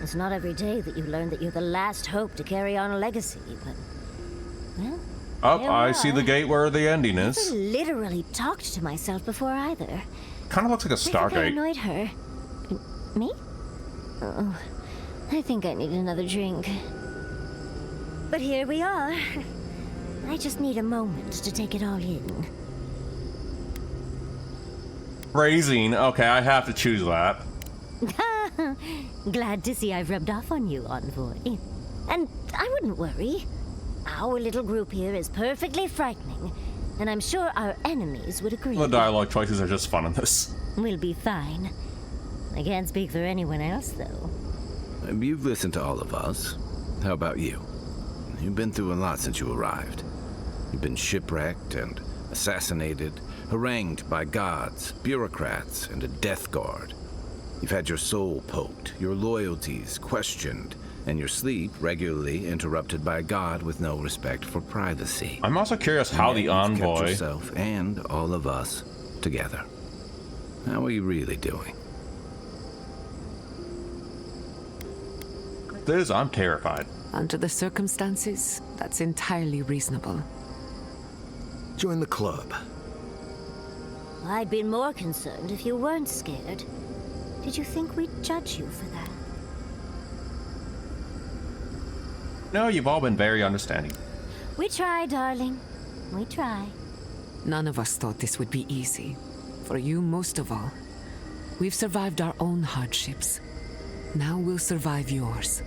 It's not every day that you learn that you're the last hope to carry on a legacy, but... well... Oh, I see the gate where the ending is. I never literally talked to myself before either. Kind of looks like a Stargate. I annoyed her. Me? Oh, I think I need another drink. But here we are. I just need a moment to take it all in. Phrasing. Okay, I have to choose that. Glad to see I've rubbed off on you, Envoy. And I wouldn't worry. Our little group here is perfectly frightening, and I'm sure our enemies would agree. The dialogue choices are just fun in this. We'll be fine. I can't speak for anyone else, though. You've listened to all of us. How about you? You've been through a lot since you arrived. You've been shipwrecked and assassinated, harangued by gods, bureaucrats, and a death guard. You've had your soul poked, your loyalties questioned, and your sleep regularly interrupted by a god with no respect for privacy. I'm also curious how the Envoy... kept yourself and all of us together. How are you really doing? I'm terrified. Under the circumstances, that's entirely reasonable. Join the club. I'd been more concerned if you weren't scared. Did you think we'd judge you for that? No, you've all been very understanding. We try, darling. We try. None of us thought this would be easy. For you, most of all. We've survived our own hardships. Now we'll survive yours.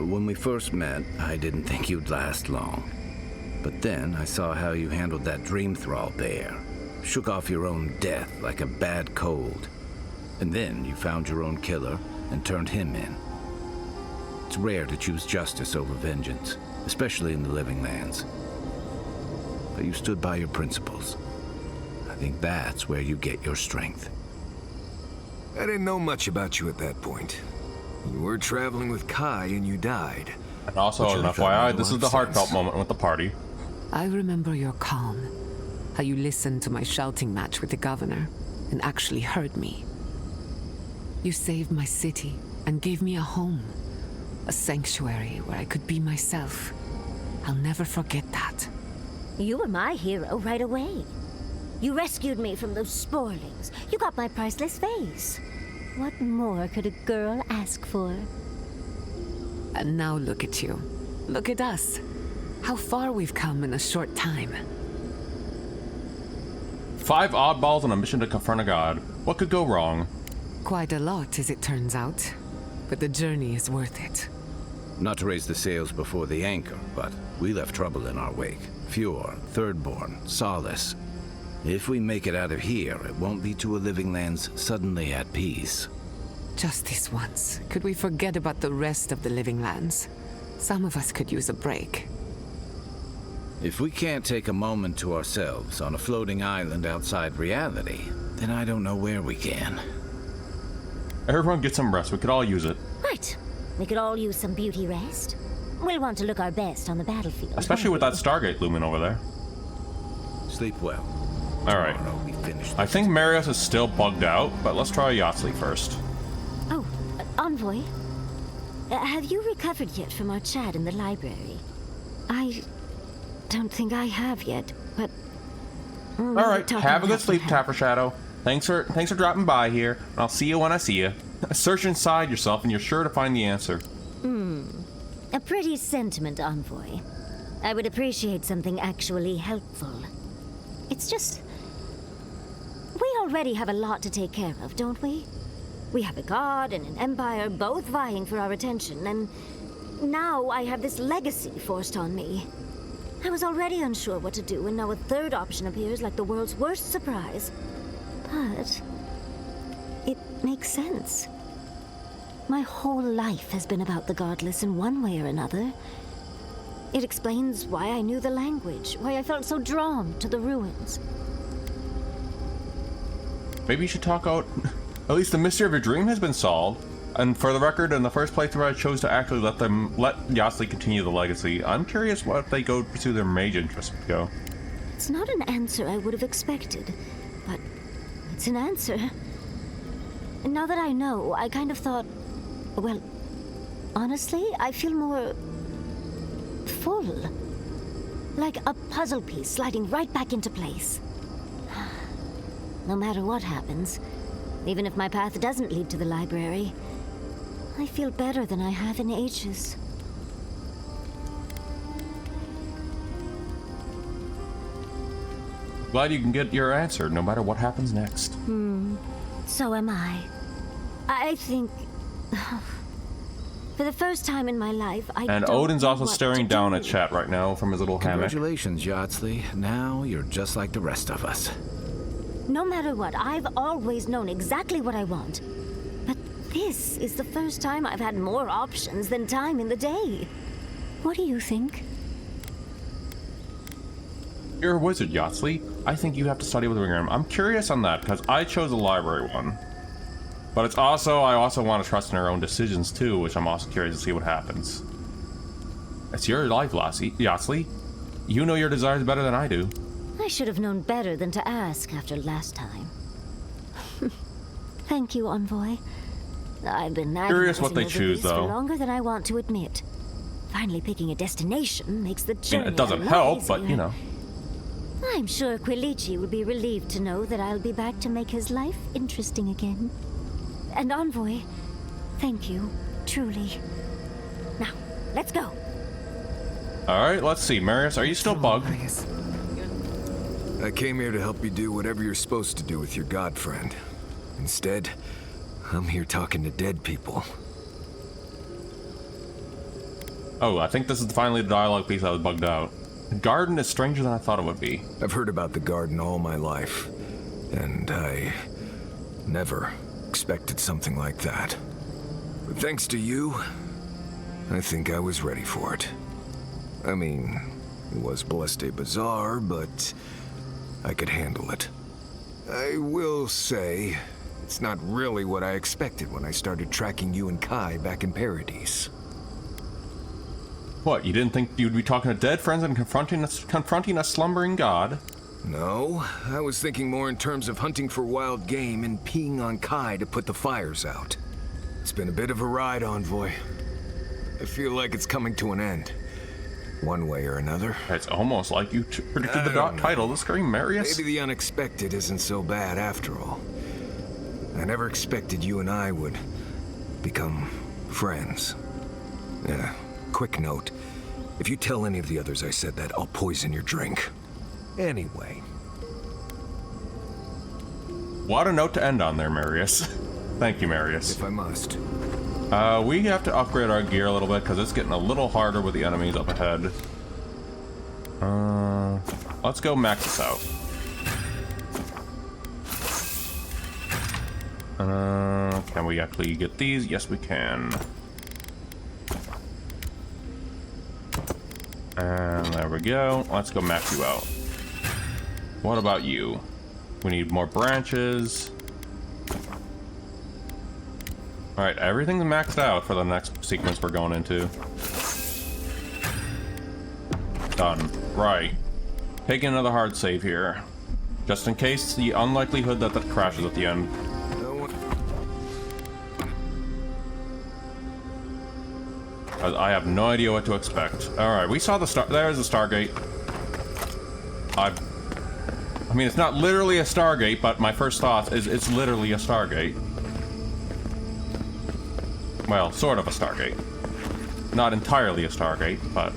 When we first met, I didn't think you'd last long. But then I saw how you handled that dream thrall bear. Shook off your own death like a bad cold. And then you found your own killer and turned him in. It's rare to choose justice over vengeance, especially in the living lands. But you stood by your principles. I think that's where you get your strength. I didn't know much about you at that point. You were traveling with Kai and you died. And also, an FYI, this is the heartfelt moment with the party. I remember your calm. How you listened to my shouting match with the governor and actually heard me. You saved my city and gave me a home. A sanctuary where I could be myself. I'll never forget that. You were my hero right away. You rescued me from those sporlings. You got my priceless vase. What more could a girl ask for? And now look at you. Look at us. How far we've come in a short time. 5 oddballs on a mission to confront a god. What could go wrong? Quite a lot, as it turns out. But the journey is worth it. Not to raise the sails before the anchor, but we left trouble in our wake. Fjord, Thirdborn, Solace. If we make it out of here, it won't be to a living lands suddenly at peace. Just this once. Could we forget about the rest of the living lands? Some of us could use a break. If we can't take a moment to ourselves on a floating island outside reality, then I don't know where we can. Everyone get some rest. We could all use it. Right. We could all use some beauty rest. We'll want to look our best on the battlefield. Especially with that Stargate looming over there. Sleep well. Alright. I think Marius is still bugged out, but let's try Yahtzee first. Oh, Envoy. Have you recovered yet from our chat in the library? I don't think I have yet, but... Alright, have a good sleep, Tapper Shadow. Thanks for dropping by here, and I'll see you when I see you. Search inside yourself, and you're sure to find the answer. A pretty sentiment, Envoy. I would appreciate something actually helpful. It's just... we already have a lot to take care of, don't we? We have a god and an empire both vying for our attention, and now I have this legacy forced on me. I was already unsure what to do, and now a third option appears like the world's worst surprise. But it makes sense. My whole life has been about the godless in one way or another. It explains why I knew the language, why I felt so drawn to the ruins. Maybe you should talk out... At least the mystery of your dream has been solved. And for the record, in the first playthrough I chose to actually let Yahtzee continue the legacy. I'm curious what if they go pursue their mage interest go. It's not an answer I would have expected, but it's an answer. And now that I know, I kind of thought, well, honestly, I feel more full. Like a puzzle piece sliding right back into place. No matter what happens, even if my path doesn't lead to the library, I feel better than I have in ages. Glad you can get your answer, no matter what happens next. So am I. I think... for the first time in my life, And Odin's also staring down at chat right now from his little hammock. Congratulations, Yahtzee. Now you're just like the rest of us. No matter what, I've always known exactly what I want. But this is the first time I've had more options than time in the day. What do you think? You're a wizard, Yahtzee. I think you have to study with Ringram. I'm curious on that, because I chose a library one. But it's also, I also want to trust in her own decisions too, which I'm also curious to see what happens. It's your life, Yahtzee. You know your desires better than I do. I should have known better than to ask after last time. Thank you, Envoy. I've been curious what they over choose, this though. for longer than I want to admit. Finally picking a destination makes the journey It doesn't a lot help, but easier. you know. I'm sure Quilichi will be relieved to know that I'll be back to make his life interesting again. And Envoy, thank you, truly. Now, let's go. Alright, let's see. Marius, are you still bugged? I came here to help you do whatever you're supposed to do with your god friend. Instead, I'm here talking to dead people. Oh, I think this is finally the dialogue piece that was bugged out. The garden is stranger than I thought it would be. I've heard about the garden all my life, and I never expected something like that. But thanks to you, I think I was ready for it. I mean, it was blessed bizarre, but I could handle it. I will say, it's not really what I expected when I started tracking you and Kai back in Paradise. What, you didn't think you'd be talking to dead friends and confronting a slumbering god? No, I was thinking more in terms of hunting for wild game and peeing on Kai to put the fires out. It's been a bit of a ride, Envoy. I feel like it's coming to an end. One way or another. It's almost like you predicted the title of the scream, Marius. Maybe the unexpected isn't so bad after all. I never expected you and I would become friends. Yeah, quick note. If you tell any of the others I said that, I'll poison your drink. Anyway. What a note to end on there, Marius. Thank you, Marius. If I must. We have to upgrade our gear a little bit because it's getting a little harder with the enemies up ahead. Let's go max this out. Can we actually get these? Yes, we can. And there we go. Let's go max you out. What about you? We need more branches. Alright, everything's maxed out for the next sequence we're going into. Done. Right. Taking another hard save here. Just in case the unlikelihood that that crashes at the end. I have no idea what to expect. Alright, we saw the star. There's the Stargate. I mean, it's not literally a Stargate, but my first thought is it's literally a Stargate. Well, sort of a Stargate. Not entirely a Stargate, but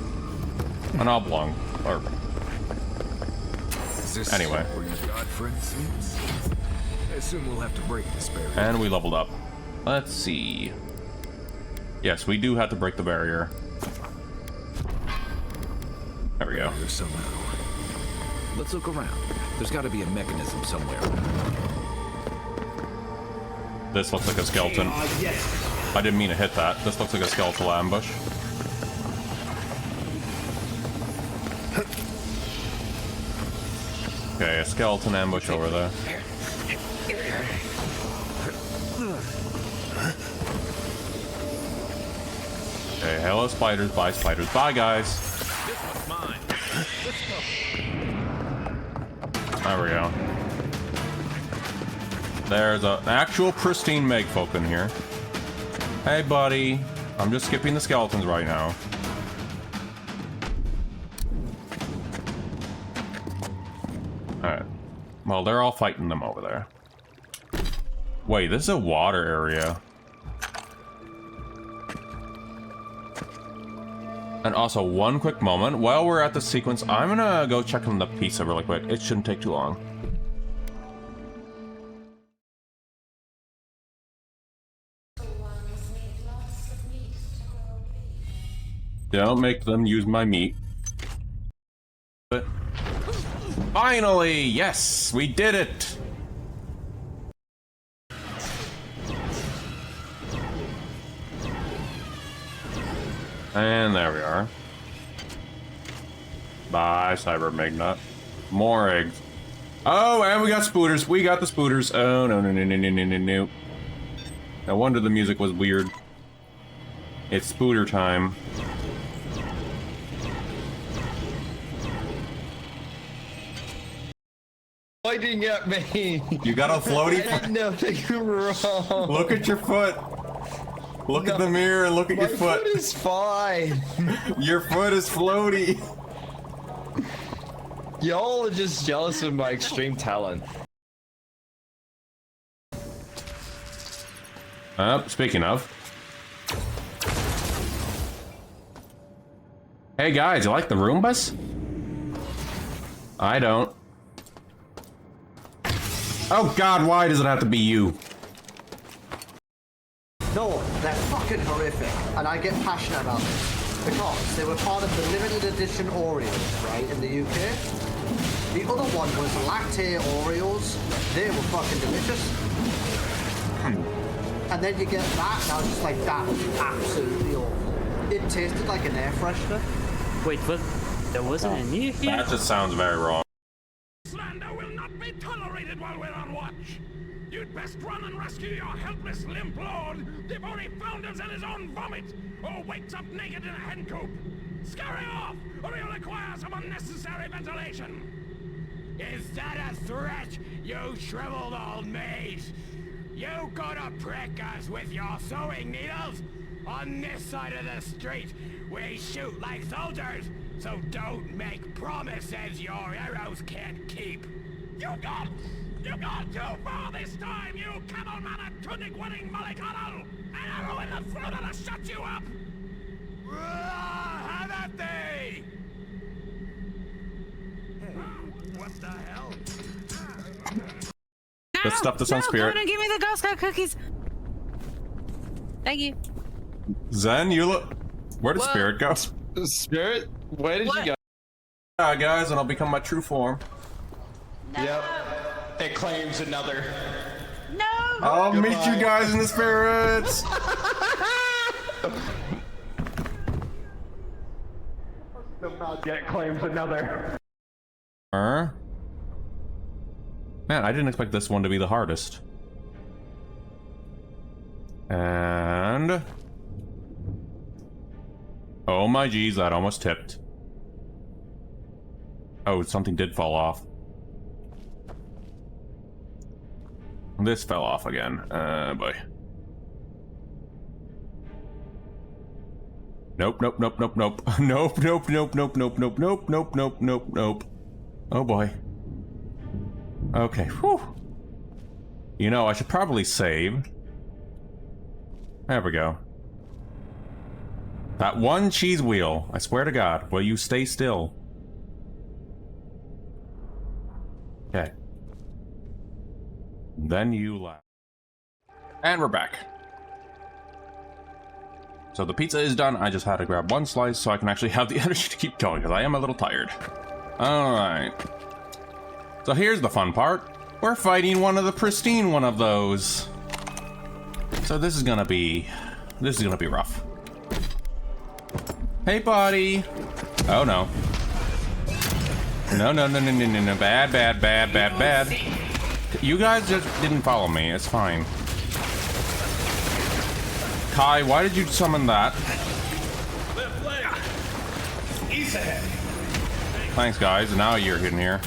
an oblong. Or anyway. Where your god friend seems? I assume we'll have to break this barrier. And we leveled up. Let's see. Yes, we do have to break the barrier. There we go. Somehow. Let's look around. There's got to be a mechanism somewhere. This looks like a skeleton. I didn't mean to hit that. This looks like a skeletal ambush. Okay, a skeleton ambush over there. Okay, hello spiders, bye spiders, bye guys. This one's mine. There we go. There's an actual pristine Megfolk in here. Hey buddy, I'm just skipping the skeletons right now. Alright. Well, they're all fighting them over there. Wait, this is a water area. And also, one quick moment. While we're at the sequence, I'm gonna go check on the pizza really quick. It shouldn't take too long. Don't make them use my meat. But finally, yes, we did it. And there we are. Bye, Cyber Magnat. More eggs. Oh, and we got spooters. We got the spooters. Oh, no, no, no, no, no, no, no, no. No wonder the music was weird. It's spooter time. Pointing at me. You got a floaty? I did nothing wrong. Look at your foot. Look at the mirror and look at your foot. My foot is fine. Your foot is floaty. Y'all are just jealous of my extreme talent. Speaking of. Hey guys, you like the Roombas? I don't. Oh god, why does it have to be you? No, they're fucking horrific, and I get passionate about it. Because they were part of the limited edition Oreos, right, in the UK. The other one was latte Oreos. They were fucking delicious. And then you get that, and I was just like, that was absolutely awful. It tasted like an air freshener. Wait, there wasn't any here? That just sounds very wrong. Slander will not be tolerated while we're on watch. You'd best run and rescue your helpless limp lord before he founders in his own vomit or wakes up naked in a hen coop. Scurry off, or you'll require some unnecessary ventilation. Is that a threat, you shriveled old maid? You gonna prick us with your sewing needles? On this side of the street, we shoot like soldiers, so don't make promises your arrows can't keep. You gone too far this time, you camelman at tunic-wearing Mollicano! An arrow in the throat that'll shut you up! Have at thee! What the hell? Let's stuff this on Spirit. Come on, give me the Girl Scout cookies. Thank you. Zen, you look. Where did Spirit go? Spirit? Where did you go? Alright, guys, and I'll become my true form. No. Yep. It claims another. No. I'll meet you guys in the spirits. The project claims another. Man, I didn't expect this one to be the hardest. And... oh my geez, that almost tipped. Oh, something did fall off. This fell off again. Boy. Nope, nope, nope, nope, nope. Nope, nope, nope, nope, nope, nope, nope, nope, nope, nope, nope. Oh boy. Okay, whew. You know, I should probably save. There we go. That one cheese wheel, I swear to God, will you stay still? Okay. Then you laugh. And we're back. So the pizza is done, I just had to grab one slice so I can actually have the energy to keep going, because I am a little tired. Alright. So here's the fun part. We're fighting one of the pristine one of those. So this is gonna be rough. Hey, buddy. Oh no. No, no, no, no, no, no, no. Bad, bad, bad, bad, bad. You guys just didn't follow me. It's fine. Kai, why did you summon that? Left leg. East ahead. Thanks, guys. Now you're in here.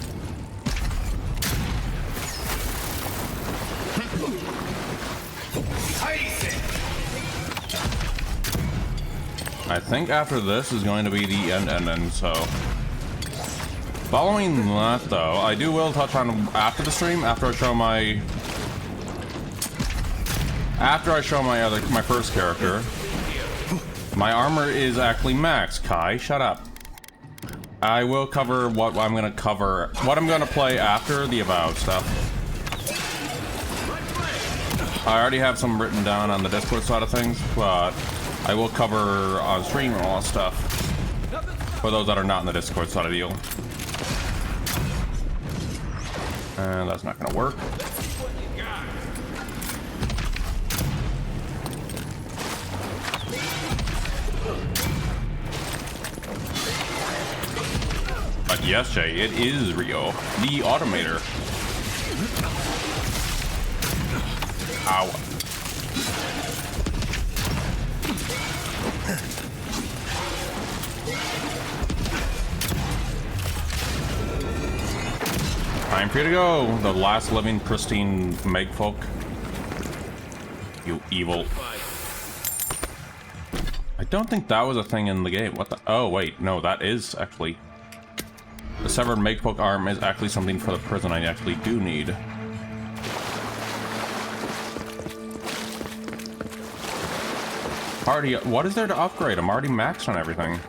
I think after this is going to be the end, so... Following that, though, I will touch on after the stream, after I show my my first character. My armor is actually max. Kai, shut up. I will cover what I'm gonna play after the Avowed stuff. I already have some written down on the Discord side of things, but I will cover on stream and all that stuff for those that are not in the Discord side of the deal. And that's not gonna work. But yes, Jay, it is Rio, the Automator. Ow. Time for you to go, the last living pristine Megfolk. You evil. I don't think that was a thing in the game. What the? Oh, wait, no, that is actually... The severed Megfolk arm is actually something for the prison I actually do need. Already, what is there to upgrade? I'm already maxed on everything.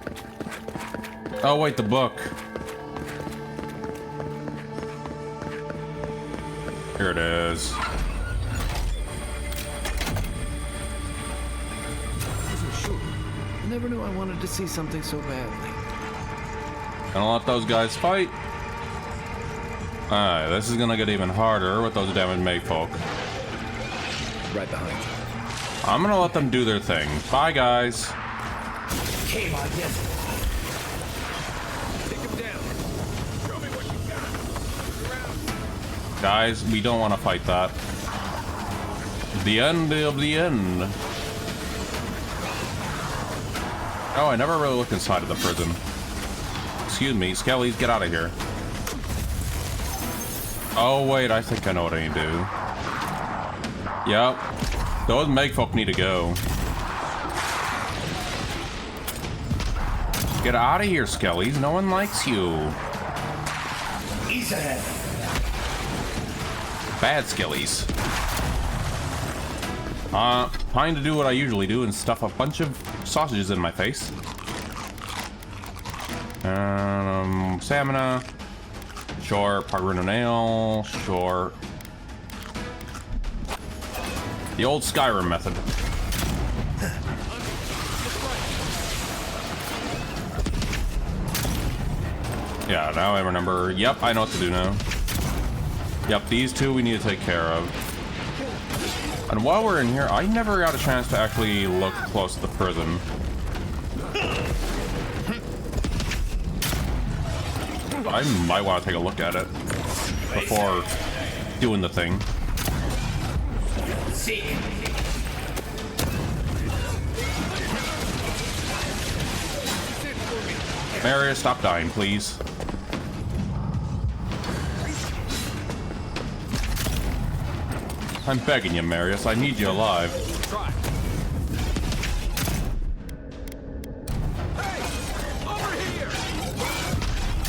Oh, wait, the book. Here it is. never knew I wanted to see something so badly. Gonna let those guys fight. Alright, this is gonna get even harder with those damaged Mayfolk. Right behind you. I'm gonna let them do their thing. Bye, guys. Came on, yes. Take him down. Show me what you got. Guys, we don't want to fight that. The end of the end. Oh, I never really looked inside of the prison. Excuse me, Skellies, get out of here. Oh, wait, I think I know what I need to do. Yep. Those Megfolk need to go. Get out of here, Skellies. No one likes you. Ease ahead. Bad Skellies. Time to do what I usually do and stuff a bunch of sausages in my face. Stamina. Sure. Paruna nail. Sure. The old Skyrim method. Yeah, now I remember. Yep, I know what to do now. Yep, these two we need to take care of. And while we're in here, I never got a chance to actually look close to the prison. I might want to take a look at it before doing the thing. Marius, stop dying, please. I'm begging you, Marius. I need you alive.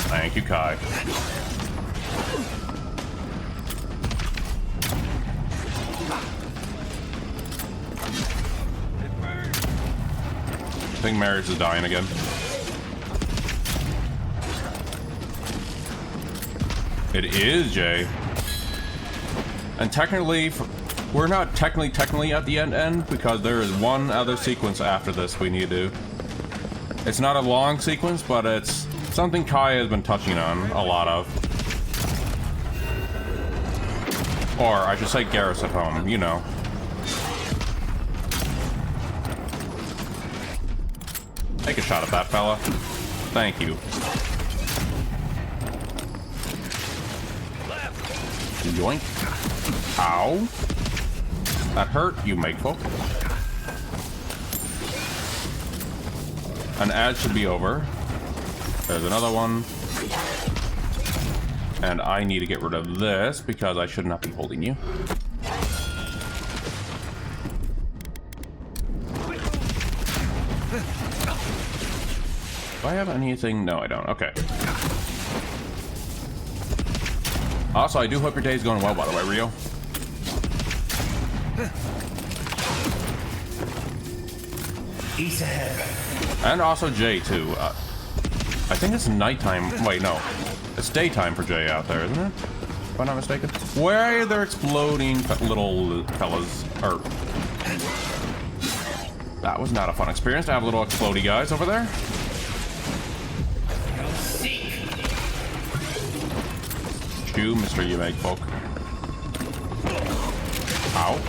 Thank you, Kai. I think Marius is dying again. It is, Jay. And technically, we're not technically at the end because there is one other sequence after this we need to do. It's not a long sequence, but it's something Kai has been touching on a lot of. Or I should say Garrus at home, you know. Take a shot at that fella. Thank you. Yoink. Ow. That hurt, you Megfolk. An ad should be over. There's another one. And I need to get rid of this because I should not be holding you. Do I have anything? No, I don't. Okay. Also, I do hope your day's going well, by the way, Rio. Ease ahead. And also Jay, too. I think it's nighttime. Wait, no. It's daytime for Jay out there, isn't it? If I'm not mistaken. Where are there exploding little fellas? Or... That was not a fun experience to have little explodey guys over there. You, Mr. You Megfolk. Ow.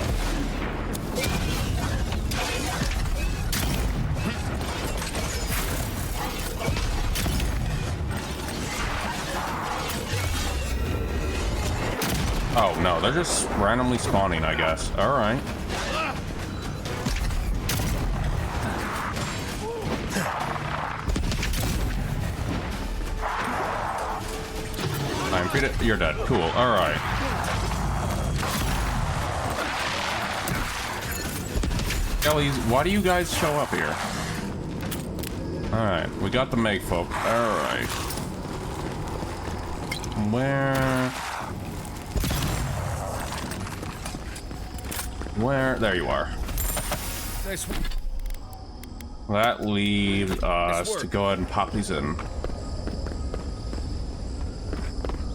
Oh, no, they're just randomly spawning, I guess. Alright. I'm pretty... You're dead. Cool. Alright. Kelly's, why do you guys show up here? Alright, we got the Megfolk. Alright. Where? There you are. Nice. That leaves us to go ahead and pop these in.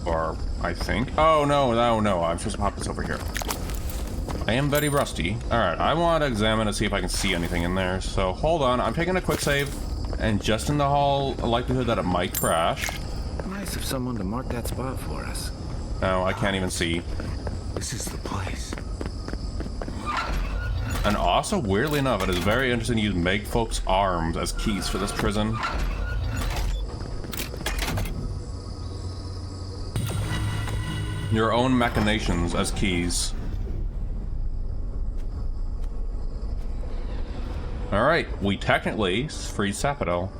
Or, I think. Oh, no, no, no. I'm supposed to pop this over here. I am very rusty. Alright, I want to examine and see if I can see anything in there. So hold on, I'm taking a quick save. And just in the whole likelihood that it might crash. Nice of someone to mark that spot for us. No, I can't even see. This is the place. And also, weirdly enough, it is very interesting to use Meg folks' arms as keys for this prison. Your own machinations as keys. Alright, we technically freed Sapodel.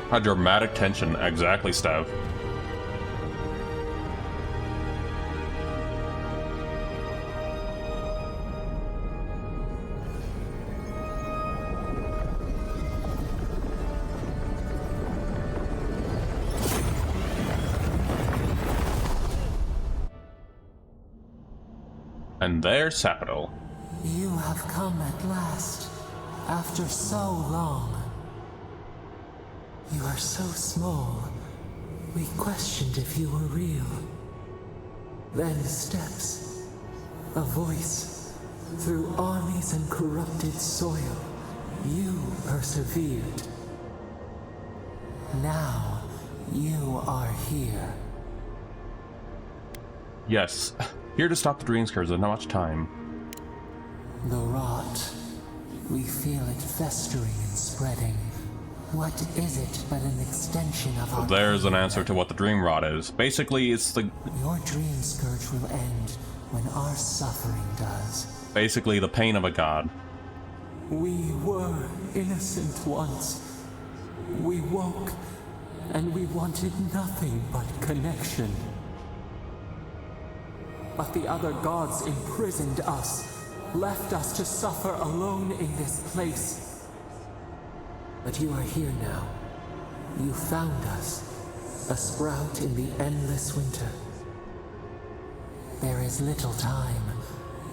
A dramatic tension, exactly, Stev. And there's Sapodel. You have come at last, after so long. You are so small. We questioned if you were real. Then steps, a voice. Through armies and corrupted soil, you persevered. Now, you are here. Yes, here to stop the dream scares. There's not much time. The rot. We feel it festering and spreading. What is it but an extension of our... There's an answer to what the dream rot is. Basically, it's the... Your dream scourge will end when our suffering does. Basically, the pain of a god. We were innocent once. We woke, and we wanted nothing but connection. But the other gods imprisoned us, left us to suffer alone in this place. But you are here now. You found us, a sprout in the endless winter. There is little time.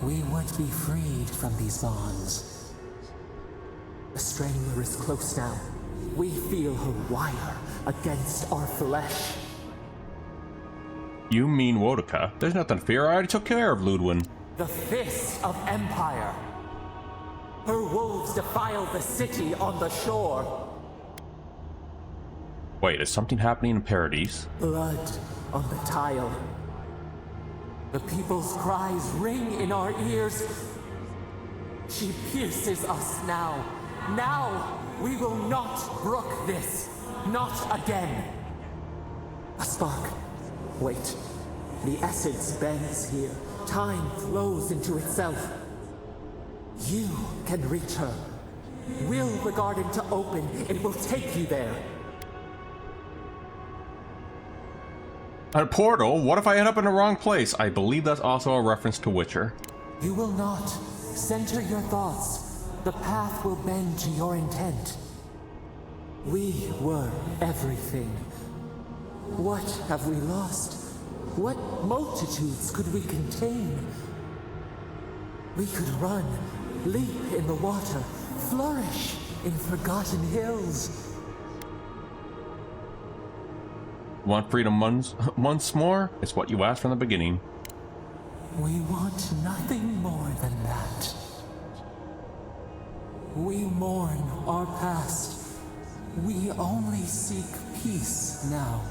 We would be freed from these bonds. The strangler is close now. We feel her wire against our flesh. You mean Wodoka? There's nothing to fear. I already took care of Ludwin. The fist of empire. Her wolves defile the city on the shore. Wait, is something happening in Paradise? Blood on the tile. The people's cries ring in our ears. She pierces us now. Now, we will not brook this. Not again. A spark. Wait. The essence bends here. Time flows into itself. You can reach her. Will the garden to open, it will take you there. A portal? What if I end up in the wrong place? I believe that's also a reference to Witcher. You will not. Center your thoughts. The path will bend to your intent. We were everything. What have we lost? What multitudes could we contain? We could run, leap in the water, flourish in forgotten hills. Want freedom once more? It's what you asked from the beginning. We want nothing more than that. We mourn our past. We only seek peace now.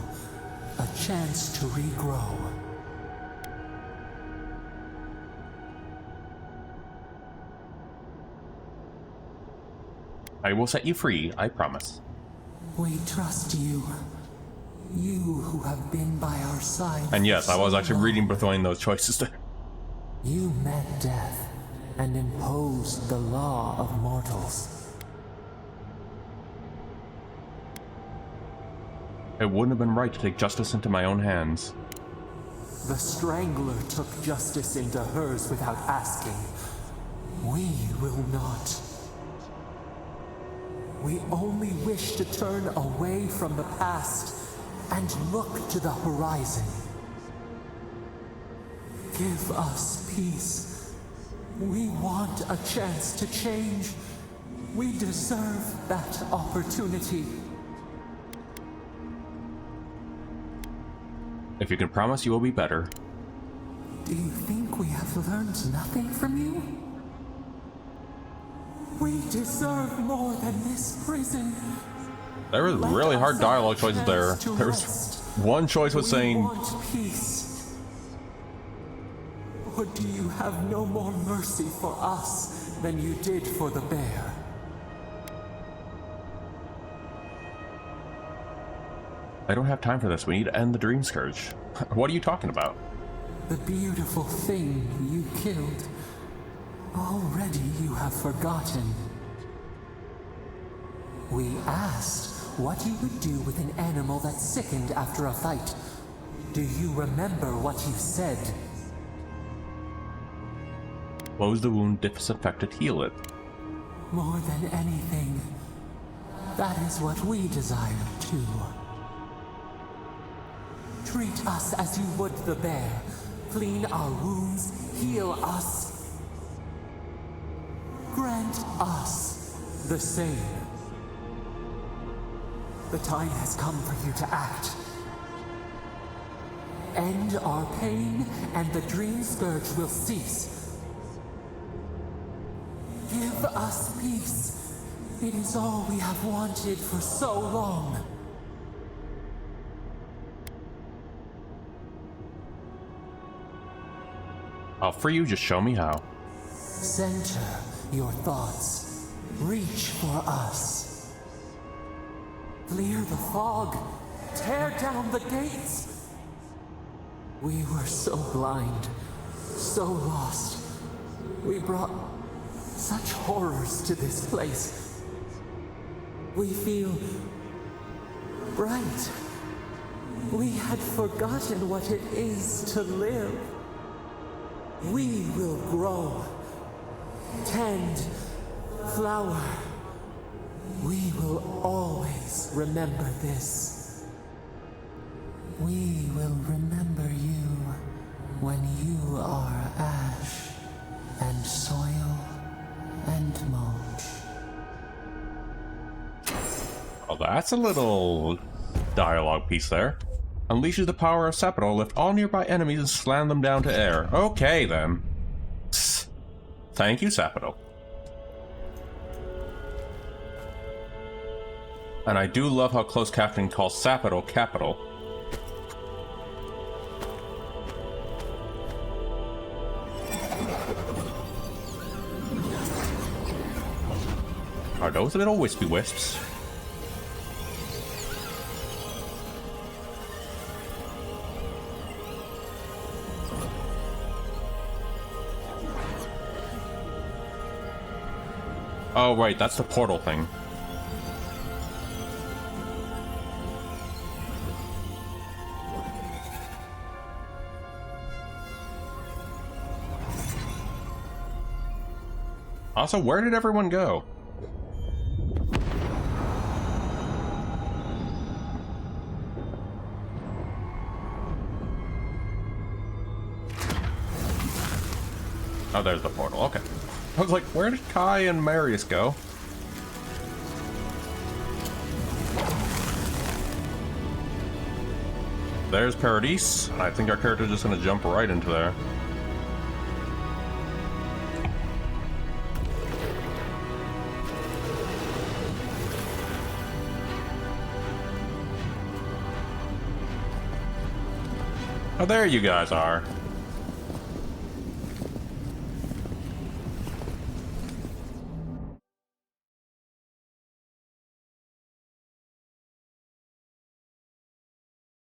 A chance to regrow. I will set you free, I promise. We trust you. You who have been by our side. And yes, I was actually reading between those choices there. You met death and imposed the law of mortals. It wouldn't have been right to take justice into my own hands. The Strangler took justice into hers without asking. We will not. We only wish to turn away from the past and look to the horizon. Give us peace. We want a chance to change. We deserve that opportunity. If you can promise you will be better. Do you think we have learned nothing from you? We deserve more than this prison. There was really hard dialogue choices there. There was one choice was saying... We want peace. Or do you have no more mercy for us than you did for the bear? I don't have time for this. We need to end the Dream Scourge. What are you talking about? The beautiful thing you killed. Already you have forgotten. We asked what you would do with an animal that sickened after a fight. Do you remember what you said? Close the wound, disinfect it, heal it. More than anything, that is what we desire too. Treat us as you would the bear. Clean our wounds, heal us. Grant us the same. The time has come for you to act. End our pain, and the Dream Scourge will cease. Give us peace. It is all we have wanted for so long. I'll free you, just show me how. Center your thoughts. Reach for us. Clear the fog. Tear down the gates. We were so blind, so lost. We brought such horrors to this place. We feel bright. We had forgotten what it is to live. We will grow, tend, flower. We will always remember this. We will remember you when you are ash and soil and mulch. Oh, that's a little dialogue piece there. Unleashes the power of Sepidol, lift all nearby enemies and slam them down to air. Okay, then. Psst. Thank you, Sepidol. And I do love how close captain calls Sepidol capital. Are those little wispy wisps? Oh, right, that's the portal thing. Also, where did everyone go? Oh, there's the portal, okay. I was like, where did Kai and Marius go? There's Paradise. I think our character's just gonna jump right into there. Oh, there you guys are.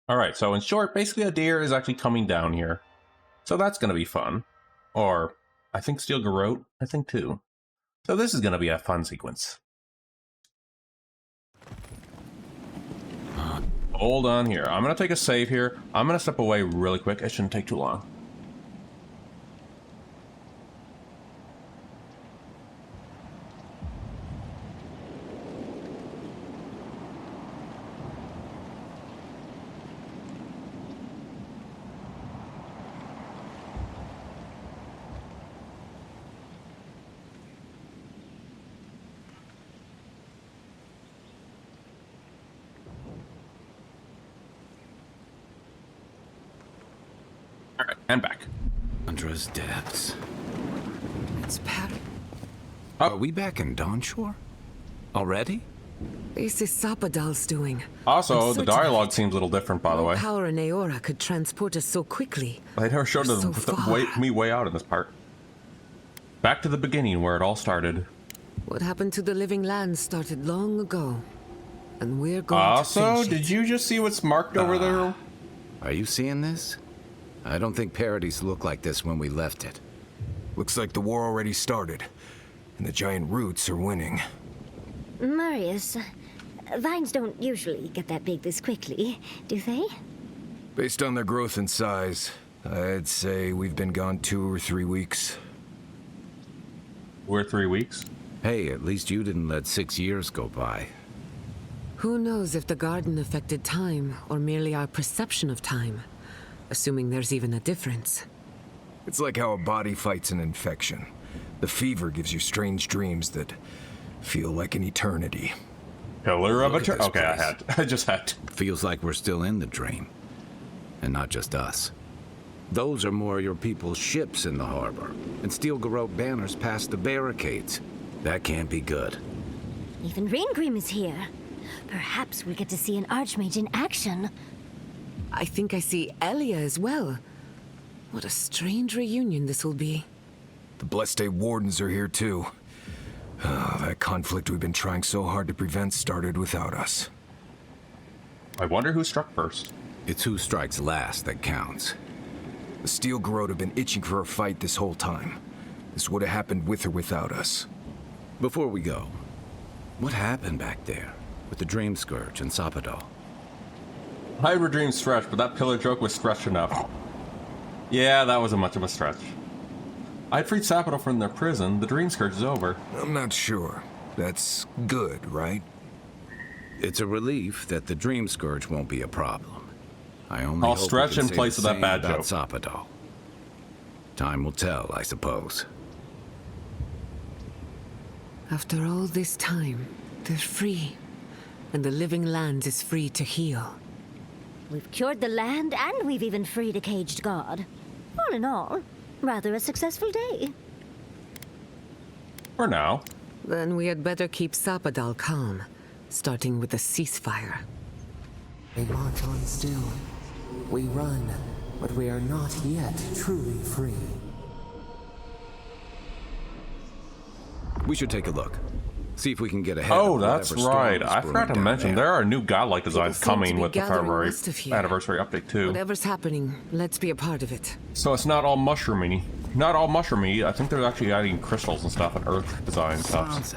Alright, so in short, basically a deer is actually coming down here. So that's going to be fun. Or, I think Steel Garrote, I think too. So this is going to be a fun sequence. hold on here. I'm gonna take a save here. I'm gonna step away really quick. It shouldn't take too long. Alright, and back. Andra's depths. It's Pat. Are we back in Dawnshore? Already? This is Sapadal's doing. Also, the dialogue seems a little different, by the way. Power in Aora could transport us so quickly. They never showed me way out in this part. Back to the beginning where it all started. What happened to the living land started long ago. And we're going also, to finish did you just see what's marked over there? Are you seeing this? I don't think Paradise looked like this when we left it. Looks like the war already started, and the giant roots are winning. Marius, vines don't usually get that big this quickly, do they? Based on their growth and size, I'd say we've been gone 2 or 3 weeks. We're 3 weeks? Hey, at least you didn't let 6 years go by. Who knows if the garden affected time, or merely our perception of time? Assuming there's even a difference. It's like how a body fights an infection. The fever gives you strange dreams that feel like an eternity. Pillar of eternity. Okay, I just had to. Feels like we're still in the dream. And not just us. Those are more your people's ships in the harbor. And steel garrote banners past the barricades. That can't be good. Even Reingrim is here. Perhaps we get to see an Archmage in action. I think I see Elia as well. What a strange reunion this will be. The Blessed Wardens are here too. That conflict we've been trying so hard to prevent started without us. I wonder who struck first. It's who strikes last that counts. The Steel Garrote have been itching for a fight this whole time. This would have happened with or without us. Before we go, what happened back there with the Dream Scourge and Sapadal? Hydra Dream stretch, but that pillar joke was stretched enough. Yeah, that wasn't much of a stretch. I'd freed Sapadal from their prison. The Dream Scourge is over. I'm not sure. That's good, right? It's a relief that the Dream Scourge won't be a problem. I'll stretch in place of that bad joke. Sapadal. Time will tell, I suppose. After all this time, they're free. And the living land is free to heal. We've cured the land, and we've even freed a caged god. All in all, rather a successful day. For now. Then we had better keep Sapadal calm, starting with a ceasefire. We march on still. We run, but we are not yet truly free. We should take a look. See if we can get ahead. Oh, that's right. I forgot to mention there are new godlike designs coming with the February anniversary update too. Whatever's happening, let's be a part of it. So it's not all mushroomy. Not all mushroomy. I think they're actually adding crystals and stuff and earth design stuff.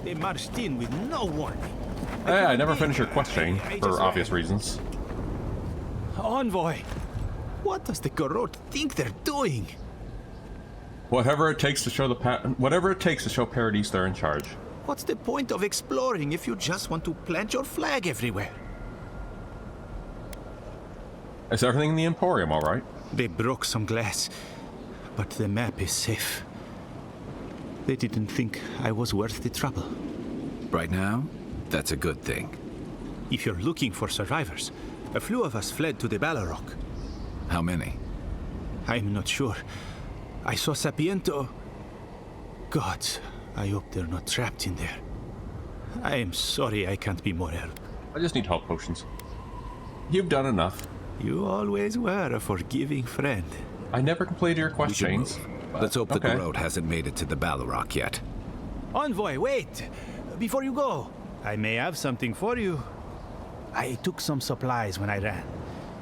They marched in with no warning. Hey, I never finished your questioning for obvious reasons. Envoy, what does the Garrote think they're doing? Whatever it takes to show whatever it takes to show Paradise they're in charge. What's the point of exploring if you just want to plant your flag everywhere? Is everything in the Emporium all right? They broke some glass, but the map is safe. They didn't think I was worth the trouble. Right now, that's a good thing. If you're looking for survivors, a few of us fled to the Balrog. How many? I'm not sure. I saw Sapiento. Gods, I hope they're not trapped in there. I am sorry I can't be more help. I just need health potions. You've done enough. You always were a forgiving friend. I never completed your questions. Let's hope the Garrote hasn't made it to the Balrog yet. Envoy, wait! Before you go, I may have something for you. I took some supplies when I ran.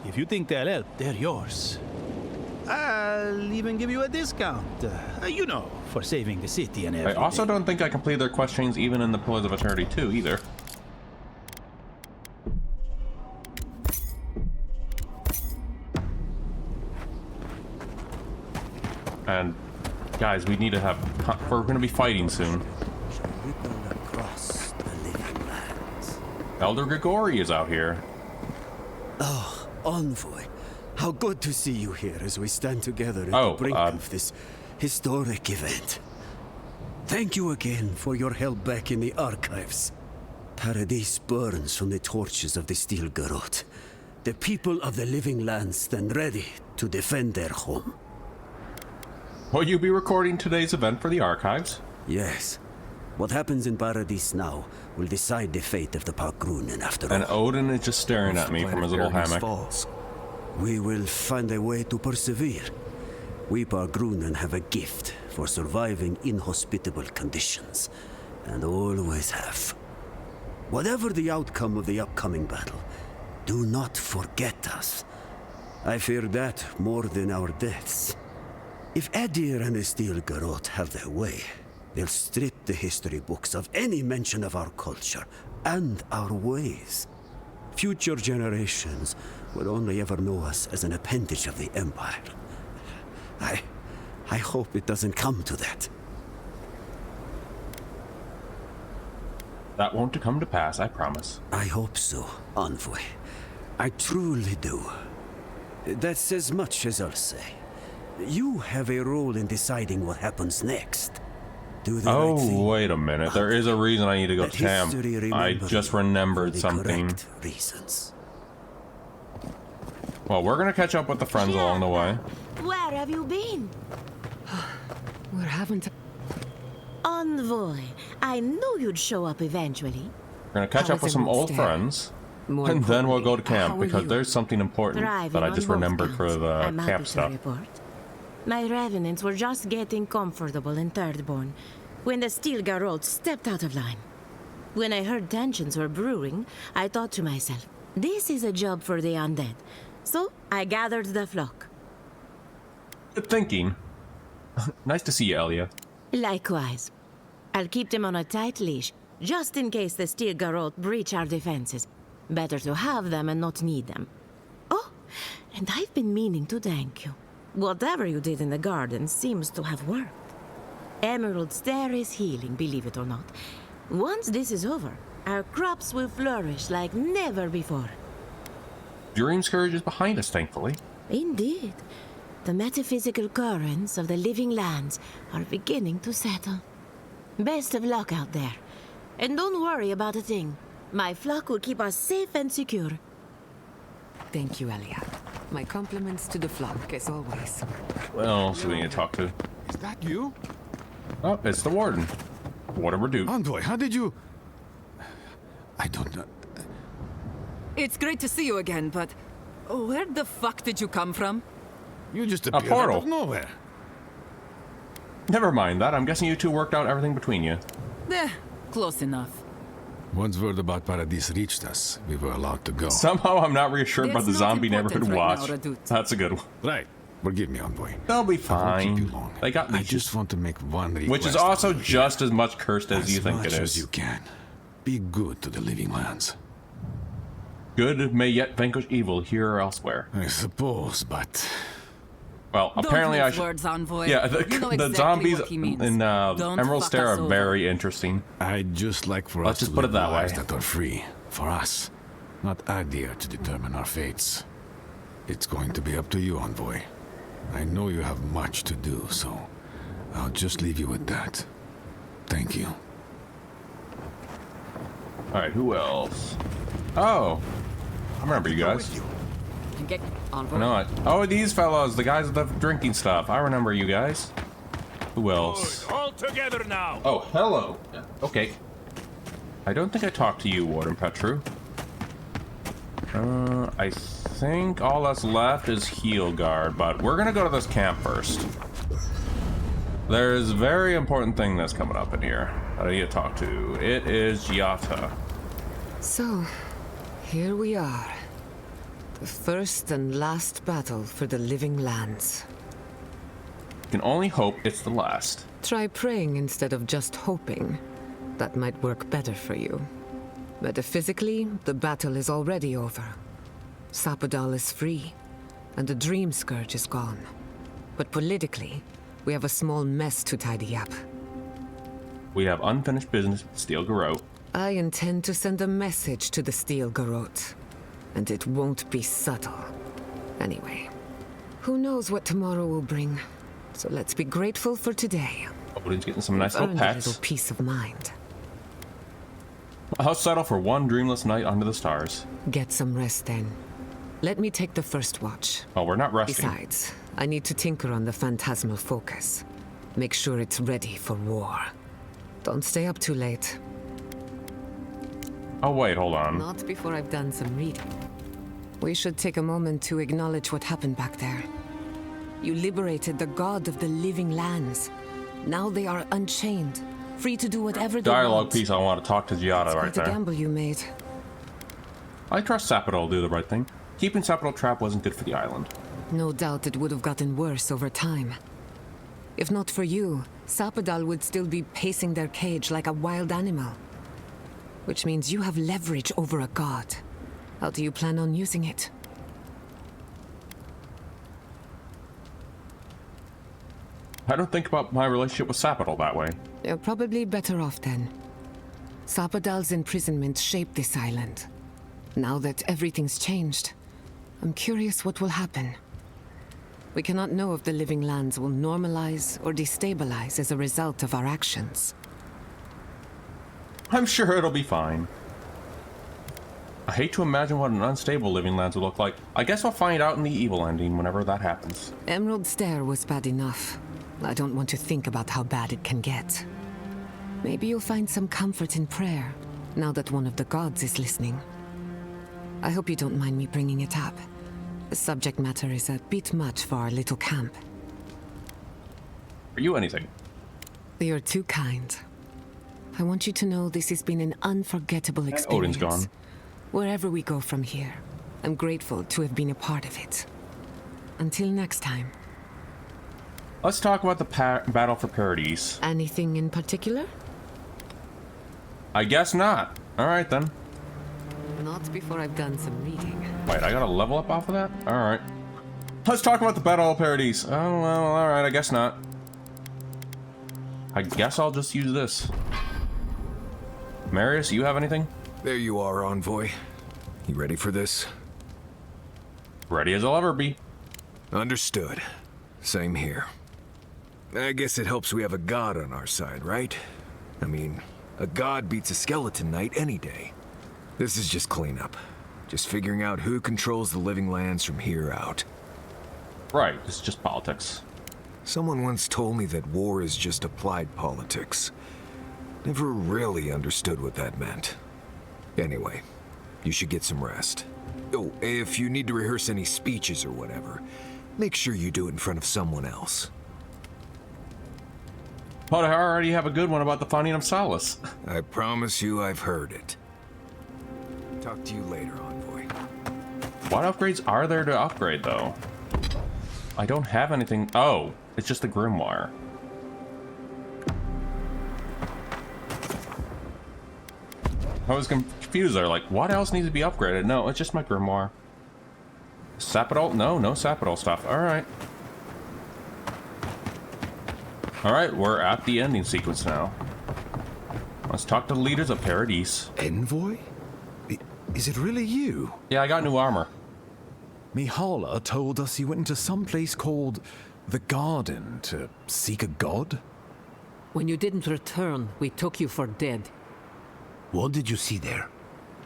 If you think they'll help, they're yours. I'll even give you a discount. You know, for saving the city and everything. I also don't think I completed their questions even in the Pillars of Eternity 2 either. And guys, we need to have. We're going to be fighting soon. Across the living lands. Elder Grigori is out here. Oh, Envoy. How good to see you here as we stand together at the brink of this historic event. Thank you again for your help back in the archives. Paradise burns from the torches of the Steel Garrote. The people of the living lands stand ready to defend their home. Will you be recording today's event for the archives? Yes. What happens in Paradise now will decide the fate of the Parkrunen after all. And Odin is just staring at me from his little hammock. Falls. We will find a way to persevere. We Parkrunen have a gift for surviving inhospitable conditions, and always have. Whatever the outcome of the upcoming battle, do not forget us. I fear that more than our deaths. If Edir and the Steel Garrote have their way, they'll strip the history books of any mention of our culture and our ways. Future generations will only ever know us as an appendage of the Empire. I hope it doesn't come to that. That won't come to pass, I promise. I hope so, Envoy. I truly do. That's as much as I'll say. You have a role in deciding what happens next. Do the right thing. Wait a minute. There is a reason I need to go to camp. I just remembered something. Reasons. Well, we're gonna catch up with the friends along the way. Where have you been? We're having to... Envoy, I knew you'd show up eventually. We're gonna catch up with some old friends, and then we'll go to camp because there's something important that I just remembered for the camp stuff. My revenants were just getting comfortable in Thirdborn when the Steel Garrote stepped out of line. When I heard tensions were brewing, I thought to myself, this is a job for the undead. So I gathered the flock. Good thinking. Nice to see you, Elia. Likewise. I'll keep them on a tight leash, just in case the Steel Garrote breach our defenses. Better to have them and not need them. Oh, and I've been meaning to thank you. Whatever you did in the garden seems to have worked. Emerald Stair is healing, believe it or not. Once this is over, our crops will flourish like never before. Dream Scourge is behind us, thankfully. Indeed. The metaphysical currents of the living lands are beginning to settle. Best of luck out there. And don't worry about a thing. My flock will keep us safe and secure. Thank you, Elia. My compliments to the flock, as always. What else do we need to talk to? Is that you? Oh, it's the warden. Whatever do. Envoy, how did you... I don't know. It's great to see you again, but... where the fuck did you come from? You just appeared out of nowhere. Never mind that. I'm guessing you two worked out everything between you. Close enough. Once word about Paradise reached us, we were allowed to go. Somehow I'm not reassured by the zombie neighborhood watch. Now, That's a good one. Right. Forgive me, Envoy. They'll be I won't keep fine. you long. They got leeches. I just want to make one request. Which is also just as much cursed as you think it As much is. as you can. Be good to the living lands. Good may yet vanquish evil here or elsewhere. I suppose, but... Well, apparently I should... Words, Envoy. Yeah, You know the exactly zombies what he means. in Don't Emerald fuck Stair us are over. very interesting. I'd just like for Let's us just to put it live that way. lives that are free. For us. Not Adir to determine our fates. It's going to be up to you, Envoy. I know you have much to do, so I'll just leave you with that. Thank you. Alright, who else? Oh! I remember you guys. Get Envoy. Oh, these fellows, the guys with the drinking stuff. I remember you guys. Who else? All together now. Oh, hello. Okay. I don't think I talked to you, Warden Petru. I think all that's left is Heel Guard, but we're gonna go to this camp first. There's a very important thing that's coming up in here that I need to talk to. It is Giata. So, here we are. The first and last battle for the living lands. You can only hope it's the last. Try praying instead of just hoping. That might work better for you. Metaphysically, the battle is already over. Sapadal is free, and the Dream Scourge is gone. But politically, We have a small mess to tidy up. We have unfinished business with Steel Garrote. I intend to send a message to the Steel Garrote. And it won't be subtle. Anyway, who knows what tomorrow will bring. So let's be grateful for today. Odin's getting some nice We've little earned a pets. little peace of mind. I'll settle for one dreamless night under the stars. Get some rest then. Let me take the first watch. Oh, we're not resting. Besides, I need to tinker on the phantasmal focus. Make sure it's ready for war. Don't stay up too late. Oh wait, hold on. Not before I've done some reading. We should take a moment to acknowledge what happened back there. You liberated the god of the living lands. Now they are unchained, free to do whatever they Dialogue want. piece, I want to talk to Giada right Quite a there. gamble you made. I trust Sapodal will do the right thing. Keeping Sapodal trapped wasn't good for the island. No doubt it would have gotten worse over time. If not for you, Sapodal would still be pacing their cage like a wild animal. Which means you have leverage over a god. How do you plan on using it? I don't think about my relationship with Sapodal that way. You're probably better off then. Sapodal's imprisonment shaped this island. Now that everything's changed, I'm curious what will happen. We cannot know if the living lands will normalize or destabilize as a result of our actions. I'm sure it'll be fine. I hate to imagine what an unstable living lands will look like. I guess I'll find out in the evil ending whenever that happens. Emerald Stair was bad enough. I don't want to think about how bad it can get. Maybe you'll find some comfort in prayer, now that one of the gods is listening. I hope you don't mind me bringing it up. The subject matter is a bit much for our little camp. Are you anything? You're too kind. I want you to know this has been an unforgettable experience. Odin's gone. Wherever we go from here, I'm grateful to have been a part of it. Until next time. Let's talk about the battle for Paradise. Anything in particular? I guess not. Alright then. Not before I've done some reading. Wait, I gotta level up off of that? Alright. Let's talk about the Battle of Paradise. Oh, well, alright, I guess not. I guess I'll just use this. Marius, you have anything? There you are, Envoy. You ready for this? Ready as I'll ever be. Understood. Same here. I guess it helps we have a god on our side, right? I mean, a god beats a skeleton knight any day. This is just cleanup. Just figuring out who controls the living lands from here out. Right, it's just politics. Someone once told me that war is just applied politics. Never really understood what that meant. Anyway, you should get some rest. Oh, if you need to rehearse any speeches or whatever, make sure you do it in front of someone else. But I already have a good one about the finding of Solace. I promise you I've heard it. Talk to you later, Envoy. What upgrades are there to upgrade, though? I don't have anything. Oh, it's just the Grimoire. I was confused there, like, what else needs to be upgraded? No, it's just my Grimoire. Sapodal? No, no Sapodal stuff. Alright. Alright, we're at the ending sequence now. Let's talk to the leaders of Paradise. Envoy? Is it really you? Yeah, I got new armor. Mihala told us you went into some place called the Garden to seek a god? When you didn't return, we took you for dead. What did you see there?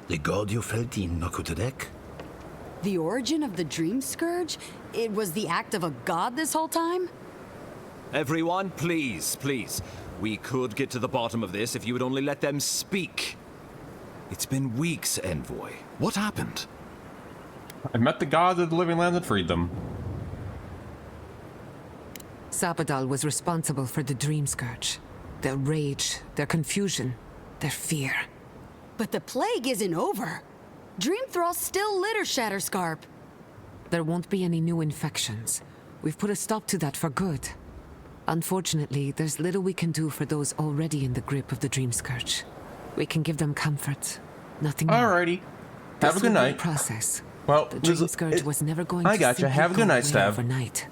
The god you felt in Nokutadek? The origin of the Dream Scourge? It was the act of a god this whole time? Everyone, please, please. We could get to the bottom of this if you would only let them speak. It's been weeks, Envoy. What happened? I met the gods of the living lands and freed them. Sapodal was responsible for the Dream Scourge. Their rage, their confusion, their fear. But the plague isn't over. Dream Thralls still litter Shatterscarp. There won't be any new infections. We've put a stop to that for good. Unfortunately, there's little we can do for those already in the grip of the Dream Scourge. We can give them comfort. Nothing more. Alrighty. Have a good night. Process. Well, the Dream Scourge was never going I to gotcha. simply Have a good go night, away Stav. overnight.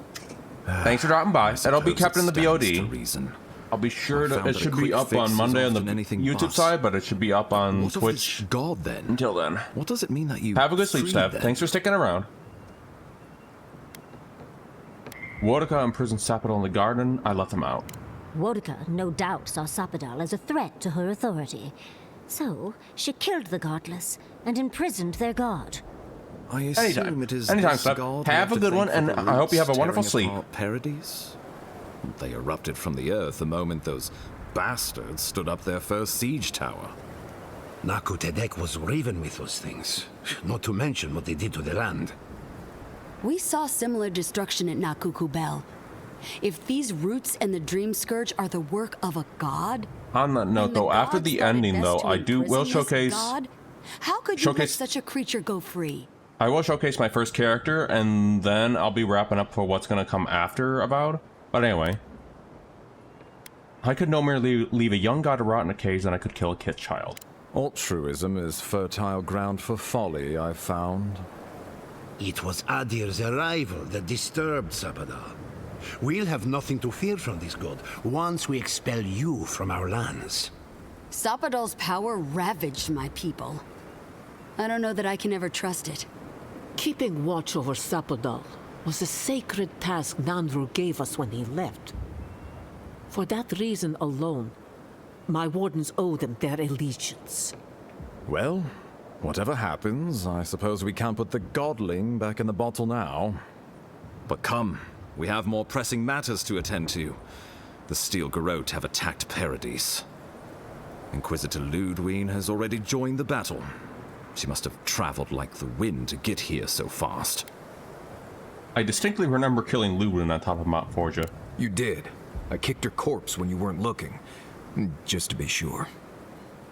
Thanks for dropping by. It'll be kept in the BOD. Reason. I'll be sure that it should be up on Monday on the YouTube side, but it should be up on Twitch. God, then. Until then. What does it mean that you have a good sleep, freed Steph. them? Thanks for sticking around. Wodka imprisoned Sapadal in the garden. I let them out. Wodka no doubt saw Sapadal as a threat to her authority. So, she killed the godless and imprisoned their god. I assume it is Anytime, this Steph. god Have a good one, and I hope you have a wonderful sleep. Paradise? They erupted from the earth the moment those bastards stood up their first siege tower. Nakutedek was raven with those things, not to mention what they did to the land. We saw similar destruction at Nakukubel. If these roots and the Dream Scourge are the work of a god... On that note, though, after the ending, though, I will showcase... How could you let such a creature go free? I will showcase my first character, and then I'll be wrapping up for what's going to come after Avowed. But anyway. I could no more leave a young god to rot in a cage than I could kill a kid child. Altruism is fertile ground for folly, I've found. It was Adir's arrival that disturbed Sapadal. We'll have nothing to fear from this god once we expel you from our lands. Sapadal's power ravaged my people. I don't know that I can ever trust it. Keeping watch over Sapadal was a sacred task Nandru gave us when he left. For that reason alone, my wardens owe them their allegiance. Well, whatever happens, I suppose we can't put the godling back in the bottle now. But come, we have more pressing matters to attend to. The Steel Garrote have attacked Paradise. Inquisitor Ludwine has already joined the battle. She must have traveled like the wind to get here so fast. I distinctly remember killing Ludwine on top of Mount Forja. You did. I kicked her corpse when you weren't looking. Just to be sure.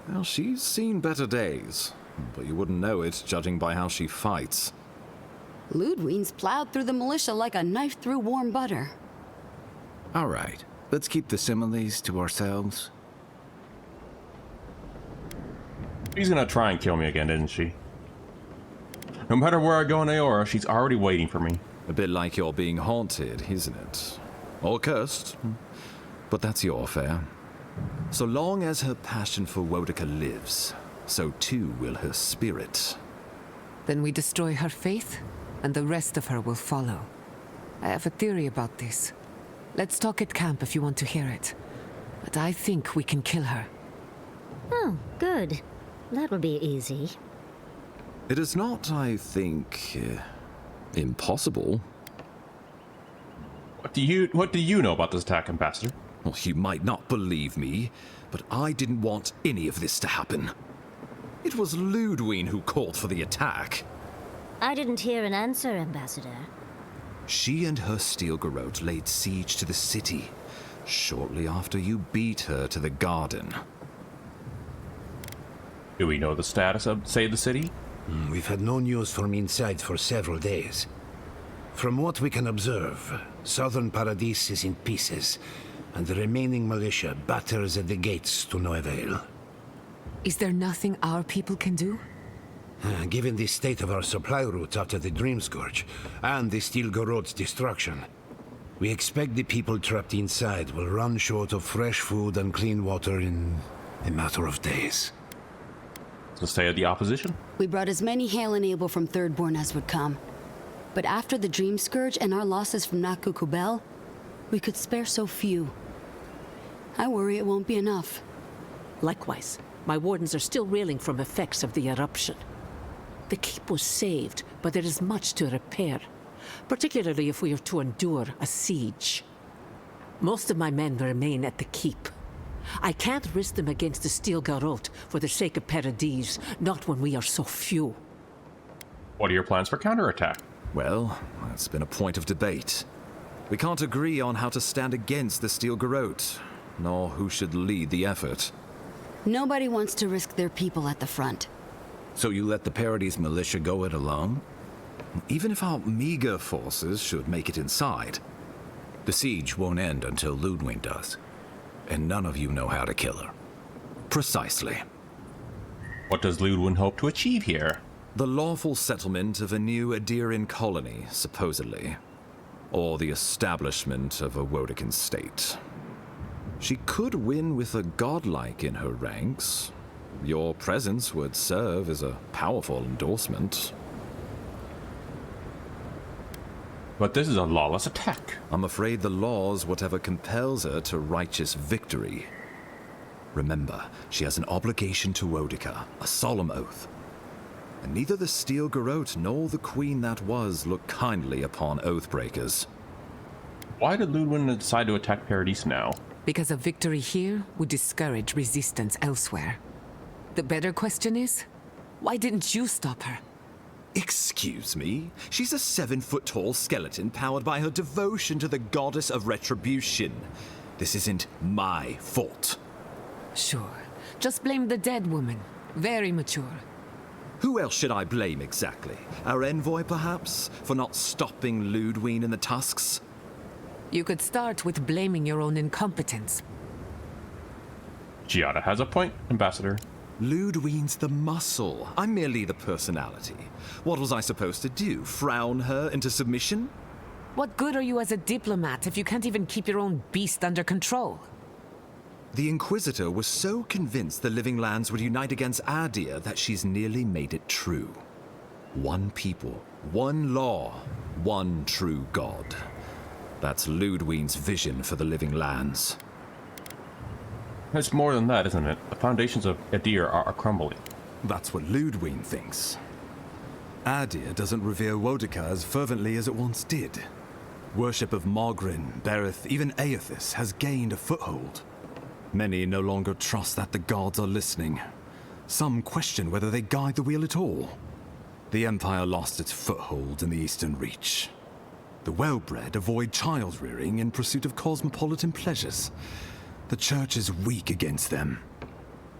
Well, she's seen better days, but you wouldn't know it judging by how she fights. Ludwine's plowed through the militia like a knife through warm butter. All right, let's keep the similes to ourselves. She's gonna try and kill me again, isn't she? No matter where I go in Aora, she's already waiting for me. A bit like you're being haunted, isn't it? Or cursed. But that's your affair. So long as her passion for Wodka lives, so too will her spirit. Then we destroy her faith, and the rest of her will follow. I have a theory about this. Let's talk at camp if you want to hear it. But I think we can kill her. Oh, good. That will be easy. It is not, I think, impossible. What do you know about this attack, Ambassador? Well, you might not believe me, but I didn't want any of this to happen. It was Ludwine who called for the attack. I didn't hear an answer, Ambassador. She and her Steel Garrote laid siege to the city, shortly after you beat her to the garden. Do we know the status of, say, the city? We've had no news from inside for several days. From what we can observe, southern Paradise is in pieces, and the remaining militia batters at the gates to no avail. Is there nothing our people can do? Given the state of our supply route after the Dream Scourge, and the Steel Garrote's destruction, we expect the people trapped inside will run short of fresh food and clean water in a matter of days. The state of the opposition? We brought as many Hail and Able from Thirdborn as would come. But after the Dream Scourge and our losses from Nakukubel, we could spare so few. I worry it won't be enough. Likewise, my wardens are still reeling from effects of the eruption. The keep was saved, but there is much to repair, particularly if we are to endure a siege. Most of my men remain at the keep. I can't risk them against the Steel Garrote for the sake of Paradise, not when we are so few. What are your plans for counterattack? Well, that's been a point of debate. We can't agree on how to stand against the Steel Garrote, nor who should lead the effort. Nobody wants to risk their people at the front. So you let the Paradise militia go it alone? Even if our meager forces should make it inside. The siege won't end until Ludwine does. And none of you know how to kill her. Precisely. What does Ludwine hope to achieve here? The lawful settlement of a new Adirian colony, supposedly. or the establishment of a Wodekan state. She could win with a godlike in her ranks. Your presence would serve as a powerful endorsement. But this is a lawless attack. I'm afraid the law's whatever compels her to righteous victory. Remember, she has an obligation to Wodeka, a solemn oath. And neither the Steel Garrote nor the Queen that was look kindly upon oathbreakers. Why did Ludwig decide to attack Paradise now? Because a victory here would discourage resistance elsewhere. The better question is, why didn't you stop her? Excuse me? She's a 7-foot-tall skeleton powered by her devotion to the goddess of retribution. This isn't my fault. Sure. Just blame the dead woman. Very mature. Who else should I blame exactly? Our envoy, perhaps? For not stopping Ludwig and the Tusks? You could start with blaming your own incompetence. Giada has a point, Ambassador. Ludwig's the muscle. I'm merely the personality. What was I supposed to do? Frown her into submission? What good are you as a diplomat if you can't even keep your own beast under control? The Inquisitor was so convinced the Living Lands would unite against Adir that she's nearly made it true. One people, one law, one true God. That's Ludwig's vision for the Living Lands. It's more than that, isn't it? The foundations of Adir are crumbling. That's what Ludwig thinks. Adir doesn't revere Wodeka as fervently as it once did. Worship of Mogrin, Berith, even Aethys has gained a foothold. Many no longer trust that the gods are listening. Some question whether they guide the wheel at all. The Empire lost its foothold in the Eastern Reach. The well-bred avoid child-rearing in pursuit of cosmopolitan pleasures. The Church is weak against them.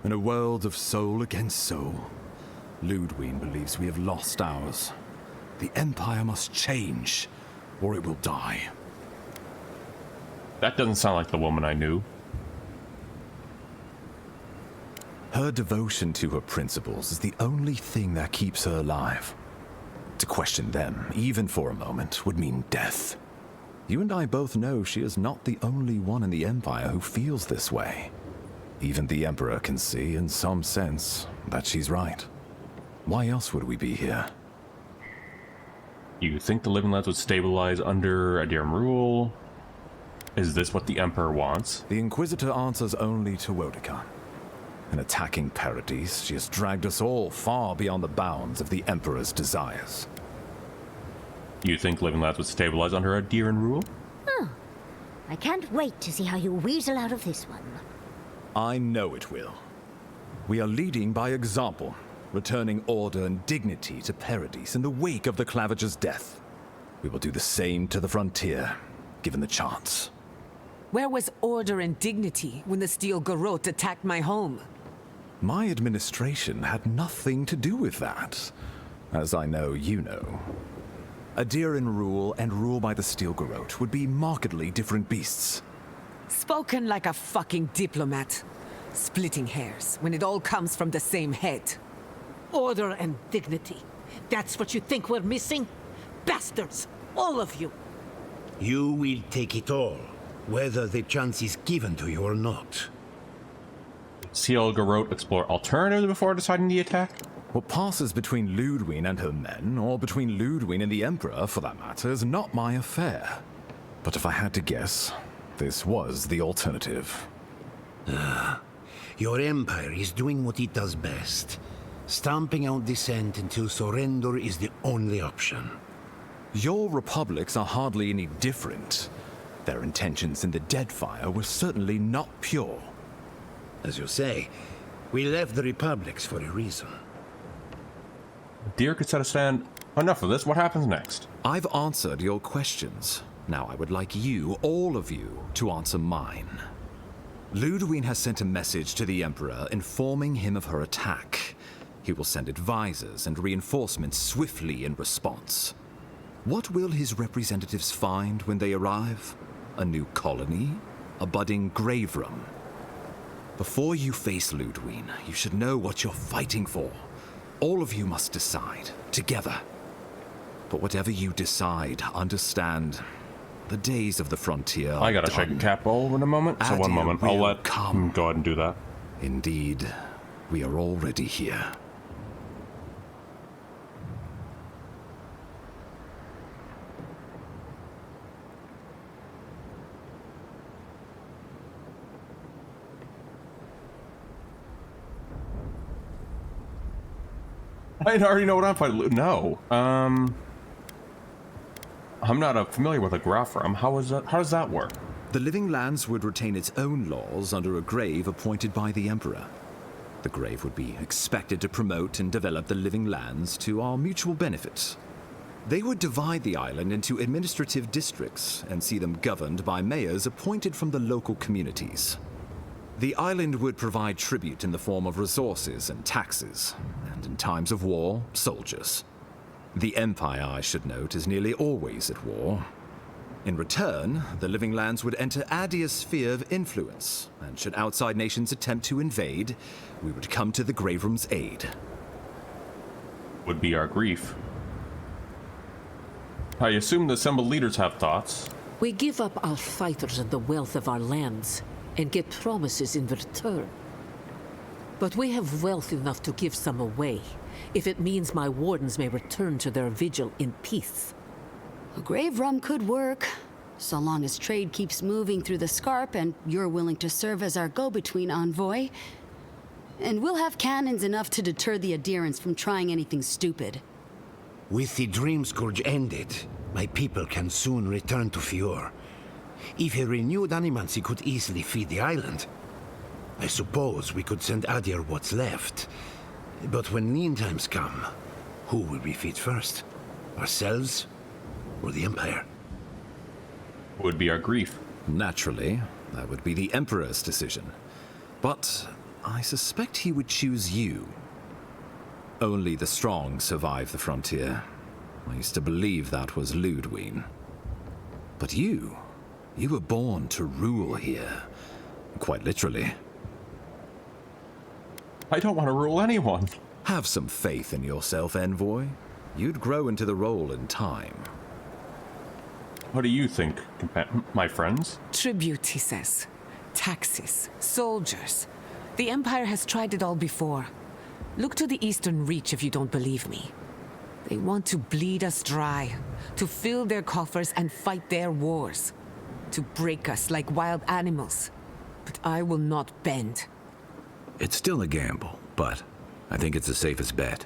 In a world of soul against soul, Ludwig believes we have lost ours. The Empire must change, or it will die. That doesn't sound like the woman I knew. Her devotion to her principles is the only thing that keeps her alive. To question them, even for a moment, would mean death. You and I both know she is not the only one in the Empire who feels this way. Even the Emperor can see, in some sense, that she's right. Why else would we be here? You think the Living Lands would stabilize under Adir rule? Is this what the Emperor wants? The Inquisitor answers only to Wodeka. In attacking Paradise, she has dragged us all far beyond the bounds of the Emperor's desires. You think Living Lands would stabilize under Adir rule? I can't wait to see how you weasel out of this one. I know it will. We are leading by example, returning order and dignity to Paradise in the wake of the Clavager's death. We will do the same to the frontier, given the chance. Where was order and dignity when the Steel Garrote attacked my home? My administration had nothing to do with that, as I know you know. Adir in rule and rule by the Steel Garrote would be markedly different beasts. Spoken like a fucking diplomat. Splitting hairs when it all comes from the same head. Order and dignity. That's what you think we're missing? Bastards! All of you! You will take it all, whether the chance is given to you or not. Steel Garrote explore alternatives before deciding the attack? What passes between Ludwig and her men, or between Ludwig and the Emperor, for that matter, is not my affair. But if I had to guess, this was the alternative. Your empire is doing what it does best. Stamping out dissent until surrender is the only option. Your republics are hardly any different. Their intentions in the Deadfire were certainly not pure. As you say, we left the republics for a reason. Adir could set a stand. Enough of this. What happens next? I've answered your questions. Now I would like you, all of you, to answer mine. Ludwig has sent a message to the Emperor informing him of her attack. He will send advisors and reinforcements swiftly in response. What will his representatives find when they arrive? A new colony? A budding grave room? Before you face Ludwig, you should know what you're fighting for. All of you must decide, together. But whatever you decide, understand, The days of the frontier are I gotta done. check Cap Bowl in a moment, so one Adir moment. I'll will let him go ahead and do that. Indeed, we are already here. I already know what I'm fighting. No. I'm not familiar with a Grafram. How does that work? The Living Lands would retain its own laws under a grave appointed by the Emperor. The grave would be expected to promote and develop the Living Lands to our mutual benefit. They would divide the island into administrative districts and see them governed by mayors appointed from the local communities. The island would provide tribute in the form of resources and taxes, and in times of war, soldiers. The Empire, I should note, is nearly always at war. In return, the Living Lands would enter Adir's sphere of influence, and should outside nations attempt to invade, we would come to the Graveroom's aid. Would be our grief. I assume the assembled leaders have thoughts. We give up our fighters and the wealth of our lands, and get promises in return. But we have wealth enough to give some away, if it means my wardens may return to their vigil in peace. A grave rum could work, so long as trade keeps moving through the Scarp and you're willing to serve as our go-between envoy. And we'll have cannons enough to deter the adherents from trying anything stupid. With the Dream Scourge ended, my people can soon return to Fior. If a renewed animancy could easily feed the island, I suppose we could send Adir what's left. But when lean times come, who will we feed first? Ourselves or the Empire? Would be our grief. Naturally, that would be the Emperor's decision. But I suspect he would choose you. Only the strong survive the frontier. I used to believe that was Ludwig. But you were born to rule here. Quite literally. I don't want to rule anyone. Have some faith in yourself, Envoy. You'd grow into the role in time. What do you think, my friends? Tribute, he says. Taxes, soldiers. The Empire has tried it all before. Look to the Eastern Reach if you don't believe me. They want to bleed us dry, to fill their coffers and fight their wars, to break us like wild animals. But I will not bend. It's still a gamble, but I think it's the safest bet.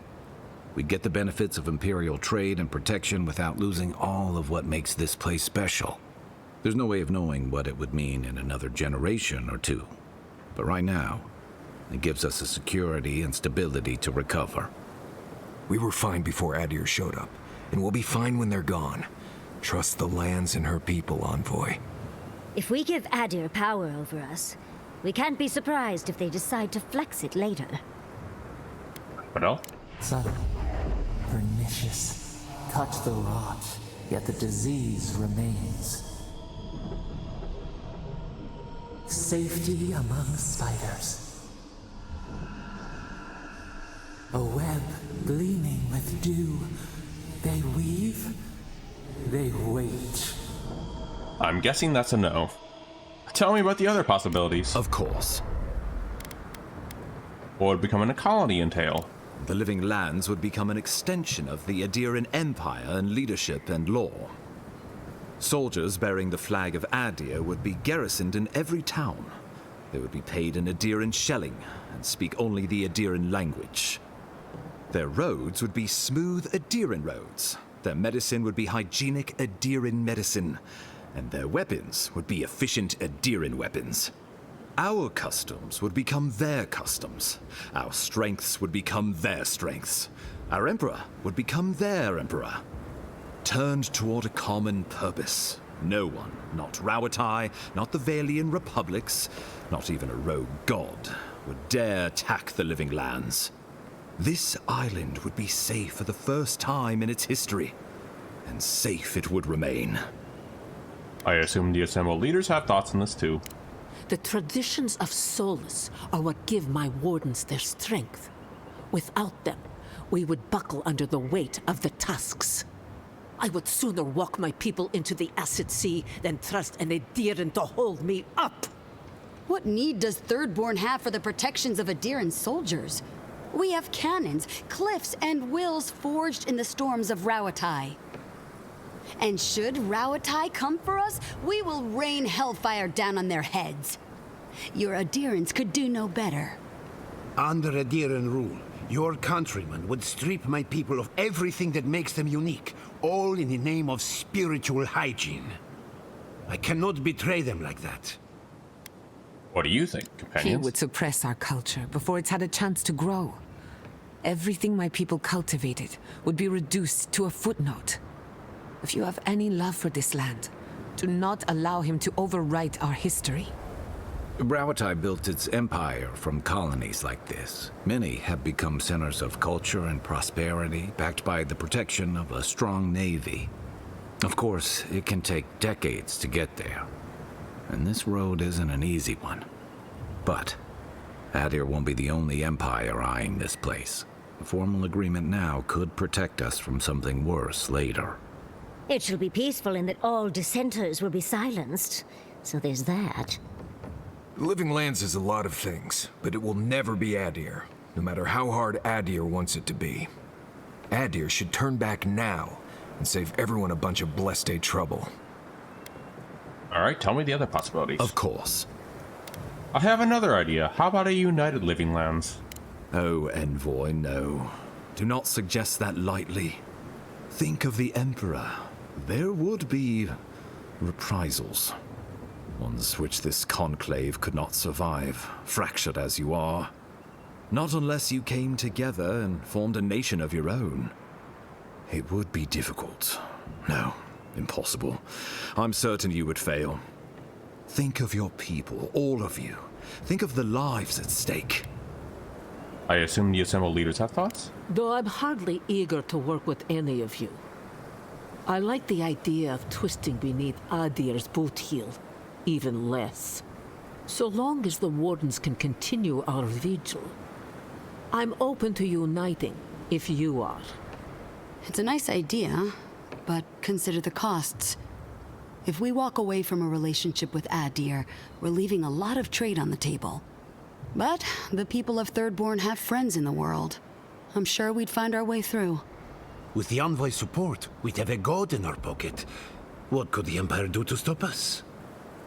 We get the benefits of Imperial trade and protection without losing all of what makes this place special. There's no way of knowing what it would mean in another generation or two. But right now, it gives us the security and stability to recover. We were fine before Adir showed up, and we'll be fine when they're gone. Trust the lands and her people, Envoy. If we give Adir power over us, we can't be surprised if they decide to flex it later. What else? Subtle, pernicious, touch the rot, yet the disease remains. Safety among spiders. A web gleaming with dew. They weave, they wait. I'm guessing that's a no. Tell me about the other possibilities. Of course. What would becoming a colony entail? The Living Lands would become an extension of the Adiran Empire in leadership and law. Soldiers bearing the flag of Adir would be garrisoned in every town. They would be paid in Adiran shelling and speak only the Adiran language. Their roads would be smooth Adiran roads. Their medicine would be hygienic Adiran medicine. And their weapons would be efficient Adiran weapons. Our customs would become their customs. Our strengths would become their strengths. Our emperor would become their emperor. Turned toward a common purpose. No one, not Rawatai, not the Valian republics, not even a rogue god, would dare attack the Living Lands. This island would be safe for the first time in its history, and safe it would remain. I assume the assembled leaders have thoughts on this too. The traditions of Solus are what give my wardens their strength. Without them, we would buckle under the weight of the tusks. I would sooner walk my people into the acid sea than trust an Adiran to hold me up. What need does Thirdborn have for the protections of Adiran soldiers? We have cannons, cliffs, and wills forged in the storms of Rawatai. And should Rawatai come for us, we will rain hellfire down on their heads. Your Adirans could do no better. Under Adiran rule, your countrymen would strip my people of everything that makes them unique, all in the name of spiritual hygiene. I cannot betray them like that. What do you think, He companions? would suppress our culture before it's had a chance to grow. Everything my people cultivated would be reduced to a footnote. If you have any love for this land, do not allow him to overwrite our history. Rawatai built its empire from colonies like this. Many have become centers of culture and prosperity, backed by the protection of a strong navy. Of course, it can take decades to get there. And this road isn't an easy one. But Adir won't be the only empire eyeing this place. A formal agreement now could protect us from something worse later. It shall be peaceful in that all dissenters will be silenced. So there's that. Living Lands is a lot of things, but it will never be Adir, no matter how hard Adir wants it to be. Adir should turn back now and save everyone a bunch of blessed day trouble. Alright, tell me the other possibilities. Of course. I have another idea. How about a united Living Lands? Oh, Envoy, no. Do not suggest that lightly. Think of the Emperor. There would be reprisals. Ones which this conclave could not survive, fractured as you are. Not unless you came together and formed a nation of your own. It would be difficult. No, impossible. I'm certain you would fail. Think of your people, all of you. Think of the lives at stake. I assume the assembled leaders have thoughts? Though I'm hardly eager to work with any of you. I like the idea of twisting beneath Adir's boot heel. Even less. So long as the Wardens can continue our vigil. I'm open to uniting, if you are. It's a nice idea, but consider the costs. If we walk away from a relationship with Adir, we're leaving a lot of trade on the table. But the people of Thirdborn have friends in the world. I'm sure we'd find our way through. With the Envoy's support, we'd have a god in our pocket. What could the Empire do to stop us?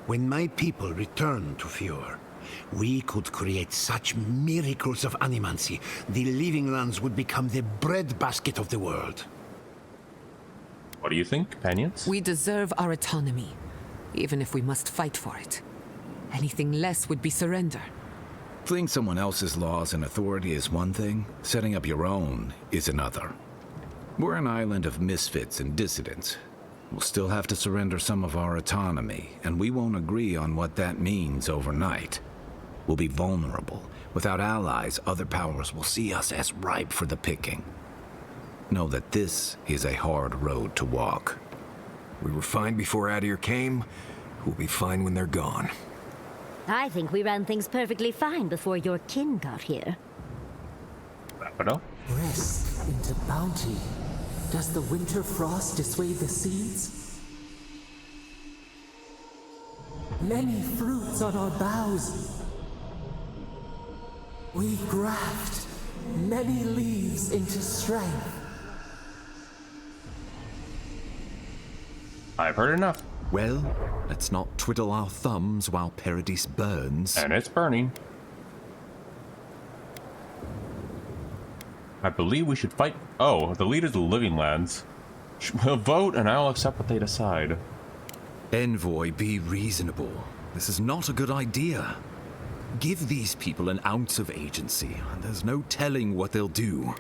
When my people return to Fjord, we could create such miracles of animancy, the Living Lands would become the breadbasket of the world. What do you think, companions? We deserve our autonomy, even if we must fight for it. Anything less would be surrender. Fleeing someone else's laws and authority is one thing, setting up your own is another. We're an island of misfits and dissidents. We'll still have to surrender some of our autonomy, and we won't agree on what that means overnight. We'll be vulnerable. Without allies, other powers will see us as ripe for the picking. Know that this is a hard road to walk. We were fine before Adir came. We'll be fine when they're gone. I think we ran things perfectly fine before your kin got here. Wrap it up. Rest into bounty. Does the winter frost dissuade the seeds? Many fruits on our boughs. We graft many leaves into strength. I've heard enough. Well, let's not twiddle our thumbs while Paradise burns. And it's burning. I believe we should fight. Oh, the leaders of the Living Lands. We'll vote and I'll accept what they decide. Envoy, be reasonable. This is not a good idea. Give these people an ounce of agency, and there's no telling what they'll do.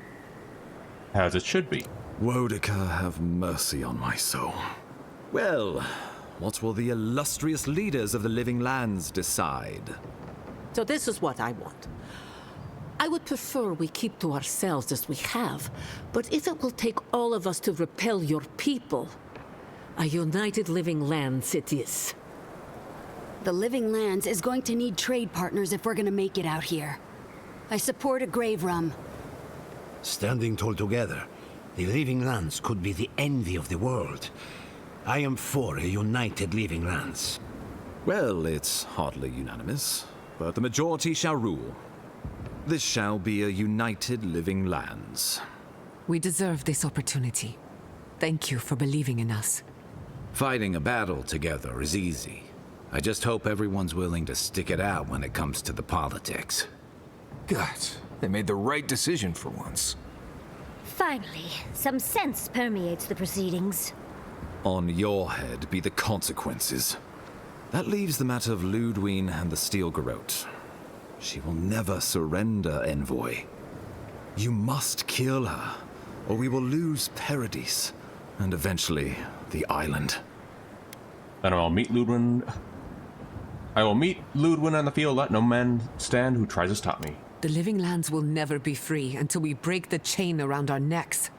As it should be. Wodaka, have mercy on my soul. Well, what will the illustrious leaders of the Living Lands decide? So this is what I want. I would prefer we keep to ourselves as we have, but if it will take all of us to repel your people, a united Living Lands it is. The Living Lands is going to need trade partners if we're going to make it out here. I support a grave rum. Standing tall together, The Living Lands could be the envy of the world. I am for a united Living Lands. Well, it's hardly unanimous, but the majority shall rule. This shall be a united Living Lands. We deserve this opportunity. Thank you for believing in us. Fighting a battle together is easy. I just hope everyone's willing to stick it out when it comes to the politics. God, they made the right decision for once. Finally, some sense permeates the proceedings. On your head be the consequences. That leaves the matter of Ludwine and the Steel Garrote. She will never surrender, Envoy. You must kill her, or we will lose Paradis, and eventually the island. Then I'll meet Ludwin. I will meet Ludwin on the field. Let no man stand who tries to stop me. The Living Lands will never be free until we break the chain around our necks.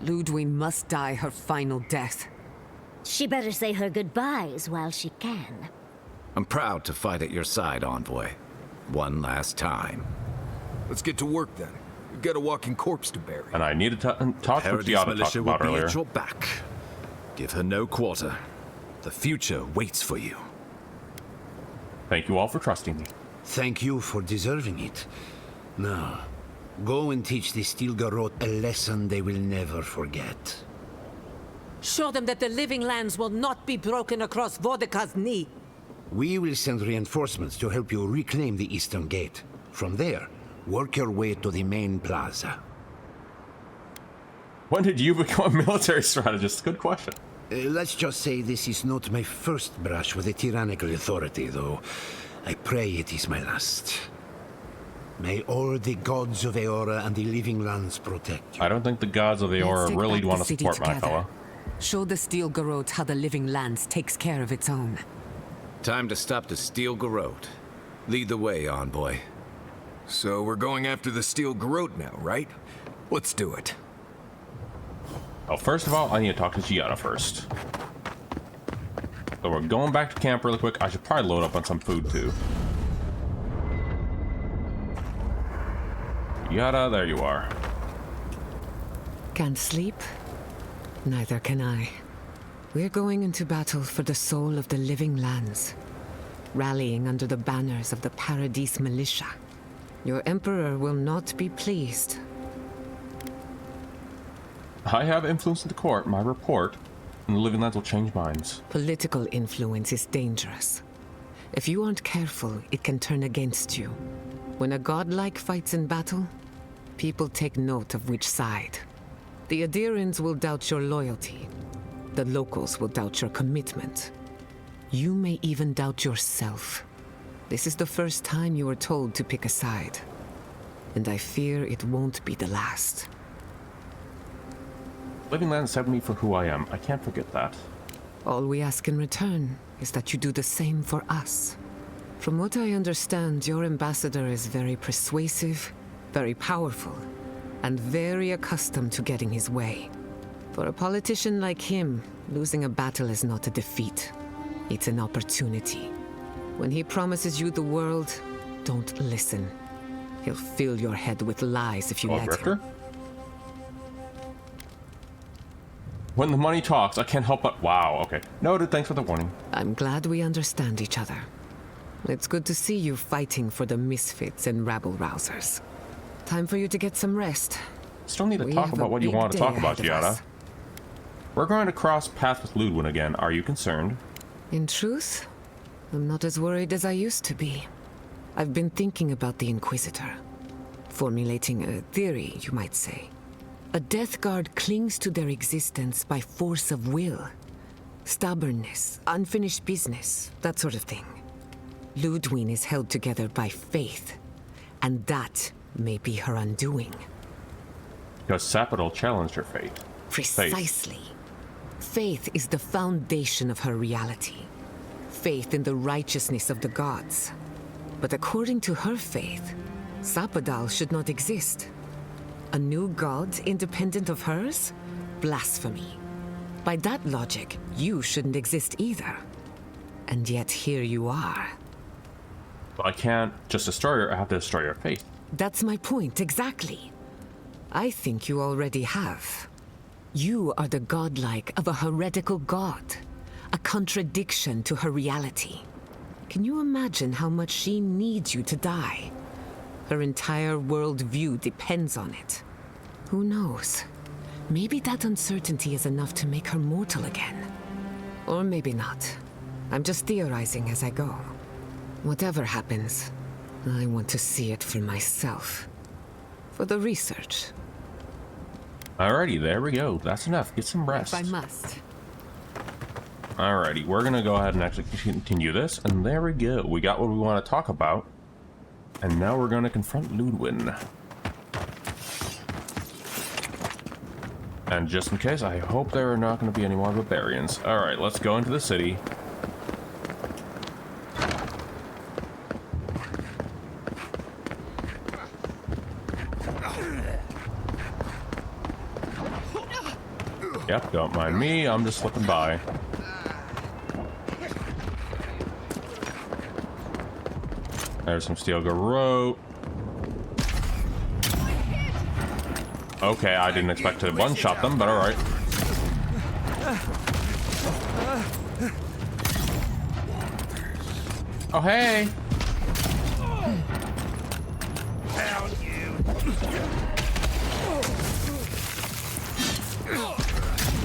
Ludwine must die her final death. She better say her goodbyes while she can. I'm proud to fight at your side, Envoy. One last time. Let's get to work then. We've got a walking corpse to bury. And I need to talk to Paradis Giada talked militia will about be earlier. at your back. Give her no quarter. The future waits for you. Thank you all for trusting me. Thank you for deserving it. Now, go and teach the Steel Garrote a lesson they will never forget. Show them that the Living Lands will not be broken across Vodka's knee. We will send reinforcements to help you reclaim the Eastern Gate. From there, work your way to the main plaza. When did you become a military strategist? Good question. Let's just say this is not my first brush with a tyrannical authority, though. I pray it is my last. May all the gods of Eora and the Living Lands protect you. I don't think the gods of the Let's Aura take really back want the to city support my together. fella. Show the Steel Garrote how the Living Lands takes care of its own. Time to stop the Steel Garrote. Lead the way, Envoy. So we're going after the Steel Garrote now, right? Let's do it. Oh, first of all, I need to talk to Giada first. So we're going back to camp really quick. I should probably load up on some food too. Giada, there you are. Can't sleep? Neither can I. We're going into battle for the soul of the Living Lands, rallying under the banners of the Paradis Militia. Your Emperor will not be pleased. I have influence in the court. My report, and the Living Lands will change minds. Political influence is dangerous. If you aren't careful, it can turn against you. When a godlike fights in battle, people take note of which side. The Adirans will doubt your loyalty. The locals will doubt your commitment. You may even doubt yourself. This is the first time you are told to pick a side. And I fear it won't be the last. Living Lands accept me for who I am. I can't forget that. All we ask in return is that you do the same for us. From what I understand, your ambassador is very persuasive, very powerful, and very accustomed to getting his way. For a politician like him, losing a battle is not a defeat. It's an opportunity. When he promises you the world, don't listen. He'll fill your head with lies if you let him. When the money talks, I can't help but... Wow, okay. Noted, thanks for the warning. I'm glad we understand each other. It's good to see you fighting for the misfits and rabble-rousers. Time for you to get some rest. Still need to talk about what you want to talk about, Giada. We're going to cross paths with Ludwin again. Are you concerned? In truth, I'm not as worried as I used to be. I've been thinking about the Inquisitor. Formulating a theory, you might say. A Death Guard clings to their existence by force of will. Stubbornness, unfinished business, that sort of thing. Ludwine is held together by faith, and that may be her undoing. Because Sapidal challenged her fate. Precisely. Faith is the foundation of her reality. Faith in the righteousness of the gods. But according to her faith, Sapidal should not exist. A new god independent of hers? Blasphemy. By that logic, you shouldn't exist either. And yet here you are. But I can't just destroy her, I have to destroy her faith. That's my point, exactly. I think you already have. You are the godlike of a heretical god, a contradiction to her reality. Can you imagine how much she needs you to die? Her entire worldview depends on it. Who knows? Maybe that uncertainty is enough to make her mortal again. Or maybe not. I'm just theorizing as I go. Whatever happens, I want to see it for myself. For the research. Alrighty, there we go. That's enough. Get some rest. If I must. Alrighty, we're gonna go ahead and actually continue this, and there we go. We got what we want to talk about, and now we're gonna confront Ludwin. And just in case, I hope there are not going to be any more barbarians. Alright, let's go into the city. Yep, don't mind me, I'm just slipping by. There's some steel garrote. Okay, I didn't expect to one-shot them, but alright. Oh, hey!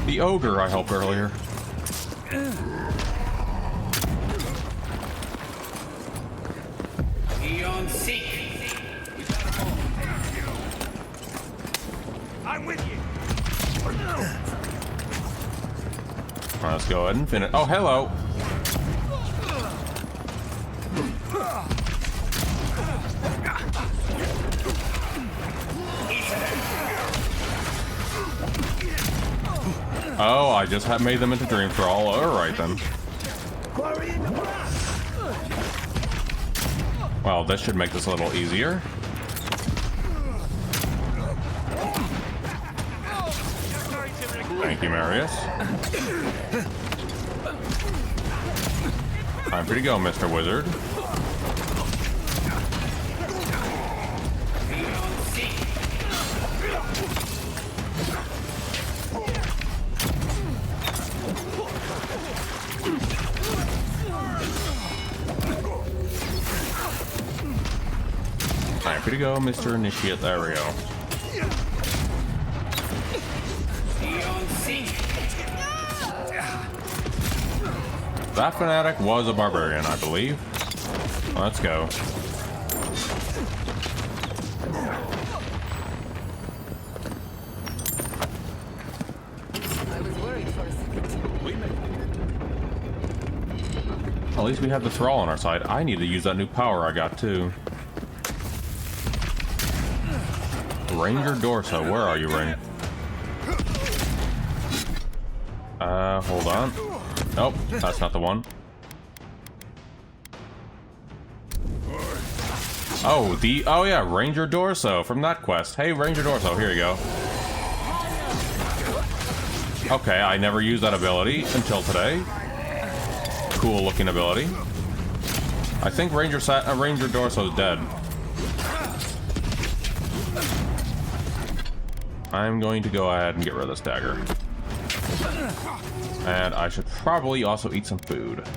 The ogre I helped earlier. I'm with you. Let's go ahead and finish. Oh, hello. Oh, I just made them into dream thrall. Alright then. Well, this should make this a little easier. Thank you, Marius. Time for you to go, Mr. Wizard. Time for you to go, Mr. Initiate. There we go. That fanatic was a barbarian, I believe. Let's go. At least we have the thrall on our side. I need to use that new power I got too. Ranger Dorso, where are you, Ring? Hold on. Nope, that's not the one. Oh, oh yeah, Ranger Dorso from that quest. Hey, Ranger Dorso, here you go. Okay, I never used that ability until today. Cool looking ability. I think Ranger Dorso is dead. I'm going to go ahead and get rid of this dagger. And I should probably also eat some food.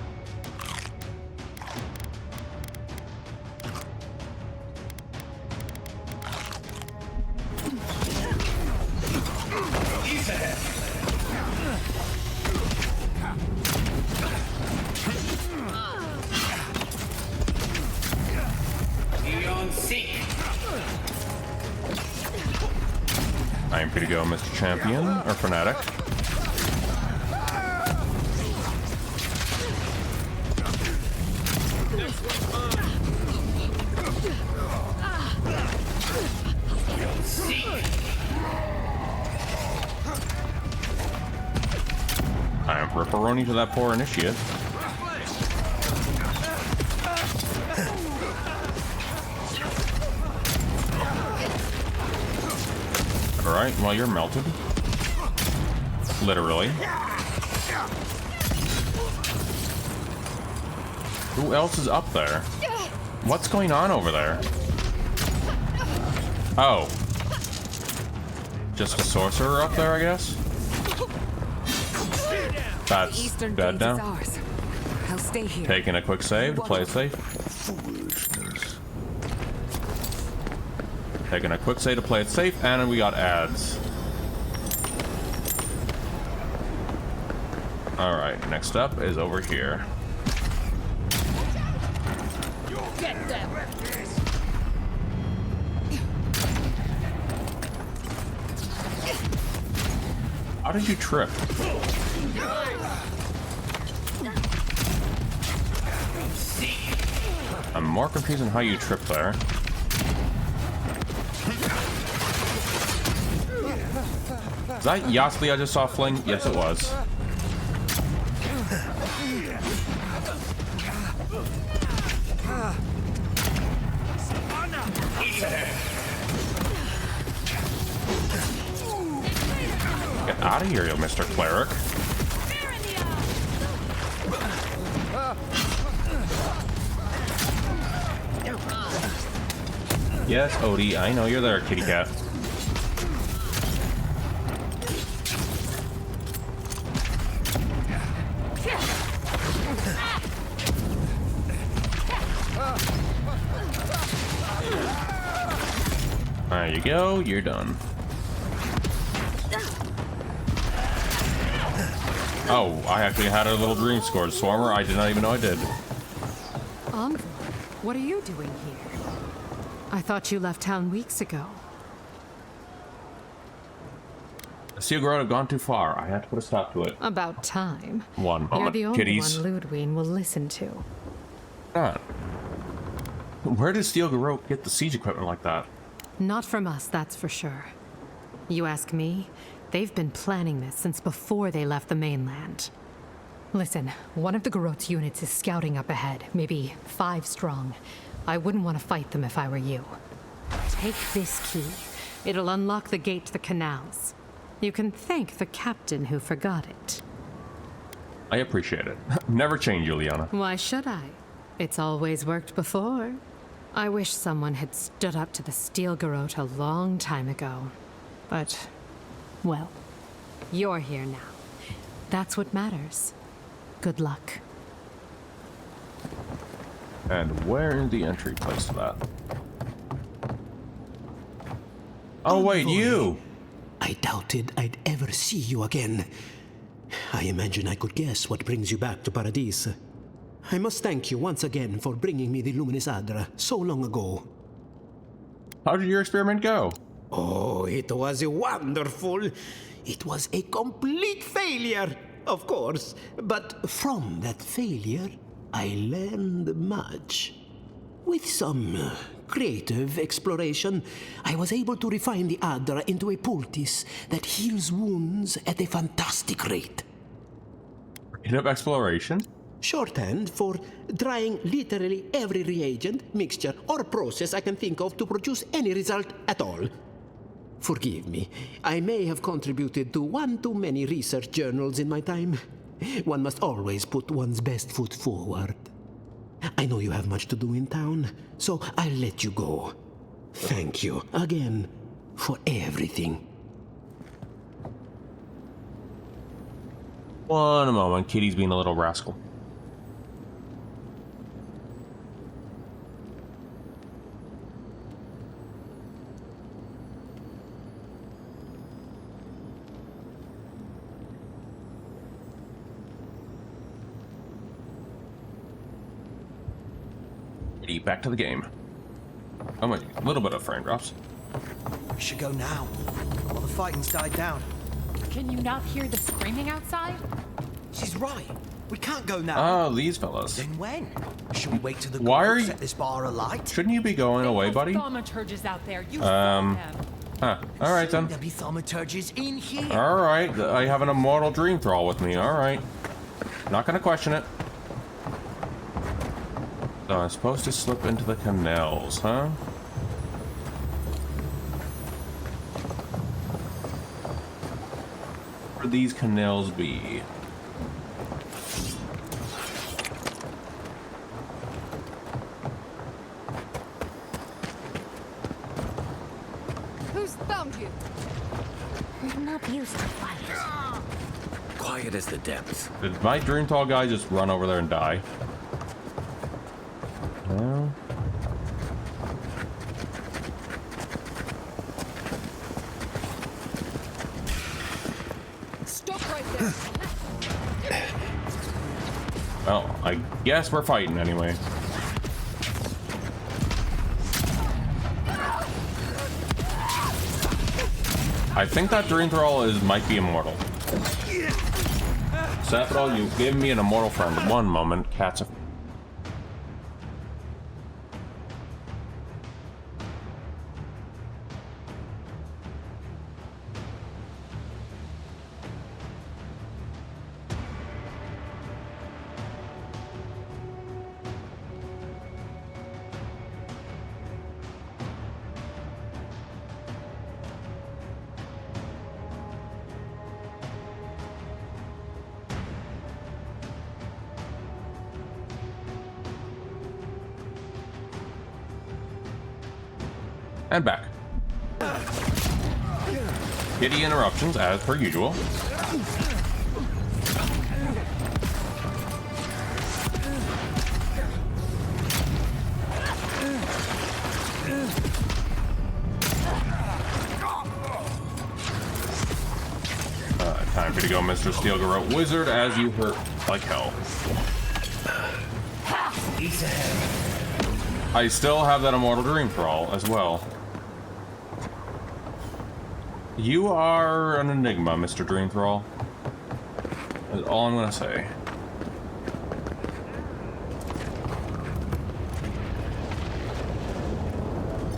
I'm free to go, Mr. Champion, or Fanatic. I am ripperoni to that poor initiate. Alright, well, you're melted. Literally. Who else is up there? What's going on over there? Oh. Just a sorcerer up there, I guess? That's The eastern dead gate is now. ours. I'll stay here. Taking a quick save to play it safe. Foolishness. Taking a quick save to play it safe, and then we got ads. Alright, next up is over here. Get them! How did you trip? I'm more confused on how you tripped there. Is that Yasli I just saw fling? Yes, it was. Get out of here, you Mr. Cleric. Yes, Odie, I know you're there, kitty cat. There you go, you're done. Oh, I actually had a little dream scored, Swarmer. I did not even know I did. Envoy, what are you doing here? I thought you left town weeks ago. The Steel Garrote had gone too far. I had to put a stop to it. About time. One You're moment, the only kitties. one Ludwig will listen to. God. Where did Steel Garrote get the siege equipment like that? Not from us, that's for sure. You ask me, they've been planning this since before they left the mainland. Listen, one of the Garrote's units is scouting up ahead, maybe 5 strong. I wouldn't want to fight them if I were you. Take this key. It'll unlock the gate to the canals. You can thank the captain who forgot it. I appreciate it. Never change, Juliana. Why should I? It's always worked before. I wish someone had stood up to the Steel Garrote a long time ago. But, well, you're here now. That's what matters. Good luck. And where is the entry place to that? Oh, wait, you! I doubted I'd ever see you again. I imagine I could guess what brings you back to Paradise. I must thank you once again for bringing me the Luminous Adra so long ago. How did your experiment go? Oh, it was wonderful. It was a complete failure, of course. But from that failure, I learned much. With some creative exploration, I was able to refine the Adra into a poultice that heals wounds at a fantastic rate. Creative exploration? Shorthand for trying literally every reagent, mixture, or process I can think of to produce any result at all. Forgive me, I may have contributed to one too many research journals in my time. One must always put one's best foot forward. I know you have much to do in town, so I'll let you go. Thank you again for everything. One moment, Kitty's being a little rascal. Kitty, back to the game. Oh my, a little bit of frame drops. We should go now, while the fighting's died down. Can you not hear the screaming outside? She's right. We can't go now. Oh, these fellas. Then when? Should we wait till the Why are Garrote you- set this bar alight? Shouldn't you be going away, buddy? Thaumaturges out there. You saw them. Huh. Alright then. There'll be thaumaturges in here. Alright, I have an immortal dream thrall with me, alright. Not gonna question it. So I'm supposed to slip into the canals, huh? Where would these canals be? Who's found you? We're not used to fires. quiet as the depths. Did my Dream Tall guy just run over there and die? No. Stop right there. Well, I guess we're fighting anyway. I think that Dream Thrall might be immortal. Sephiroth, you gave me an immortal friend. One moment, cats. And back. Kitty interruptions as per usual. Time for you to go, Mr. Steel Garrote Wizard, as you hurt like hell. I still have that Immortal Dream Thrall as well. You are an enigma, Mr. Dream Thrall. That's all I'm gonna say.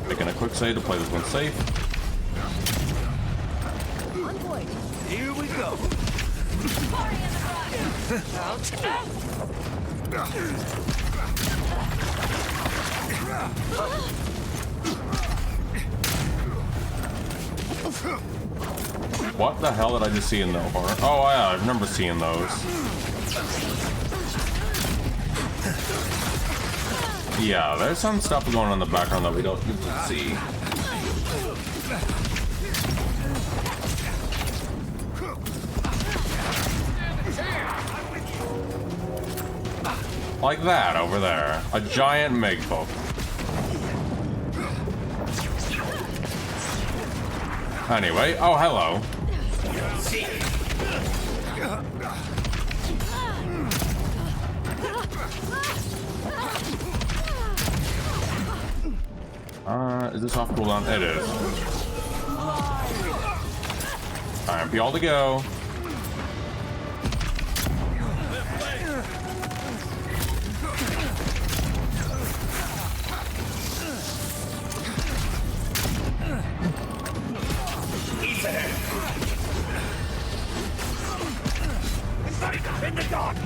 Making a quick save to play this one safe. Here we go. What the hell did I just see in the horror? Oh yeah, I remember seeing those. Yeah, there's some stuff going on in the background that we don't usually see. Like that over there. A giant Megfolk. Anyway, oh hello. Is this off cooldown? It is. Time for y'all to go. In the dark.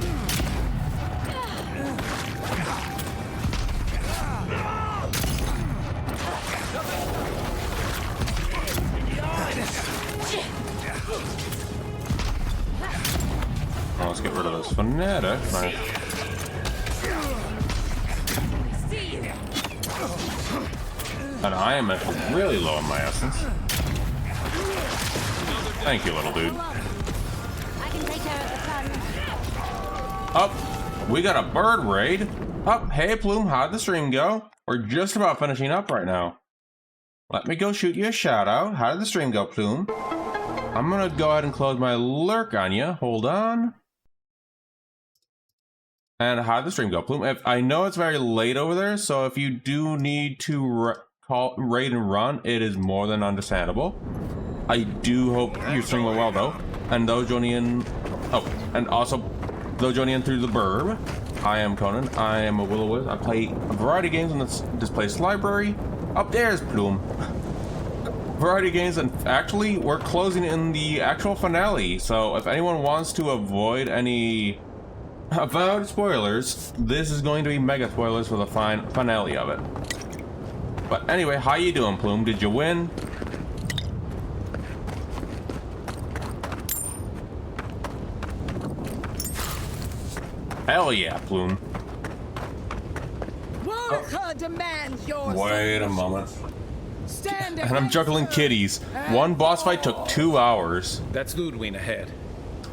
Well, let's get rid of this fanatic. Nice. And I am really low on my essence. Thank you, little dude. Up, we got a bird raid. Up, hey Plume, how'd the stream go? We're just about finishing up right now. Let me go shoot you a shout out. How did the stream go, Plume? I'm gonna go ahead and close my lurk on you. Hold on. And how did the stream go, Plume? I know it's very late over there, so if you do need to raid and run, it is more than understandable. I do hope your stream went well though. And those joining in, and also those joining in through the burb, I am Conan. I am a Will-O-Wisp. I play a variety of games in this displaced library. Up there's Plume. Variety of games, and actually we're closing in the actual finale. So if anyone wants to avoid any Avowed spoilers, this is going to be mega spoilers for the finale of it. But anyway, how you doing, Plume? Did you win? Hell yeah, Plume. Wait a moment. And I'm juggling kitties. One boss fight took 2 hours. That's Ludwig ahead.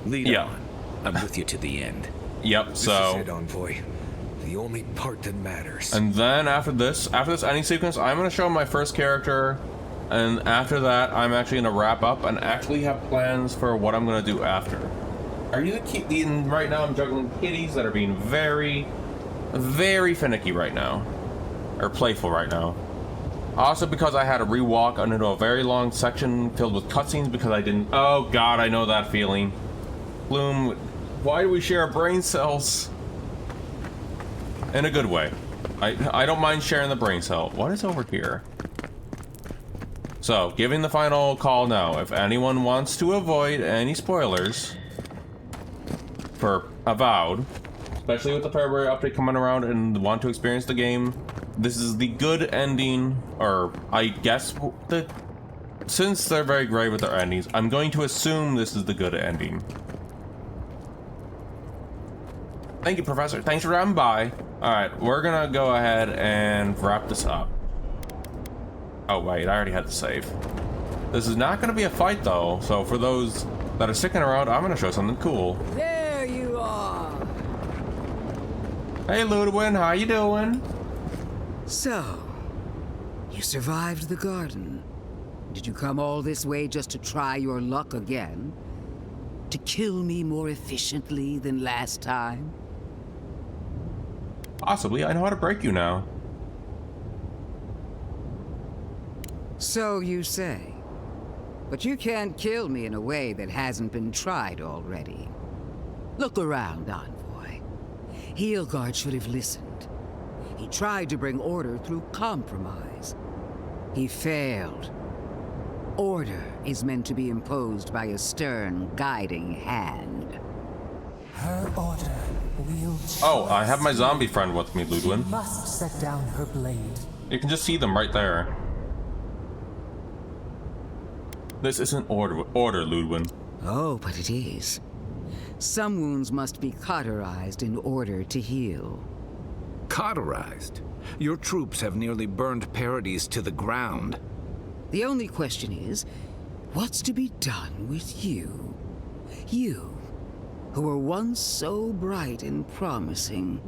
Lead Yeah. on. I'm with you to the end. Yep, This so... is it, Envoy. The only part that matters. And then after this ending sequence, I'm going to show my first character. And after that, I'm actually going to wrap up and actually have plans for what I'm going to do after. Are you right now I'm juggling kitties that are being very, very finicky right now. Or playful right now. Also because I had to rewalk into a very long section filled with cutscenes because I didn't... Oh god, I know that feeling. Bloom, why do we share brain cells? In a good way. I don't mind sharing the brain cell. What is over here? So, giving the final call now. If anyone wants to avoid any spoilers for Avowed, especially with the February update coming around and want to experience the game, this is the good ending, or I guess since they're very great with their endings, I'm going to assume this is the good ending. Thank you, Professor. Thanks for dropping by. Alright, we're gonna go ahead and wrap this up. Oh wait, I already had to save. This is not gonna be a fight though, so for those that are sticking around, I'm gonna show something cool. There you are. Hey Ludwin, how you doing? So, you survived the garden. Did you come all this way just to try your luck again? To kill me more efficiently than last time? Possibly. I know how to break you now. So you say. But you can't kill me in a way that hasn't been tried already. Look around, Envoy. Heelguard should have listened. He tried to bring order through compromise. He failed. Order is meant to be imposed by a stern, guiding hand. Her order will Oh, I have my zombie friend with me, Ludwin. must set down her blade. You can just see them right there. This isn't order, Ludwin. Oh, but it is. Some wounds must be cauterized in order to heal. Cauterized? Your troops have nearly burned Paradis to the ground. The only question is, what's to be done with you? You, who were once so bright and promising.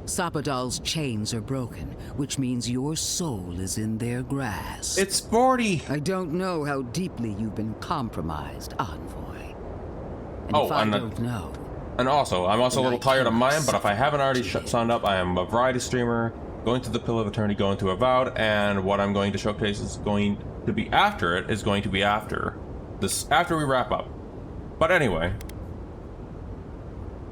Sapadal's chains are broken, which means your soul is in their grasp. It's sporty! I don't know how deeply you've been compromised, Envoy. And Oh, if I and don't know... And also, I'm also a then little I tired of cannot mine, but if I haven't already signed up, I am a variety streamer, going to the Pillar of Eternity, going to Avowed, and what I'm going to showcase is going to be after it, is going to be after we wrap up. But anyway,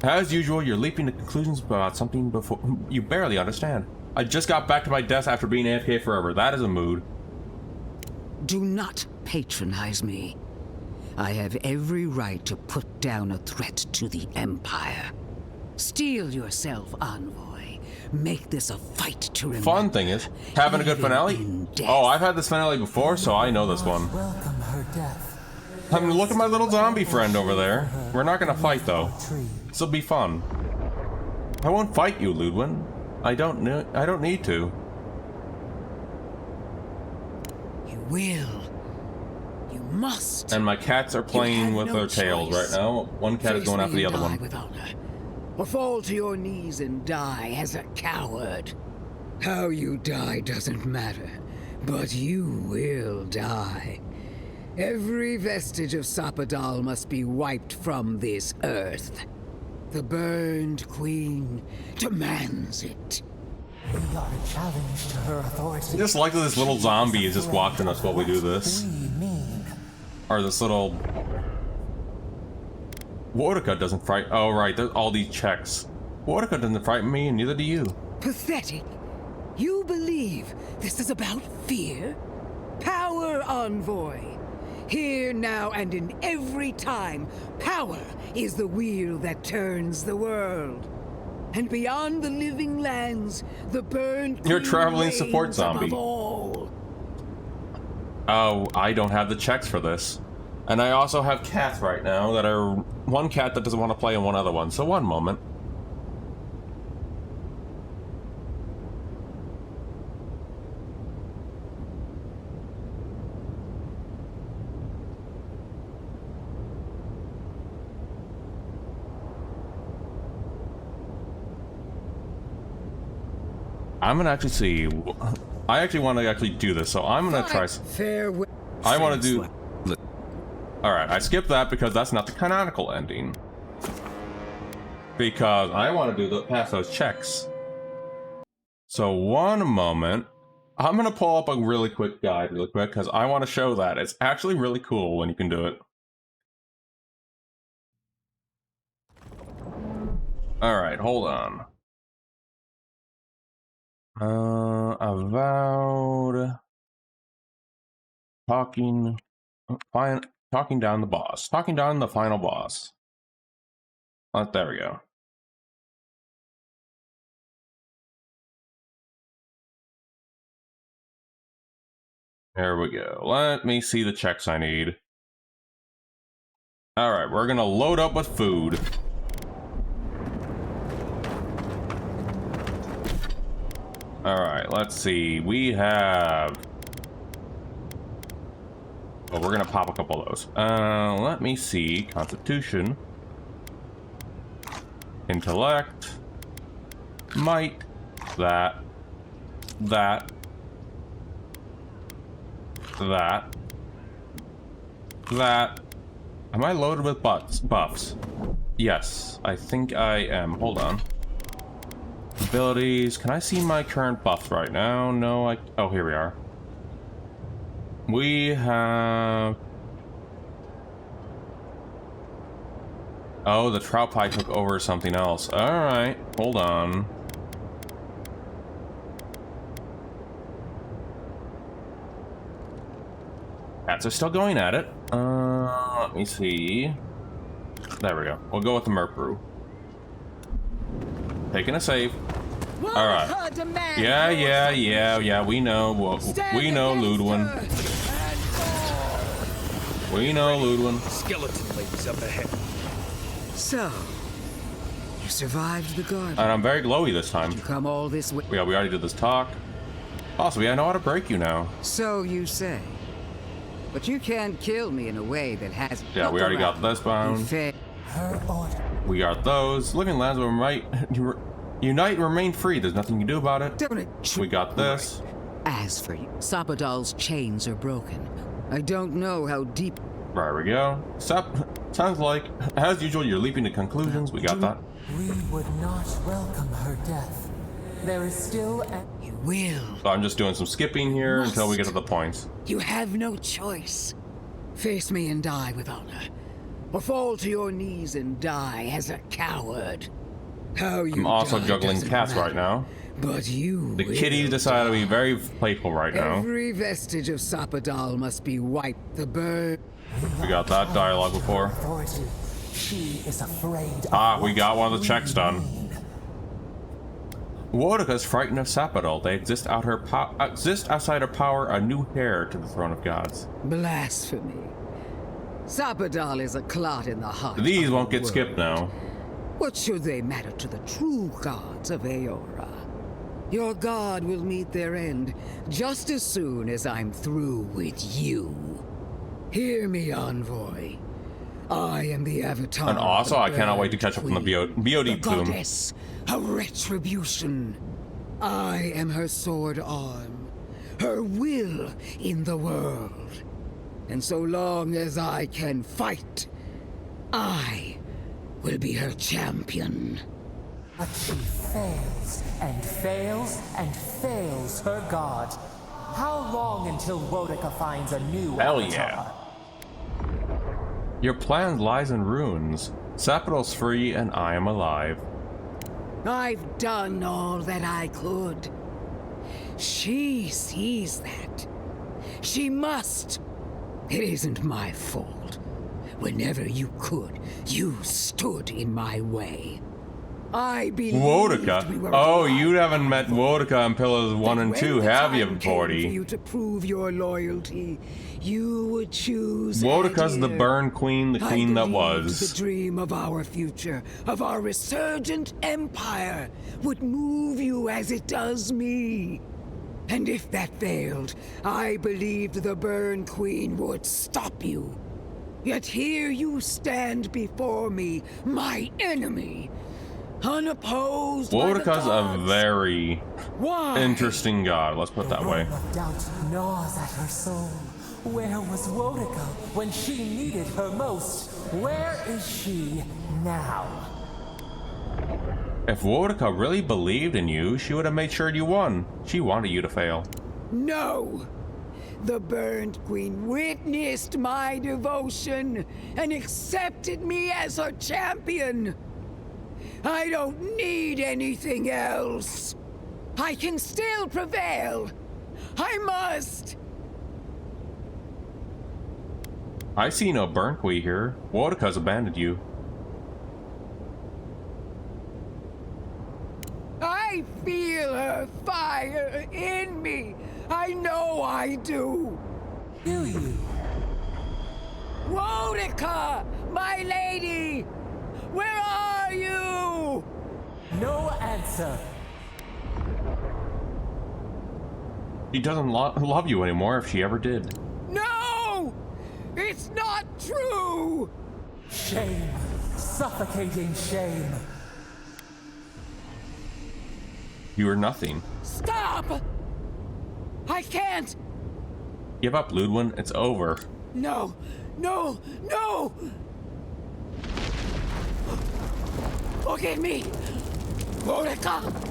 as usual, you're leaping to conclusions about something before you barely understand. I just got back to my desk after being AFK forever. That is a mood. Do not patronize me. I have every right to put down a threat to the Empire. Steel yourself, Envoy. Make this a fight to remember. Fun thing is, having a good finale. Oh, I've had this finale before, so I know this one. Welcome her death. I mean, look at my little zombie friend over there. We're not gonna fight though. This'll be fun. I won't fight you, Ludwin. I don't need to. You will. You must. And my cats are playing with their tails right now. One cat is going after the other one. With honor, or fall to your knees and die as a coward. How you die doesn't matter, but you will die. Every vestige of Sapadal must be wiped from this earth. The burned queen demands it. We are a challenge to her authority. Just like that this little zombie is just watching us while we do this. Or this little... Wartica doesn't frighten... Oh right, there's all these checks. Wartica doesn't frighten me, and neither do you. Pathetic. You believe this is about fear? Power, Envoy. Here, now, and in every time, power is the wheel that turns the world. And beyond the living lands, the burned You're queen traveling support reigns zombie. above all. Oh, I don't have the checks for this. And I also have cats right now that are... One cat that doesn't want to play and one other one, so one moment. I'm gonna actually see. I actually want to actually do this, so I'm gonna try. I want to do. Alright, I skipped that because that's not the canonical ending. Because I want to do pass those checks. So one moment. I'm gonna pull up a really quick guide really quick because I want to show that. It's actually really cool when you can do it. Alright, hold on. Avowed. Talking down the boss. Talking down the final boss. Oh, there we go. There we go. Let me see the checks I need. Alright, we're gonna load up with food. Alright, let's see. We have... Oh, we're gonna pop a couple of those. Let me see. Constitution. Intellect. Might. That. That. That. That. Am I loaded with buffs? Yes, I think I am. Hold on. Abilities. Can I see my current buffs right now? No, oh, here we are. We have... Oh, the trout pie took over something else. Alright, hold on. Cats are still going at it. Let me see. There we go. We'll go with the Merc Brew. Taking a save. Alright. Yeah, we know. We know, Ludwin. We know, Ludwin. Skeleton ladies up ahead. So, you survived the garden. And I'm very glowy this time. You come all this way. Yeah, we already did this talk. Possibly, I know how to break you now. So you say. But you can't kill me in a way that has... Yeah, we already got this bound. We got those. Living lands will unite and remain free. There's nothing you can do about it. We got this. As for you, Sapadal's chains are broken. I don't know how deep... There we go. Sounds like, as usual, you're leaping to conclusions. We got that. We would not welcome her death. There is still a... You will. So I'm just doing some skipping here until we get to the points. You have no choice. Face me and die with honor. Or fall to your knees and die as a coward. How you I'm also die juggling cats right now. But you The kitties decide to be very playful right now. Every vestige of Sapadal must be wiped. The bird. We got that dialogue before. She is afraid. We got one of the checks done. Wodika's frightened of Sapadal. They exist outside her power, a new heir to the throne of gods. Blasphemy. Sapadal is a clot in the heart. These won't get skipped now. What should they matter to the true gods of Aora? Your god will meet their end just as soon as I'm through with you. Hear me, Envoy. I am the Avatar. And also, I cannot wait to catch up on the BOD plume. Goddess of retribution. I am her sword arm, her will in the world. And so long as I can fight, I will be her champion. But she fails and fails and fails her god. How long until Wodika finds a new Hell avatar? yeah. Your plan lies in ruins. Sapadal's free and I am alive. I've done all that I could. She sees that. She must. It isn't my fault. Whenever you could, you stood in my way. I believe Wodika? Oh, you haven't met Wodika in Pillars 1 and 2, have you, Bordy? For you to prove your loyalty, you would choose Wodika's the burn queen, the queen that was. The dream of our future, of our resurgent empire, would move you as it does me. And if that failed, I believed the Burn Queen would stop you. Yet here you stand before me, my enemy. unopposed by the Wodeka's a gods. very Why? interesting god, let's put it that way. Of doubt gnaws at her soul. Where was Wodeka when she needed her most? Where is she now? If Wodeka really believed in you, she would have made sure you won. She wanted you to fail. No! The Burned Queen witnessed my devotion and accepted me as her champion. I don't need anything else. I can still prevail. I must. I see no burnt queen here. Wodeka's abandoned you. I feel her fire in me. I know I do. Do you? Wodeka, my lady! Where are you? No answer. She doesn't love you anymore if she ever did. No! It's not true! Shame. Suffocating shame. You are nothing. Stop! I can't! Give up, Ludwin. It's over. No! No! No! Forgive me! Wodeka!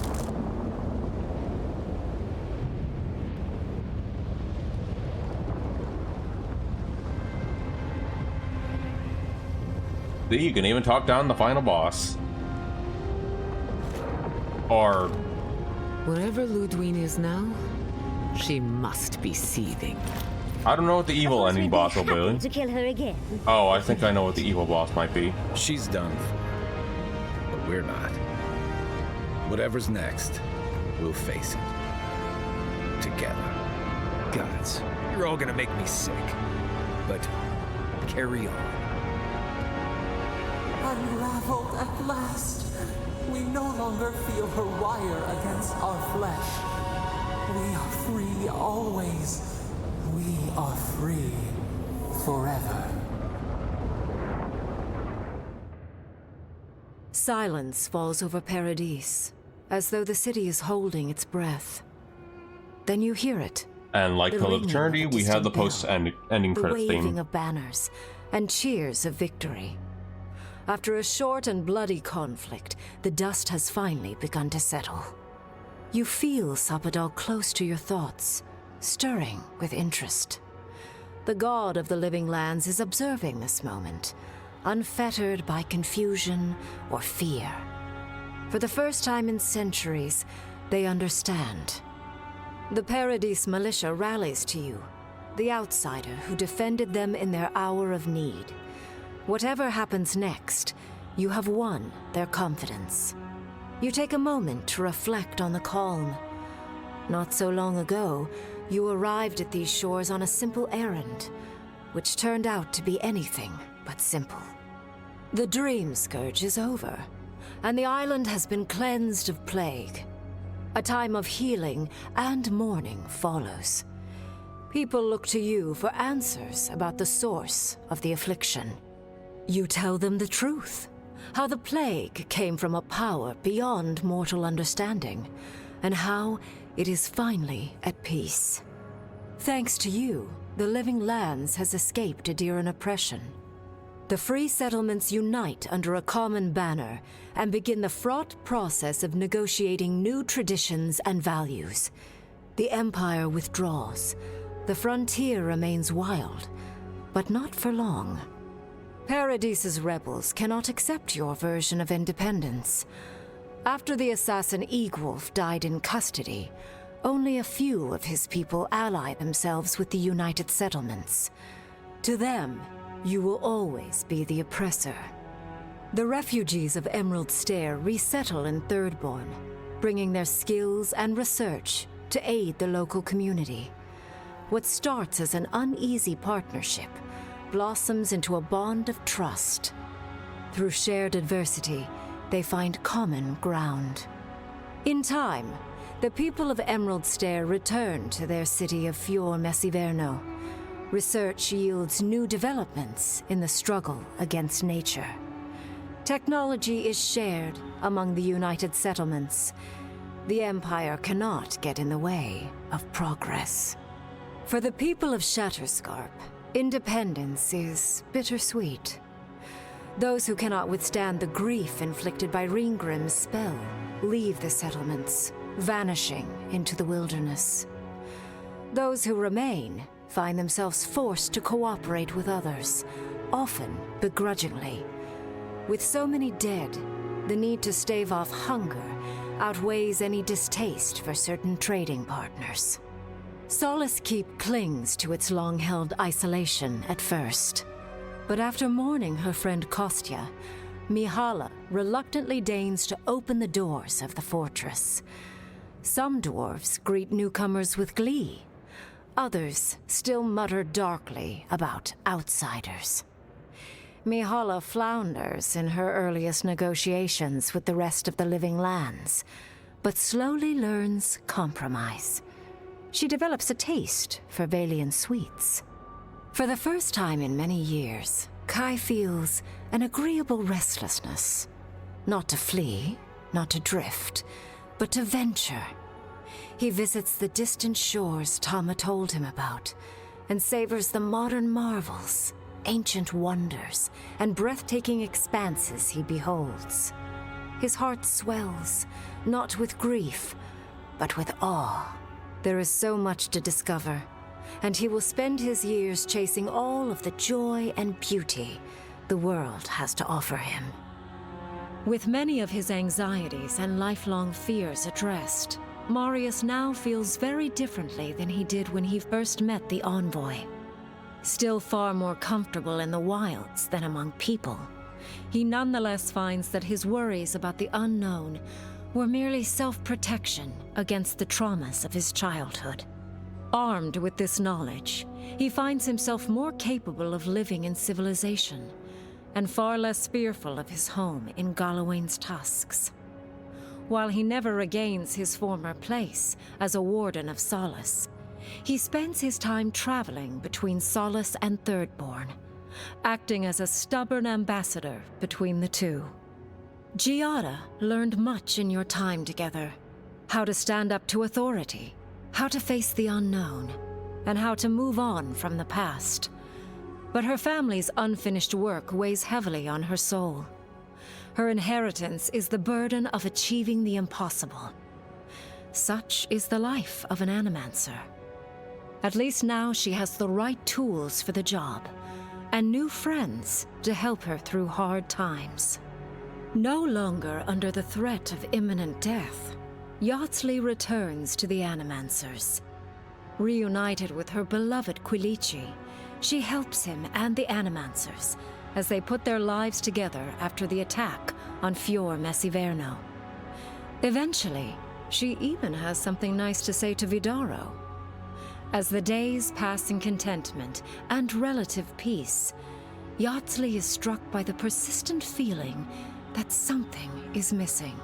See, you can even talk down the final boss. Or... Wherever Ludwin is now, she must be seething. I don't know what the evil ending boss will Happy be. to kill her again. Oh, I think I know what the evil boss might be. She's done for, but we're not. Whatever's next, we'll face it. Together. Gods, you're all gonna make me sick. But carry on. Unraveled at last. We no longer feel her wire against our flesh. We are free always. We are free forever. Silence falls over Paradise, as though the city is holding its breath. Then you hear it. And like The Pill of ringing Eternity, of a we had the distant ending the credits waving theme. of banners, and cheers of victory. After a short and bloody conflict, the dust has finally begun to settle. You feel Sapadal close to your thoughts, stirring with interest. The god of the living lands is observing this moment, unfettered by confusion or fear. For the first time in centuries, they understand. The Paradise militia rallies to you, the outsider who defended them in their hour of need. Whatever happens next, you have won their confidence. You take a moment to reflect on the calm. Not so long ago, you arrived at these shores on a simple errand, which turned out to be anything but simple. The Dream Scourge is over, and the island has been cleansed of plague. A time of healing and mourning follows. People look to you for answers about the source of the affliction. You tell them the truth, how the plague came from a power beyond mortal understanding, and how it is finally at peace. Thanks to you, the Living Lands has escaped Adiran oppression. The free settlements unite under a common banner and begin the fraught process of negotiating new traditions and values. The Empire withdraws. The frontier remains wild, but not for long. Paradise's rebels cannot accept your version of independence. After the assassin Egwolf died in custody, only a few of his people ally themselves with the United Settlements. To them, you will always be the oppressor. The refugees of Emerald Stair resettle in Thirdborn, bringing their skills and research to aid the local community. What starts as an uneasy partnership blossoms into a bond of trust. Through shared adversity, they find common ground. In time, the people of Emerald Stair return to their city of Fior Messiverno. Research yields new developments in the struggle against nature. Technology is shared among the United Settlements. The Empire cannot get in the way of progress. For the people of Shatterscarp, independence is bittersweet. Those who cannot withstand the grief inflicted by Ringgrim's spell leave the settlements, vanishing into the wilderness. Those who remain find themselves forced to cooperate with others, often begrudgingly. With so many dead, the need to stave off hunger outweighs any distaste for certain trading partners. Solace Keep clings to its long-held isolation at first. But after mourning her friend Kostya, Mihala reluctantly deigns to open the doors of the fortress. Some dwarves greet newcomers with glee. Others still mutter darkly about outsiders. Mihala flounders in her earliest negotiations with the rest of the living lands, but slowly learns compromise. She develops a taste for Valian sweets. For the first time in many years, Kai feels an agreeable restlessness. Not to flee, not to drift, but to venture. He visits the distant shores Tama told him about, and savors the modern marvels, ancient wonders, and breathtaking expanses he beholds. His heart swells, not with grief, but with awe. There is so much to discover, and he will spend his years chasing all of the joy and beauty the world has to offer him. With many of his anxieties and lifelong fears addressed, Marius now feels very differently than he did when he first met the envoy. Still far more comfortable in the wilds than among people, he nonetheless finds that his worries about the unknown were merely self-protection against the traumas of his childhood. Armed with this knowledge, he finds himself more capable of living in civilization, and far less fearful of his home in Galawain's tusks. While he never regains his former place as a Warden of Solace, he spends his time traveling between Solace and Thirdborn, acting as a stubborn ambassador between the two. Giada learned much in your time together. How to stand up to authority, how to face the unknown, and how to move on from the past. But her family's unfinished work weighs heavily on her soul. Her inheritance is the burden of achieving the impossible. Such is the life of an animancer. At least now she has the right tools for the job, and new friends to help her through hard times. No longer under the threat of imminent death, Yardsley returns to the Animancers. Reunited with her beloved Quilici, she helps him and the Animancers as they put their lives together after the attack on Fior Messiverno. Eventually, she even has something nice to say to Vidaro. As the days pass in contentment and relative peace, Yardsley is struck by the persistent feeling that something is missing.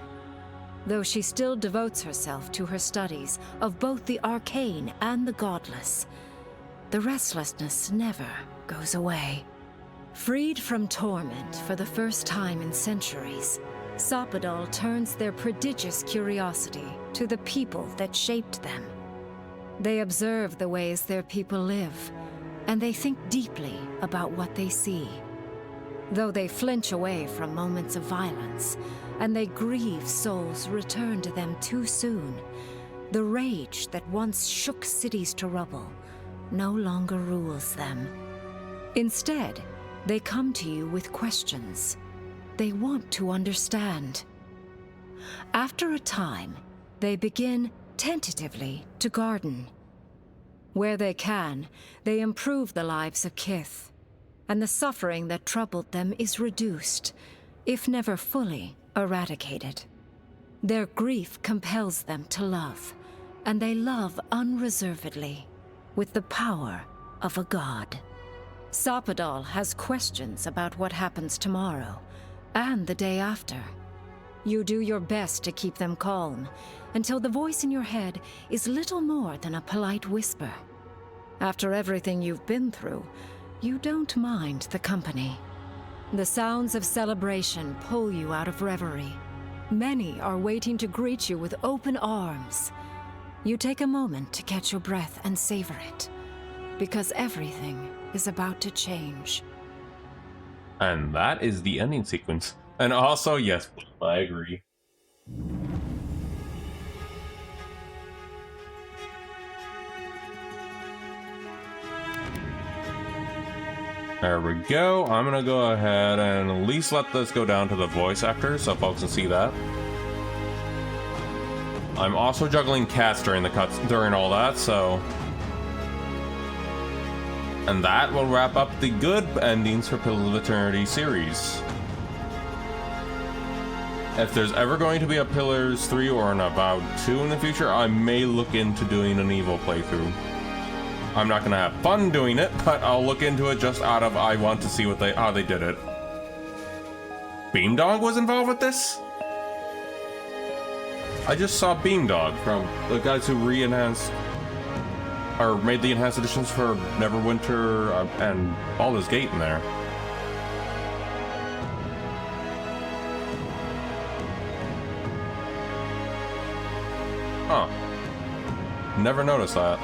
Though she still devotes herself to her studies of both the arcane and the godless, the restlessness never goes away. Freed from torment for the first time in centuries, Sopadal turns their prodigious curiosity to the people that shaped them. They observe the ways their people live, and they think deeply about what they see. Though they flinch away from moments of violence, and they grieve souls returned to them too soon, the rage that once shook cities to rubble no longer rules them. Instead, they come to you with questions. They want to understand. After a time, they begin tentatively to garden. Where they can, they improve the lives of Kith, and the suffering that troubled them is reduced, if never fully eradicated. Their grief compels them to love, and they love unreservedly, with the power of a god. Sopadal has questions about what happens tomorrow, and the day after. You do your best to keep them calm, until the voice in your head is little more than a polite whisper. After everything you've been through, you don't mind the company. The sounds of celebration pull you out of reverie. Many are waiting to greet you with open arms. You take a moment to catch your breath and savor it, because everything is about to change. And that is the ending sequence. And also, yes, I agree. There we go. I'm gonna go ahead and at least let this go down to the voice actors so folks can see that. I'm also juggling cats during the cuts during all that, so. And that will wrap up the good endings for Pillars of Eternity series. If there's ever going to be a Pillars 3 or an Avowed 2 in the future, I may look into doing an Evil playthrough. I'm not gonna have fun doing it, but I'll look into it just out of I want to see what how they did it. Beamdog was involved with this? I just saw Beamdog from the guys who re-enhanced or made the enhanced editions for Neverwinter and Baldur's Gate in there. Huh. Never noticed that.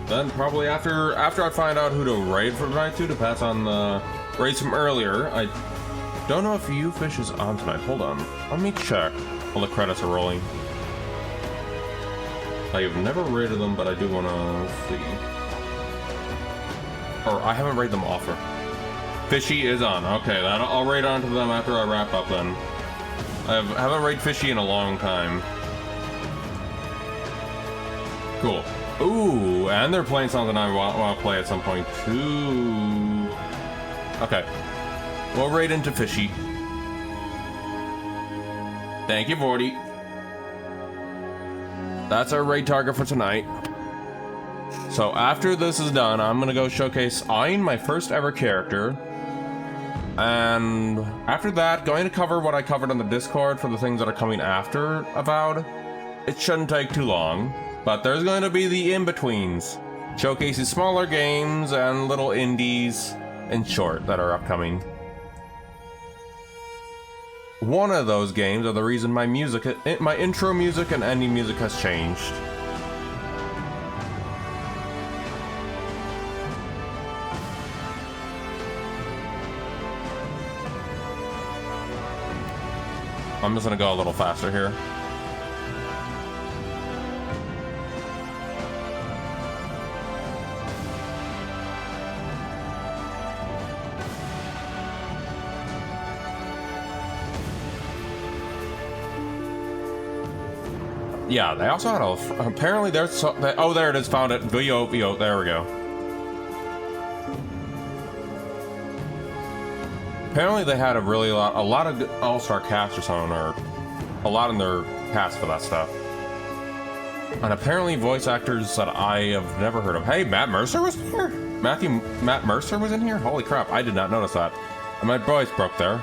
Then probably after I find out who to raid for tonight to pass on the raids from earlier. I don't know if U-Fish is on tonight. Hold on. Let me check while the credits are rolling. I have never raided them, but I do want to see. Or I haven't raided them offer. Fishy is on. Okay, then I'll raid onto them after I wrap up then. I haven't raided Fishy in a long time. Cool. Ooh, and they're playing something I want to play at some point too. Okay, we'll raid into Fishy. Thank you, Vorty. That's our raid target for tonight. So after this is done, I'm gonna go showcase Ayn, my first ever character. And after that, going to cover what I covered on the Discord for the things that are coming after Avowed. It shouldn't take too long. But there's going to be the in-betweens, showcasing smaller games and little indies in short that are upcoming. One of those games are the reason my intro music and ending music has changed. I'm just gonna go a little faster here. Yeah, they also had a... Apparently there's... oh, there it is. Found it. VO. There we go. Apparently they had a lot of all-star cast or something, or a lot in their cast for that stuff. And apparently voice actors that I have never heard of. Hey, Matt Mercer was here? Matt Mercer was in here? Holy crap, I did not notice that. And my voice broke there.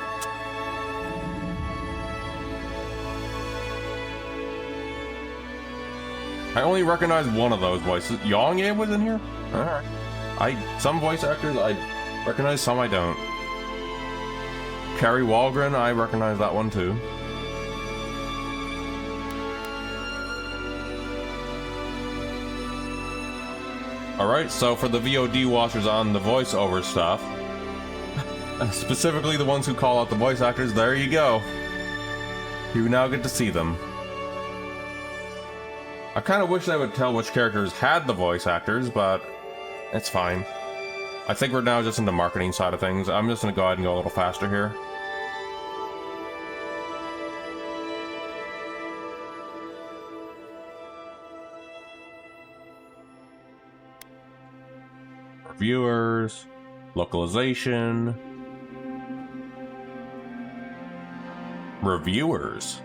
I only recognize one of those voices. Yongye was in here? Alright. Some voice actors I recognize, some I don't. Carrie Walgren, I recognize that one too. Alright, so for the VOD watchers on the voiceover stuff, specifically the ones who call out the voice actors, there you go. You now get to see them. I kind of wish they would tell which characters had the voice actors, but it's fine. I think we're now just in the marketing side of things. I'm just going to go ahead and go a little faster here. Reviewers, localization, reviewers.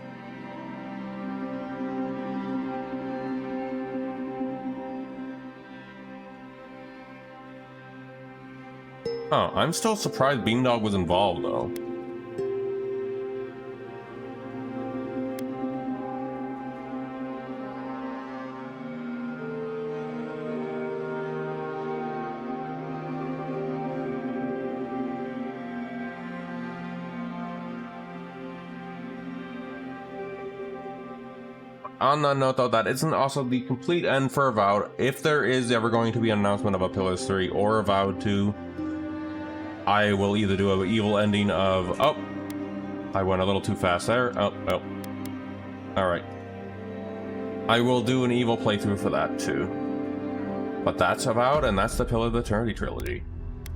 Oh, I'm still surprised Beamdog was involved, though. On that note, though, that isn't also the complete end for Avowed. If there is ever going to be an announcement of a Pillars 3 or Avowed 2, I will either do an evil ending of... Oh! I went a little too fast there. Oh. Alright. I will do an evil playthrough for that, too. But that's Avowed, and that's the Pillar of Eternity trilogy.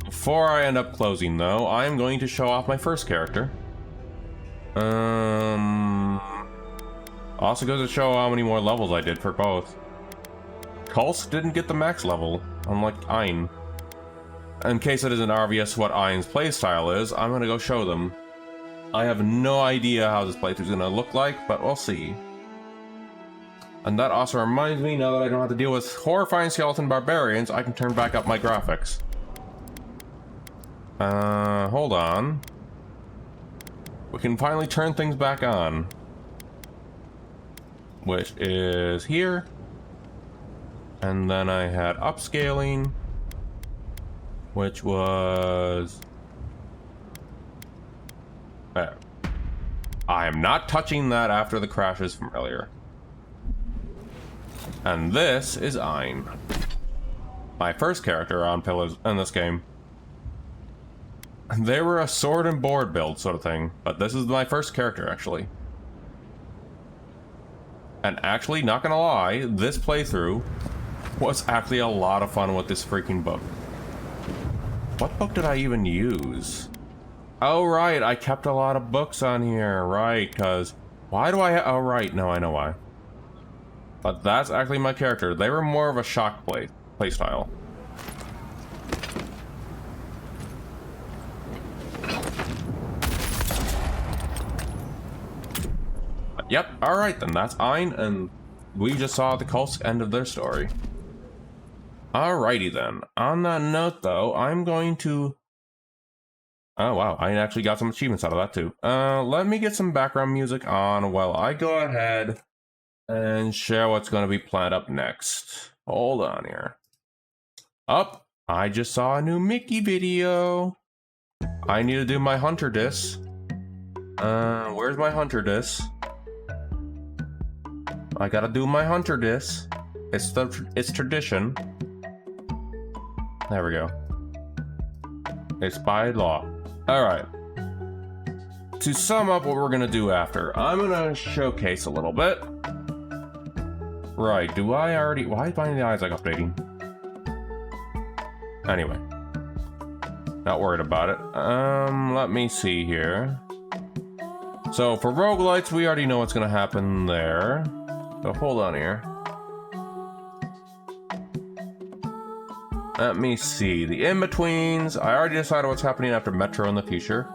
Before I end up closing, though, I am going to show off my first character. Also goes to show how many more levels I did for both. Kulsk didn't get the max level, unlike Ein. In case it isn't obvious what Ein's playstyle is, I'm gonna go show them. I have no idea how this playthrough is gonna look like, but we'll see. And that also reminds me, now that I don't have to deal with horrifying skeleton barbarians, I can turn back up my graphics. Hold on. We can finally turn things back on. Which is here. And then I had upscaling, which was there. I am not touching that after the crashes from earlier. And this is Ein, my first character on Pillars in this game. They were a sword and board build sort of thing, but this is my first character actually. And actually, not gonna lie, this playthrough was actually a lot of fun with this freaking book. What book did I even use? Oh, right, I kept a lot of books on here, right, because... Why do I oh, right, no, I know why. But that's actually my character. They were more of a shock playstyle. Yep, alright then, that's Ein, and we just saw the Kulsk end of their story. Alrighty then. On that note, though, I'm going to... Oh, wow, I actually got some achievements out of that, too. Let me get some background music on while I go ahead and share what's going to be planned up next. Hold on here. Up, I just saw a new Mickey video. I need to do my Hunter disc. Where's my Hunter disc? I gotta do my Hunter disc. It's tradition. There we go. It's by law. Alright. To sum up what we're gonna do after, I'm gonna showcase a little bit. Right, do I already... Why is my eyes like updating? Anyway. Not worried about it. Let me see here. So for roguelites, we already know what's gonna happen there. So hold on here. Let me see. The in-betweens. I already decided what's happening after Metro in the future.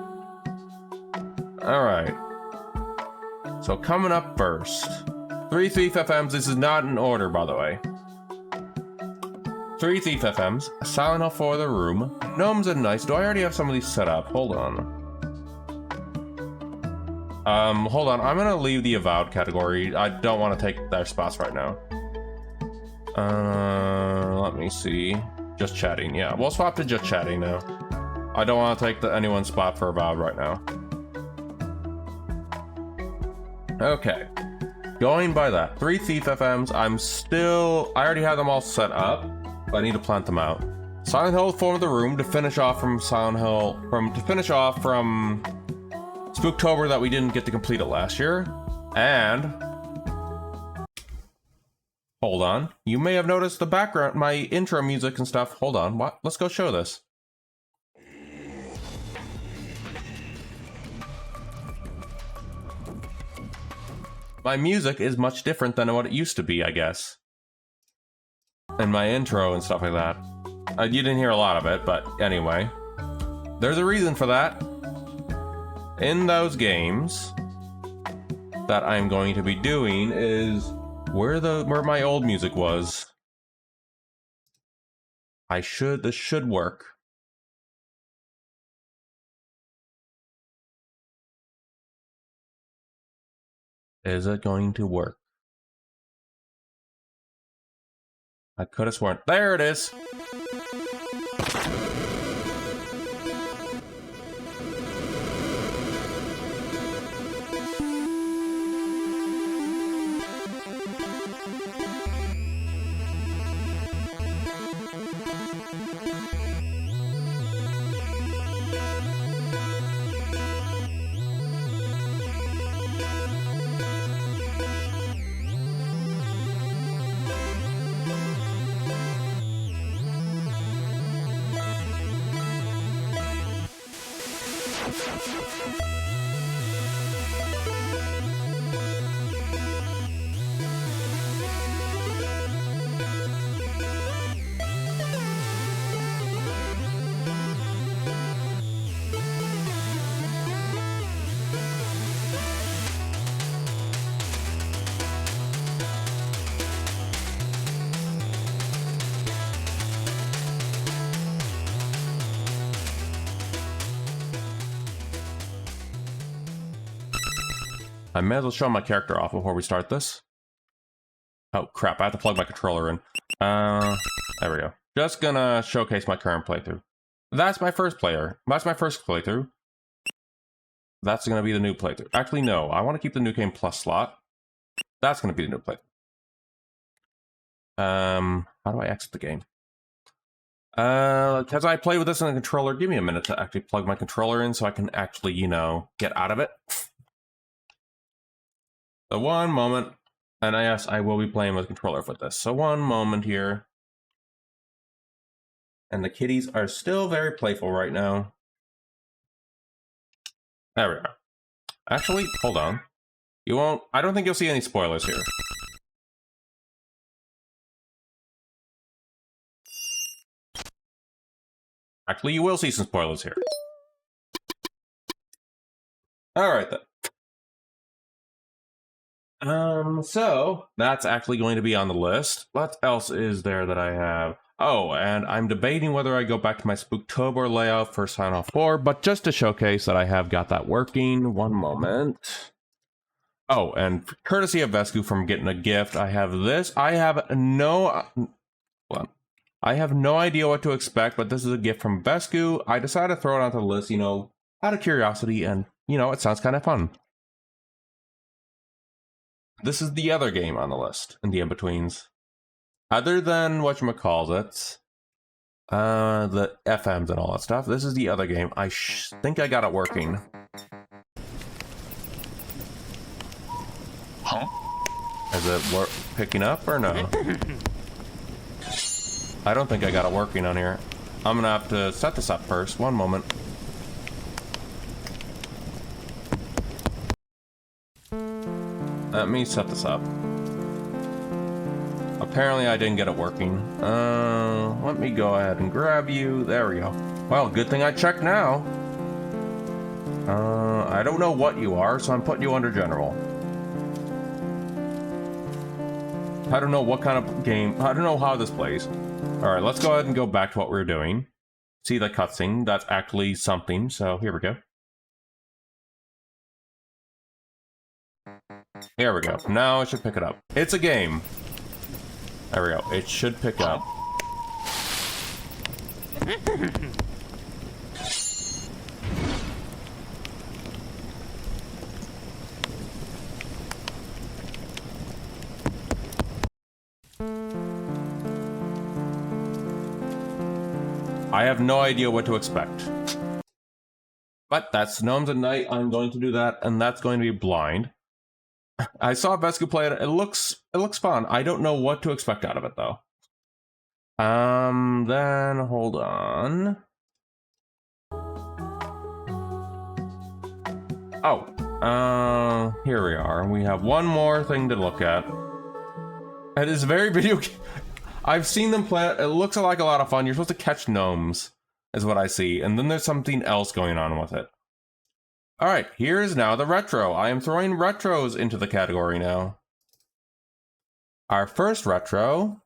Alright. So coming up first. 3 Thief FMs. This is not in order, by the way. 3 Thief FMs. Silent Hill for the Room. Gnomes and Knights. Do I already have some of these set up? Hold on. Hold on. I'm gonna leave the Avowed category. I don't want to take their spots right now. Let me see. Just chatting. Yeah, we'll swap to just chatting now. I don't want to take anyone's spot for Avowed right now. Okay. Going by that. 3 Thief FMs. I already have them all set up, but I need to plant them out. Silent Hill Form of the Room to finish off from Spooktober that we didn't get to complete it last year. And hold on. You may have noticed the background, my intro music and stuff. Hold on. What? Let's go show this. My music is much different than what it used to be, I guess. And my intro and stuff like that. You didn't hear a lot of it, but anyway. There's a reason for that. In those games that I'm going to be doing is where my old music was. This should work. Is it going to work? I could have sworn. There it is! I may as well show my character off before we start this. Oh crap, I have to plug my controller in. There we go. Just gonna showcase my current playthrough. That's my first player. That's my first playthrough. That's gonna be the new playthrough. Actually, no. I want to keep the New Game Plus slot. That's gonna be the new playthrough. How do I exit the game? Because I play with this on a controller, give me a minute to actually plug my controller in so I can actually, you know, get out of it. So one moment, and yes, I will be playing with controller with this. So one moment here. And the kitties are still very playful right now. There we are. Actually, hold on. You won't, I don't think you'll see any spoilers here. Actually, you will see some spoilers here. Alright then. So that's actually going to be on the list. What else is there that I have? Oh, and I'm debating whether I go back to my Spooktober layout for Silent Hill 4, but just to showcase that I have got that working. One moment. Oh, and courtesy of Vesku from getting a gift, I have this. I have no idea what to expect, but this is a gift from Vesku. I decided to throw it onto the list, you know, out of curiosity, and, you know, it sounds kind of fun. This is the other game on the list, in the in-betweens. Other than whatchamacallit, the FMs and all that stuff, this is the other game. I think I got it working. Huh? Is it picking up or no? I don't think I got it working on here. I'm gonna have to set this up first. One moment. Let me set this up. Apparently I didn't get it working. Let me go ahead and grab you. There we go. Well, good thing I checked now. I don't know what you are, so I'm putting you under general. I don't know what kind of game. I don't know how this plays. Alright, let's go ahead and go back to what we were doing. See the cutscene? That's actually something, so here we go. Here we go. Now it should pick it up. It's a game. There we go. It should pick up. I have no idea what to expect. But that's Gnomes at Night. I'm going to do that, and that's going to be blind. I saw Vesku play it. It looks fun. I don't know what to expect out of it though. Then hold on. Oh, here we are. We have one more thing to look at. It is very video. I've seen them play it. It looks like a lot of fun. You're supposed to catch gnomes, is what I see, and then there's something else going on with it. Alright, here is now the retro. I am throwing retros into the category now. Our first retro.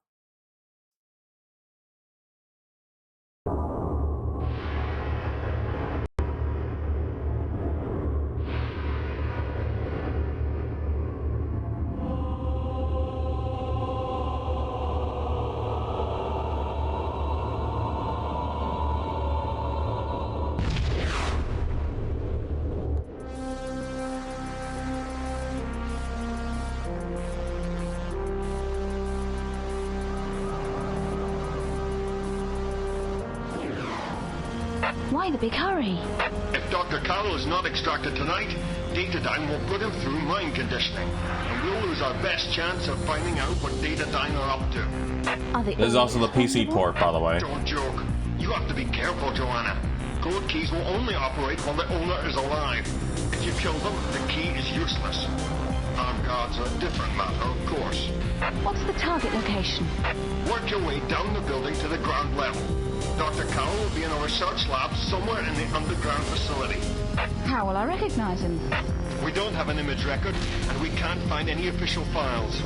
Why the big hurry? If Dr. Carroll is not extracted tonight, Datadyne will put him through mind conditioning, and we'll lose our best chance of finding out what Datadyne are up to. There's also the PC port, by the way. Don't joke. You have to be careful, Joanna. Code keys will only operate while the owner is alive. If you kill them, the key is useless. Armed guards are a different matter, of course. What's the target location? Work your way down the building to the ground level. Dr. Carroll will be in a research lab somewhere in the underground facility. How will I recognize him? We don't have an image record, and we can't find any official files.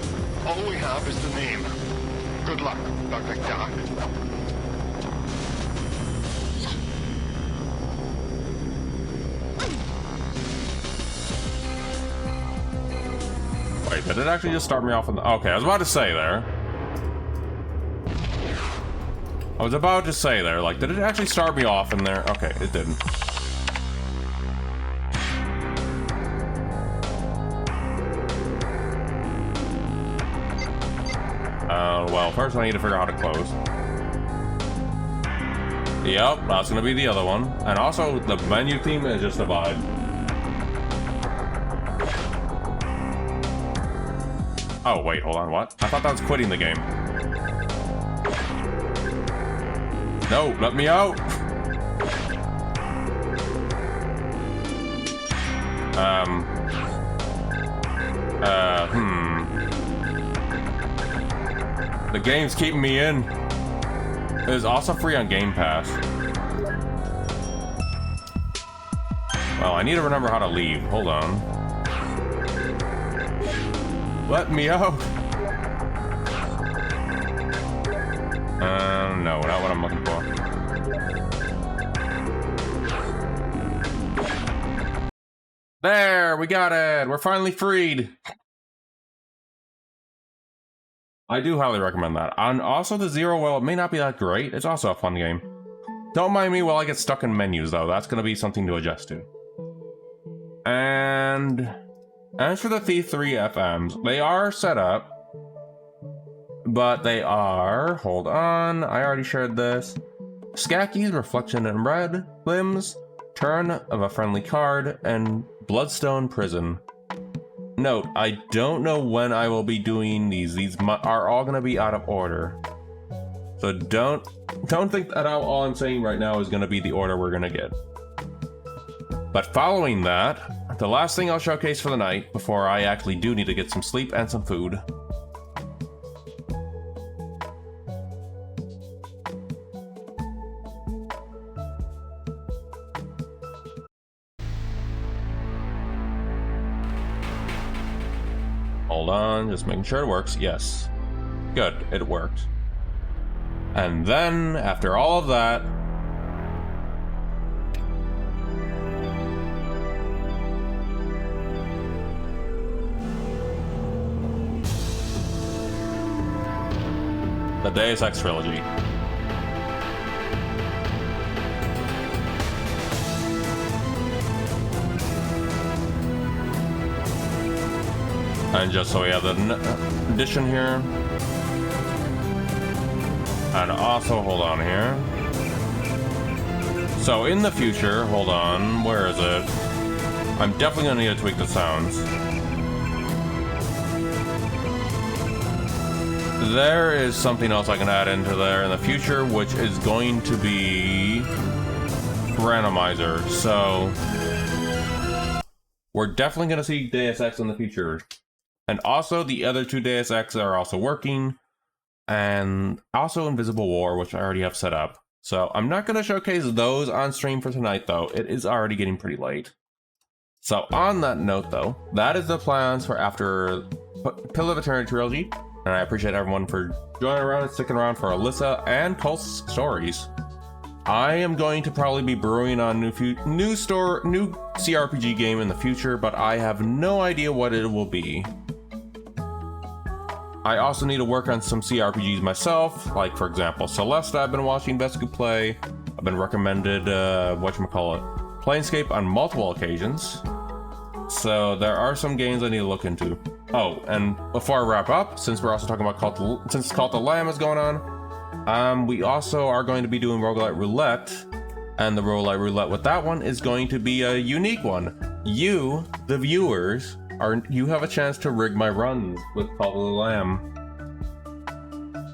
All we have is the name. Good luck, Dr. Dark. Wait, did it actually just start me off in the... Okay, I was about to say there. I was about to say there, like, did it actually start me off in there? Okay, it didn't. Well, first I need to figure out how to close. Yep, that's gonna be the other one. And also, the menu theme is just a vibe. Oh, wait, hold on, what? I thought that was quitting the game. No, let me out! The game's keeping me in. It is also free on Game Pass. Well, I need to remember how to leave. Hold on. Let me out! No, not what I'm looking for. There, we got it! We're finally freed! I do highly recommend that. And also the Zero, well, it may not be that great. It's also a fun game. Don't mind me while I get stuck in menus, though. That's going to be something to adjust to. And as for the Thief 3 FMs, they are set up. But they are... Hold on, I already shared this. Skacky's Reflection in Red, Limbs, Turn of a Friendly Card, and Bloodstone Prison. Note, I don't know when I will be doing these. These are all going to be out of order. So don't think that all I'm saying right now is going to be the order we're going to get. But following that, the last thing I'll showcase for the night, before I actually do need to get some sleep and some food, hold on, just making sure it works. Yes. Good, it worked. And then, after all of that, the Deus Ex trilogy. And just so we have the addition here. And also, hold on here. So in the future, hold on, where is it? I'm definitely gonna need to tweak the sounds. There is something else I can add into there in the future, which is going to be randomizer. So we're definitely gonna see Deus Ex in the future. And also, the other two Deus Ex are also working. And also Invisible War, which I already have set up. So I'm not going to showcase those on stream for tonight, though. It is already getting pretty late. So on that note, though, that is the plans for after Pillar of Eternity Trilogy. And I appreciate everyone for joining around and sticking around for Alyssa and Pulse stories. I am going to probably be brewing on new CRPG game in the future, but I have no idea what it will be. I also need to work on some CRPGs myself, like for example Celeste I've been watching Vesku play. I've been recommended, Planescape on multiple occasions. So there are some games I need to look into. Oh, and before I wrap up, since we're also talking about Cult of the Lamb is going on, we also are going to be doing Roguelite Roulette And the roulette roulette with that one is going to be a unique one. You, the viewers, you have a chance to rig my runs with Call of the Lamb.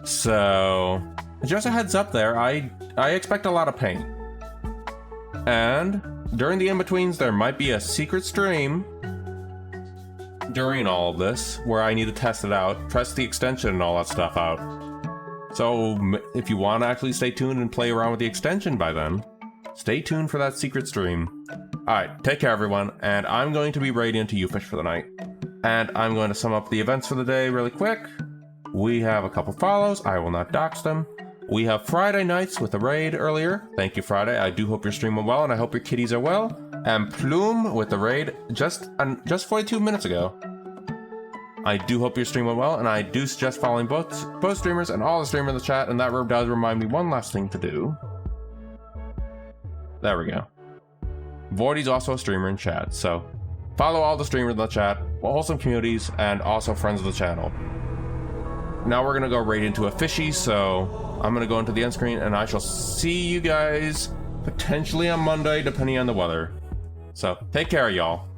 So, just a heads up there, I expect a lot of pain. And during the in-betweens, there might be a secret stream during all of this where I need to test it out, test the extension and all that stuff out. So, if you want to actually stay tuned and play around with the extension by then, stay tuned for that secret stream. Alright, take care everyone, and I'm going to be Radiant to YouFish for the night. And I'm going to sum up the events for the day really quick. We have a couple follows, I will not dox them. We have Friday nights with a raid earlier. Thank you, Friday. I do hope your stream went well, and I hope your kitties are well. And Plume with the raid just 42 minutes ago. I do hope your stream went well, and I do suggest following both streamers and all the streamers in the chat, and that does remind me one last thing to do. There we go. Voidy's also a streamer in chat, so follow all the streamers in the chat, wholesome communities, and also friends of the channel. Now we're gonna go right into a fishy, so I'm gonna go into the end screen, and I shall see you guys potentially on Monday, depending on the weather. So take care, y'all.